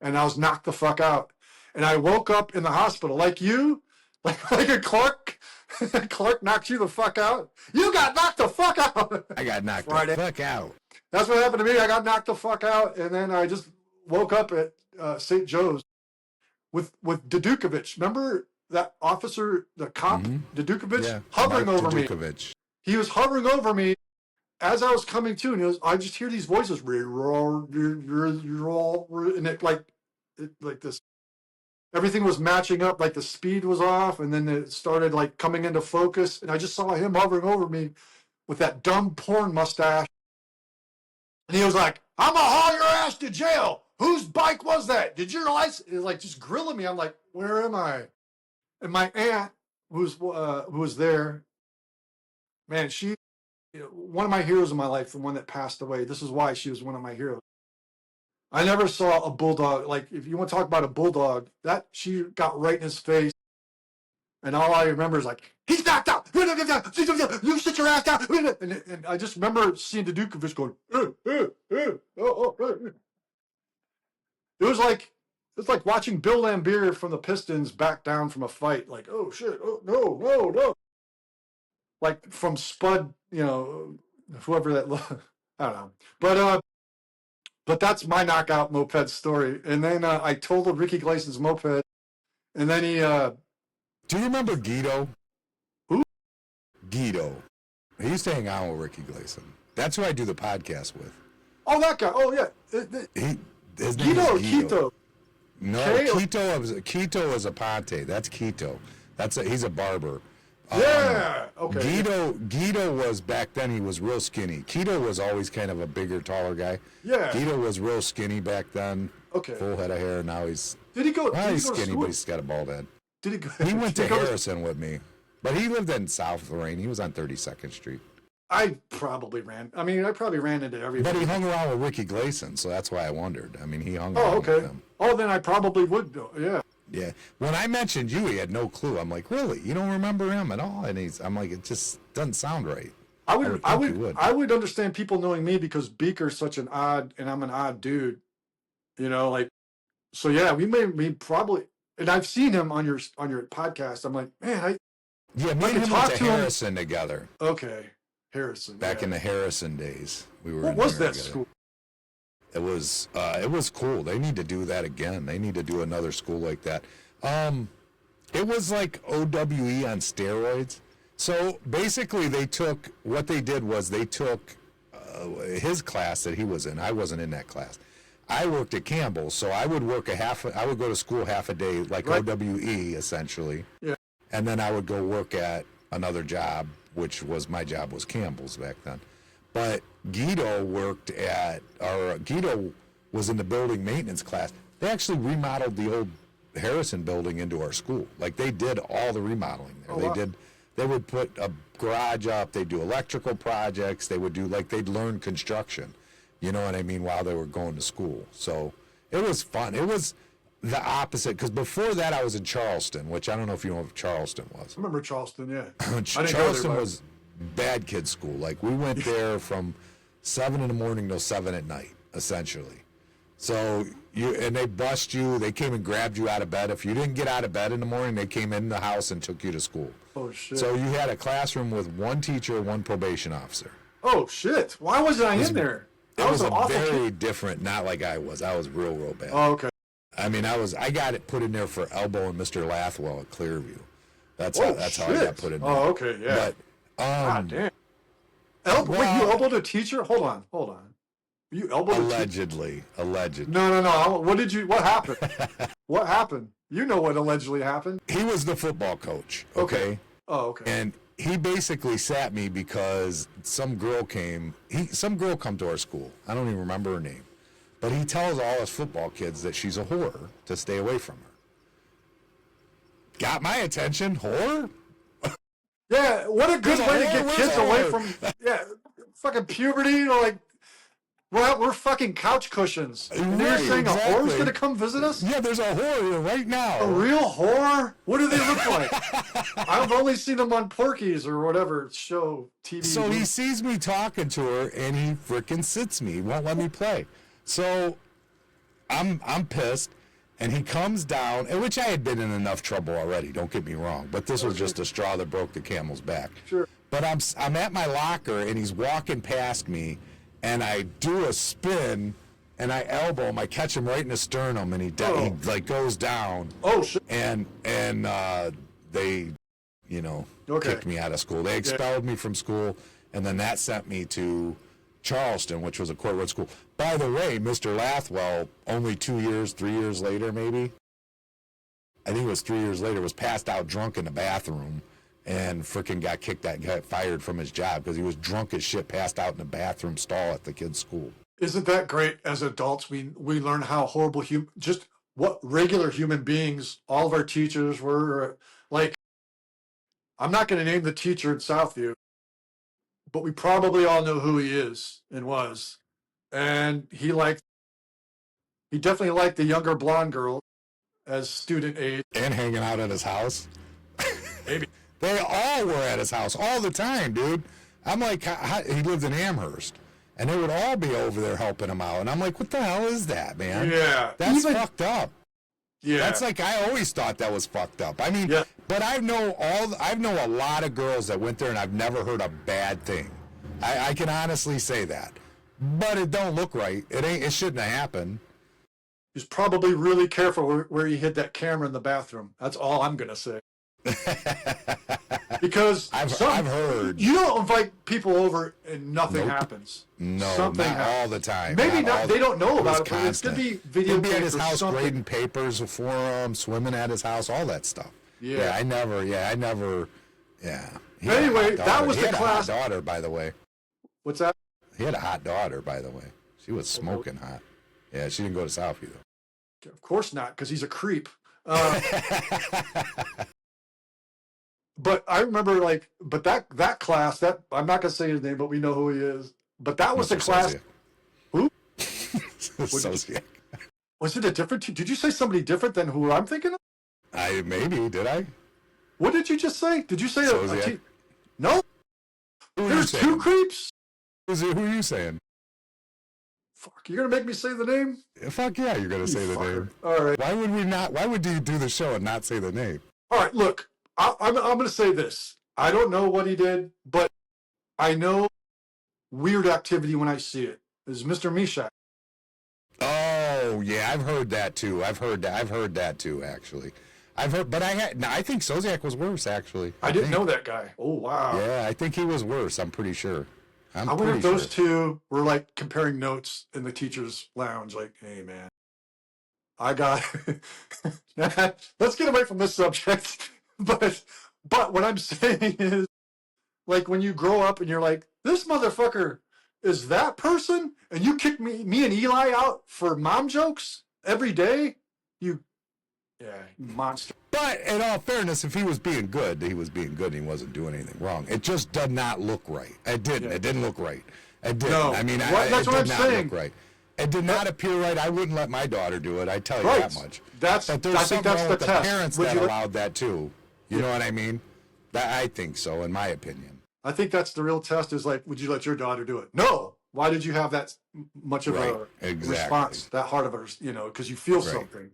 and I was knocked the fuck out. And I woke up in the hospital like you, like a Clark. Clark knocked you the fuck out. You got knocked the fuck out. I got knocked Friday. the fuck out. That's what happened to me. I got knocked the fuck out, and then I just woke up at St. Joe's with Dudukovich. Remember that officer, the cop, Dudukovich, Yeah, hovering Mark over me. Dudukovich. He was hovering over me as I was coming to, and I just hear these voices, and it like this. Everything was matching up, like the speed was off, and then it started like coming into focus, and I just saw him hovering over me with that dumb porn mustache, and he was like, "I'm gonna haul your ass to jail. Whose bike was that? Did your license?" It was like just grilling me. I'm like, "Where am I?" And my aunt, who was there, man, she, one of my heroes in my life, the one that passed away. This is why she was one of my heroes. I never saw a bulldog. Like, if you want to talk about a bulldog, that she got right in his face. And all I remember is like, he's knocked out. You sit your ass down. And I just remember seeing the Dukovich going, It was like watching Bill Lambier from the Pistons back down from a fight. Like, oh shit, oh no. Like from Spud, whoever that, I don't know. But that's my knockout moped story. And then I totaled Ricky Glasson's moped. And then he... Do you remember Guido? Who? Guido. He used to hang out with Ricky Glasson. That's who I do the podcast with. Oh, that guy. Oh, yeah. His name Guido or is Guido. Quito? No, Quito is a Ponte. That's Quito. He's a barber. Yeah. Okay. Guido was, back then, he was real skinny. Quito was always kind of a bigger, taller guy. Yeah. Guido was real skinny back then. Okay. Full head of hair. Now he's... Did he go? He's skinny, but he's got a bald head. Did he go? He went to Harrison with me. But he lived in South Lorraine. He was on 32nd Street. I probably ran into everybody. But he hung around with Ricky Glasson, so that's why I wondered. I mean, he hung around with him. Oh, then I probably would go. Yeah. Yeah. When I mentioned you, he had no clue. I'm like, really? You don't remember him at all? And I'm like, it just doesn't sound right. I would understand people knowing me because Beaker's such an odd, and I'm an odd dude. So yeah, we probably, and I've seen him on your podcast. I'm like, man, me and him went to Harrison together. Okay. Harrison. Back in the Harrison days. What was that school? It was cool. They need to do that again. They need to do another school like that. It was like OWE on steroids. So basically they took his class that he was in. I wasn't in that class. I worked at Campbell's, so I would go to school half a day, like right. OWE essentially. Yeah. And then I would go work at another job, which was my job was Campbell's back then. But Guido was in the building maintenance class. They actually remodeled the old Harrison building into our school. Like they did all the remodeling there. Oh, wow. They would put a garage up, they'd do electrical projects, they'd learn construction. You know what I mean, while they were going to school. So it was fun. It was the opposite, because before that I was in Charleston, which I don't know if you know what Charleston was. I remember Charleston, yeah. Charleston was bad kid school. Like we went there from 7 in the morning till 7 at night, essentially. So they bust you. They came and grabbed you out of bed. If you didn't get out of bed in the morning, they came in the house and took you to school. Oh shit! So you had a classroom with one teacher, one probation officer. Oh shit! Why wasn't I in there? It was a very different. Not like I was. I was real bad. Oh, okay. I mean, I got it put in there for Elbow and Mr. Lathwell at Clearview. That's how I got put in there. Oh, okay, yeah. But God damn. Wait, you elbowed a teacher? Hold on. You elbowed allegedly. a teacher? No. What happened? What happened? You know what allegedly happened. He was the football coach, okay? Oh, okay. And he basically sat me because some girl come to our school. I don't even remember her name. But he tells all his football kids that she's a whore to stay away from her. Got my attention, whore? Yeah, what a good way to get kids away from fucking puberty, We're fucking couch cushions. And you're Right, saying a exactly. whore's gonna come visit us? Yeah, there's a whore here right now. A real whore? What do they look like? I've only seen them on Porky's or whatever show, TV. So he sees me talking to her, and he freaking sits me. He won't let me play. So I'm pissed, and he comes down, and which I had been in enough trouble already. Don't get me wrong, but this was just a straw that broke the camel's back. Sure. But I'm at my locker, and he's walking past me, and I do a spin, and I elbow him. I catch him right in the sternum, and he like goes down. Oh shit. And they, Okay. kicked me out of school. They expelled me from school, and then that sent me to Charleston, which was a court-run school. By the way, Mr. Lathwell, only 3 years later, maybe, I think it was 3 years later, was passed out drunk in the bathroom and freaking got fired from his job because he was drunk as shit, passed out in the bathroom stall at the kid's school. Isn't that great? As adults, we learn how horrible just what regular human beings all of our teachers were like. I'm not going to name the teacher in Southview, but we probably all know who he is and was. And he definitely liked the younger blonde girl as student aide. And hanging out at his house. Maybe. They all were at his house all the time, dude. I'm like, he lived in Amherst, and they would all be over there helping him out. And I'm like, what the hell is that, man? Yeah. That's fucked up. Yeah. That's like, I always thought that was fucked up. I mean, Yeah. but I know a lot of girls that went there, and I've never heard a bad thing. I can honestly say that. But it don't look right. It shouldn't have happened. He's probably really careful where he hid that camera in the bathroom. That's all I'm going to say. Because I've heard. You don't invite people over and nothing happens. No, something not happens. all the time. Maybe not. They don't know about it, but it's constant. going to be video. He'd be at his house grading papers for him, swimming at his house, all that stuff. Yeah. I never. He had Anyway, a hot that was he the had class. A hot daughter, by the way. What's that? He had a hot daughter, by the way. She was smoking hot. Yeah, she didn't go to Southview though. Of course not, because he's a creep. But I remember, but that class, that I'm not gonna say his name, but we know who he is. But that was Mr. the class. Sosiak. Who? Sosiak. Was it a different? Did you say somebody different than who I'm thinking of? Did I? What did you just say? Did you say Sosiak. No? Who are There's you two saying? creeps? Who are you saying? Fuck, you're gonna make me say the name? Fuck yeah, you're gonna say the fucker. name. All right. Why would we not? Why would you do the show and not say the name? All right, look, I'm going to say this. I don't know what he did, but I know weird activity when I see it. This is Mr. Mishak. Oh yeah, I've heard that too. I've heard that too. Actually, but I think Sosiak was worse. Actually, I didn't know that guy. Oh wow. Yeah, I think he was worse. I'm pretty sure. I wonder if those two were like comparing notes in the teacher's lounge. Like, hey man, I got. Let's get away from this subject. But what I'm saying is, like, when you grow up and you're like, this motherfucker is that person, and you kick me and Eli out for mom jokes every day, you monster. But in all fairness, if he was being good, he was being good and he wasn't doing anything wrong. It just did not look right. It didn't. Yeah. It didn't look right. It didn't. No. I mean, that's what I'm saying. Look right. It did not appear right. I wouldn't let my daughter do it. I tell you that much. I think that's the test. The parents that allowed that too. You know what I mean? I think so, in my opinion. I think that's the real test. Is like, would you let your daughter do it? No. Why did you have that much of a response? That hard of a, because you feel something,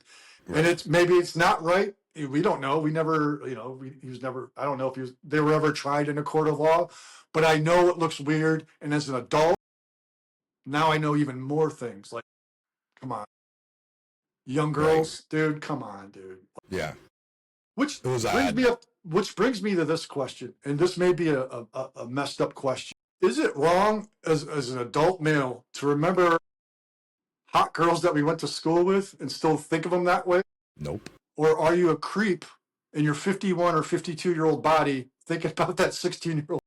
and maybe it's not right. We don't know. We never, he was never. I don't know if they were ever tried in a court of law, but I know it looks weird. And as an adult, now I know even more things. Like, come on, young girls, dude. Come on, dude. Yeah. Which brings me to this question, and this may be a messed up question. Is it wrong as an adult male to remember hot girls that we went to school with and still think of them that way? Nope. Or are you a creep in your 51 or 52-year-old body thinking about that 16-year-old?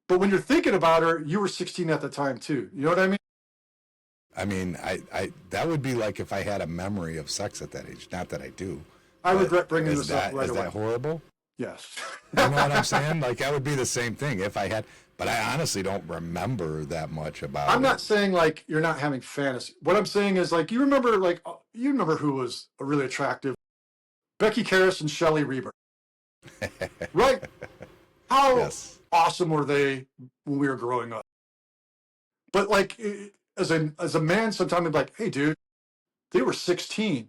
But when you're thinking about her, you were 16 at the time too. You know what I mean? I mean, I that would be like if I had a memory of sex at that age. Not that I do. I regret bringing this up right away. Is that horrible? Yes. You know what I'm saying? Like, that would be the same thing if I had. But I honestly don't remember that much about I'm it. not saying like you're not having fantasy. What I'm saying is like you remember who was really attractive? Becky Karras and Shelley Reber. Right? How Yes. awesome were they when we were growing up? But like as a man, sometimes I'm like, hey dude, they were 16.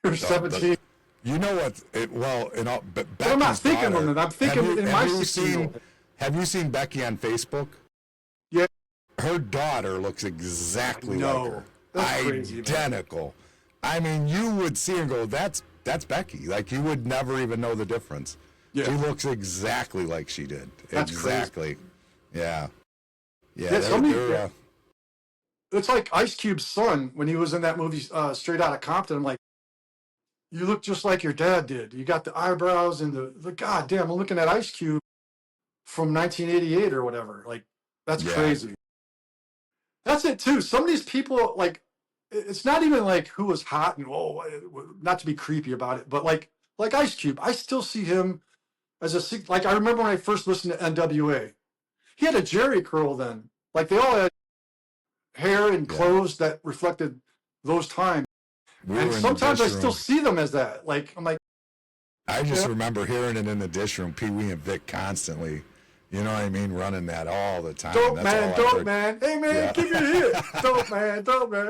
They were 17. You know what? But I'm not thinking of them. I'm thinking in my 16. Have you seen Becky on Facebook? Yeah. Her daughter looks exactly like her. That's crazy, identical. I mean, you would see her and go, that's Becky. Like, you would never even know the difference. Yeah. She looks exactly like she did. That's exactly. Crazy. Yeah. Yeah. It's like Ice Cube's son when he was in that movie Straight Outta Compton. I'm like, you look just like your dad did. You got the eyebrows and the goddamn. I'm looking at Ice Cube from 1988 or whatever. Like, that's crazy. That's it too. Some of these people, like, it's not even like who was hot and not to be creepy about it, but like Ice Cube, I still see him as I remember when I first listened to NWA. He had a Jerry curl then. Like they all had hair and clothes that reflected those times. And sometimes I still see them as that. Like I'm like, I just remember hearing it in the dish room, Pee Wee and Vic constantly. You know what I mean? Running that all the time. Dope man. Hey man, give me a hit. Dope man.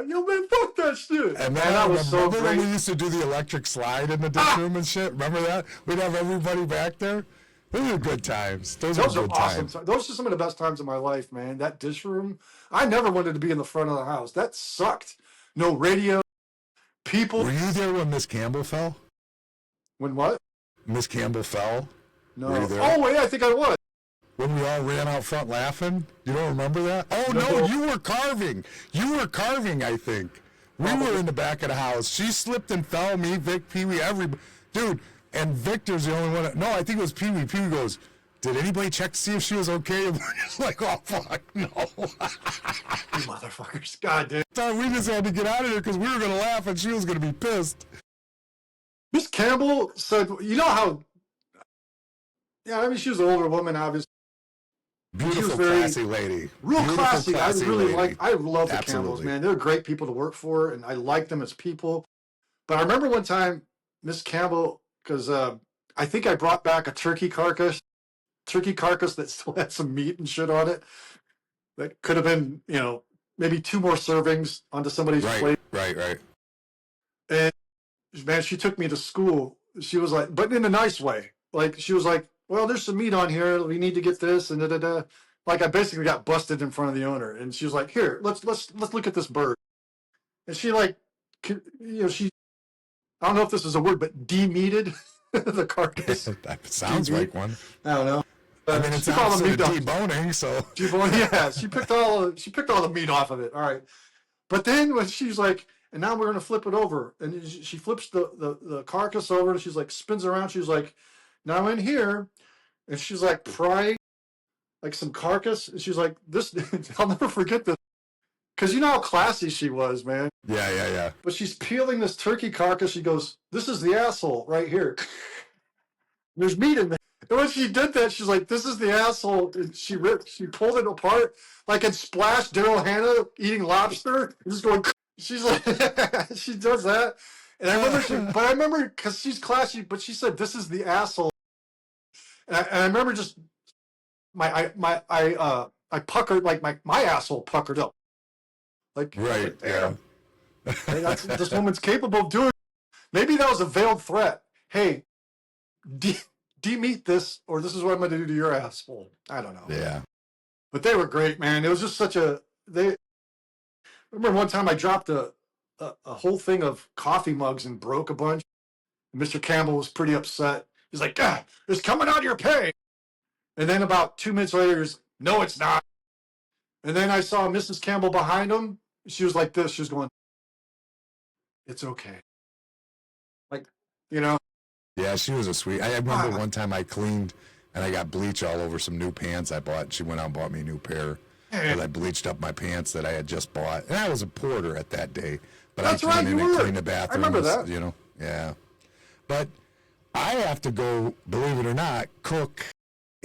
Yo man, fuck that shit. And then that was so great. great. When we used to do the electric slide in the dish room and shit? Remember that? We'd have everybody back there. Those are good times. Those are good awesome times. Those are some of the best times of my life, man. That dish room. I never wanted to be in the front of the house. That sucked. No radio. People. Were you there when Miss Campbell fell? When what? Miss Campbell fell? No. Were you there? Oh, wait, I think I was. When we all ran out front laughing? You don't remember that? Oh, no, you were carving. I think. We were in the back of the house. She slipped and fell, me, Vic, Pee Wee, everybody. Dude, and Victor's the only one. No, I think it was Pee Wee. Pee Wee goes, did anybody check to see if she was okay? And we're just like, oh, fuck, no. You motherfuckers. God damn. We just had to get out of there because we were going to laugh and she was going to be pissed. Miss Campbell said, you know how, yeah, I mean, she was an older woman, obviously. Beautiful, classy lady. Real classy. I really lady. I love the Campbells, man. They're great people to work for, and I like them as people. But I remember one time, Miss Campbell, because I think I brought back a turkey carcass that still had some meat and shit on it. That could have been, maybe 2 more servings onto somebody's plate. Right. And man, she took me to school. She was like, but in a nice way. Like she was like, well, there's some meat on here. We need to get this and da. Like I basically got busted in front of the owner, and she was like, here, let's look at this bird. And she like, I don't know if this is a word, but de-meated the carcass. That sounds like one. I don't know. I mean, it's all the deboning, so. Yeah, she picked all the meat off of it. All right. But then when she's like, and now we're going to flip it over. And she flips the carcass over and she's like, spins around. She's like, now in here. And she's like, pry like some carcass. And she's like, this, I'll never forget this. Because you know how classy she was, man. Yeah. But she's peeling this turkey carcass. She goes, this is the asshole right here. There's meat in there. And when she did that, she's like, this is the asshole. And she pulled it apart like it splashed Daryl Hannah eating lobster. Just going, she's like, she does that. And I remember because she's classy, but she said, this is the asshole. And I remember just I puckered, like my asshole puckered up. Like, right, yeah. That's this woman's capable of doing. Maybe that was a veiled threat. Hey, de-meat this, or this is what I'm going to do to your asshole. I don't know. Yeah. But they were great, man. It was just such a. I remember one time I dropped a whole thing of coffee mugs and broke a bunch. Mr. Campbell was pretty upset. He's like, God, it's coming out of your pay. And then about 2 minutes later, he's, no, it's not. And then I saw Mrs. Campbell behind him. She was like this. She was going, it's okay. Like, Yeah, she was a sweet. I remember one time I cleaned and I got bleach all over some new pants I bought. She went out and bought me a new pair. Because I bleached up my pants that I had just bought. And I was a porter at that day. But That's I right, came in you and were. cleaned the bathrooms. I remember that. Yeah. But I have to go, believe it or not, cook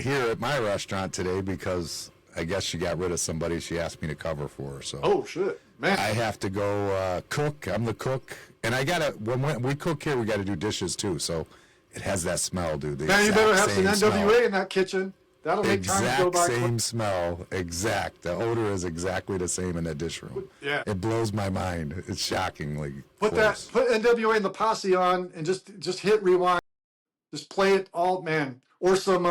here at my restaurant today because I guess she got rid of somebody she asked me to cover for her. So Oh shit, man! I have to go cook. I'm the cook, and I gotta when we cook here, we got to do dishes too. So it has that smell, dude. The Man, you better have exact some same NWA smell. in that kitchen. That'll make time to go Exact by same quick. smell. Exact. The odor is exactly the same in that dish room. Yeah. It blows my mind. It's shockingly Put close. put NWA and the Posse on, and just hit rewind. Just play it all, man. Or some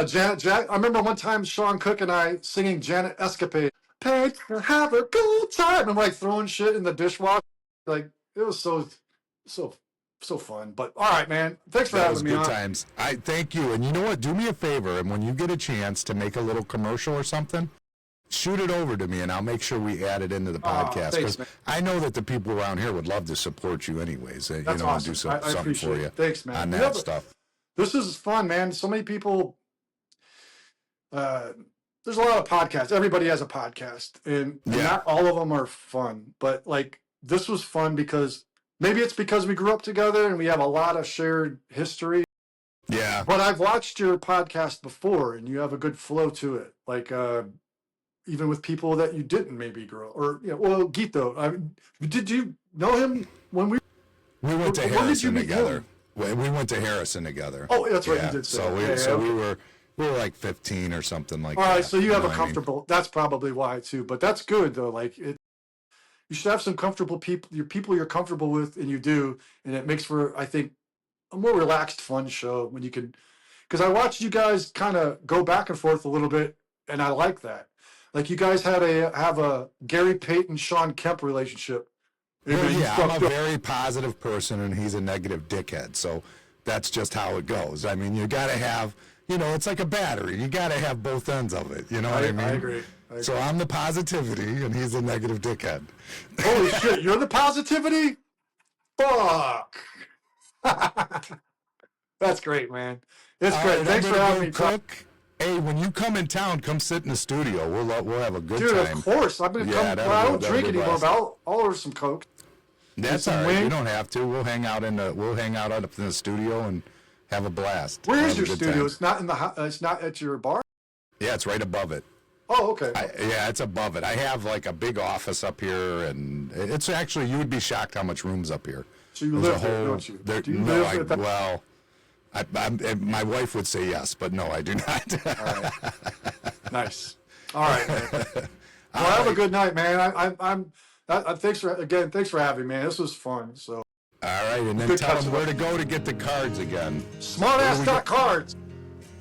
Janet. I remember one time Sean Cook and I singing Janet Escapade. Paid to have a good time. I'm like throwing shit in the dishwasher. Like it was so fun. But all right, man. Thanks for That was having me good on. times. I thank you. And you know what? Do me a favor, and when you get a chance to make a little commercial or something, shoot it over to me, and I'll make sure we add it into the podcast. thanks, 'Cause man. I know that the people around here would love to support you, anyways. That's and do awesome. I something appreciate for it. you. Thanks, man. On Yeah, that but stuff. this is fun, man. So many people. There's a lot of podcasts. Everybody has a podcast, and Yeah. not all of them are fun. But like this was fun because maybe it's because we grew up together and we have a lot of shared history. Yeah. But I've watched your podcast before, and you have a good flow to it. Like even with people that you didn't maybe grow, or well, Gito. Did you know him when we? We went to When did you Harrison meet together. him? We went to Harrison together. Oh, that's right. Yeah. You did say So that. we Yeah, so okay. we were like 15 or something like All that. right, so you have know a what I mean? comfortable. That's probably why too. But that's good though. Like it, you should have some comfortable people. Your people you're comfortable with, and you do, and it makes for I think a more relaxed, fun show when you can. Because I watched you guys kind of go back and forth a little bit, and I like that. Like you guys have a Gary Payton Sean Kemp relationship. And Well, you yeah, I'm fucked a up. very positive person, and he's a negative dickhead. So that's just how it goes. I mean, you got to have, it's like a battery. You got to have both ends of it. You know what I mean? I agree. So I'm the positivity, and he's a negative dickhead. Holy shit, you're the positivity? Fuck. That's great, man. It's All great. right, Thanks I'm for gonna having go me. cook. Hey, when you come in town, come sit in the studio. We'll have a good Dude, time. of course. I'm gonna Yeah, come. that'll Well, I be- don't that'll drink be anymore, blast. but I'll order some Coke. That's some all right. You wings. don't have to. We'll hang out up in the studio and have a blast. Where We'll is have your a good studio? time. It's not in the. It's not at your bar. Yeah, it's right above it. Oh, okay. Yeah, it's above it. I have like a big office up here, and it's actually, you would be shocked how much room's up here. So you There's live there, don't you? Do you no, live at that? well, my wife would say yes, but no, I do not. All right. Nice. All right, man. Well, All have a right. good night, man. Thanks for having me, man. This was fun. So All right, and then Good tell catch them up. where to go to get the cards again. smartass.cards.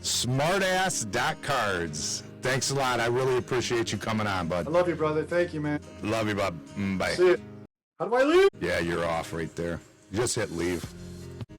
Smartass.cards. Thanks a lot. I really appreciate you coming on, I bud. love you, brother. Thank you, man. Love you, bud. Bye. See you. How do I leave? Yeah, you're off right there. Just hit leave.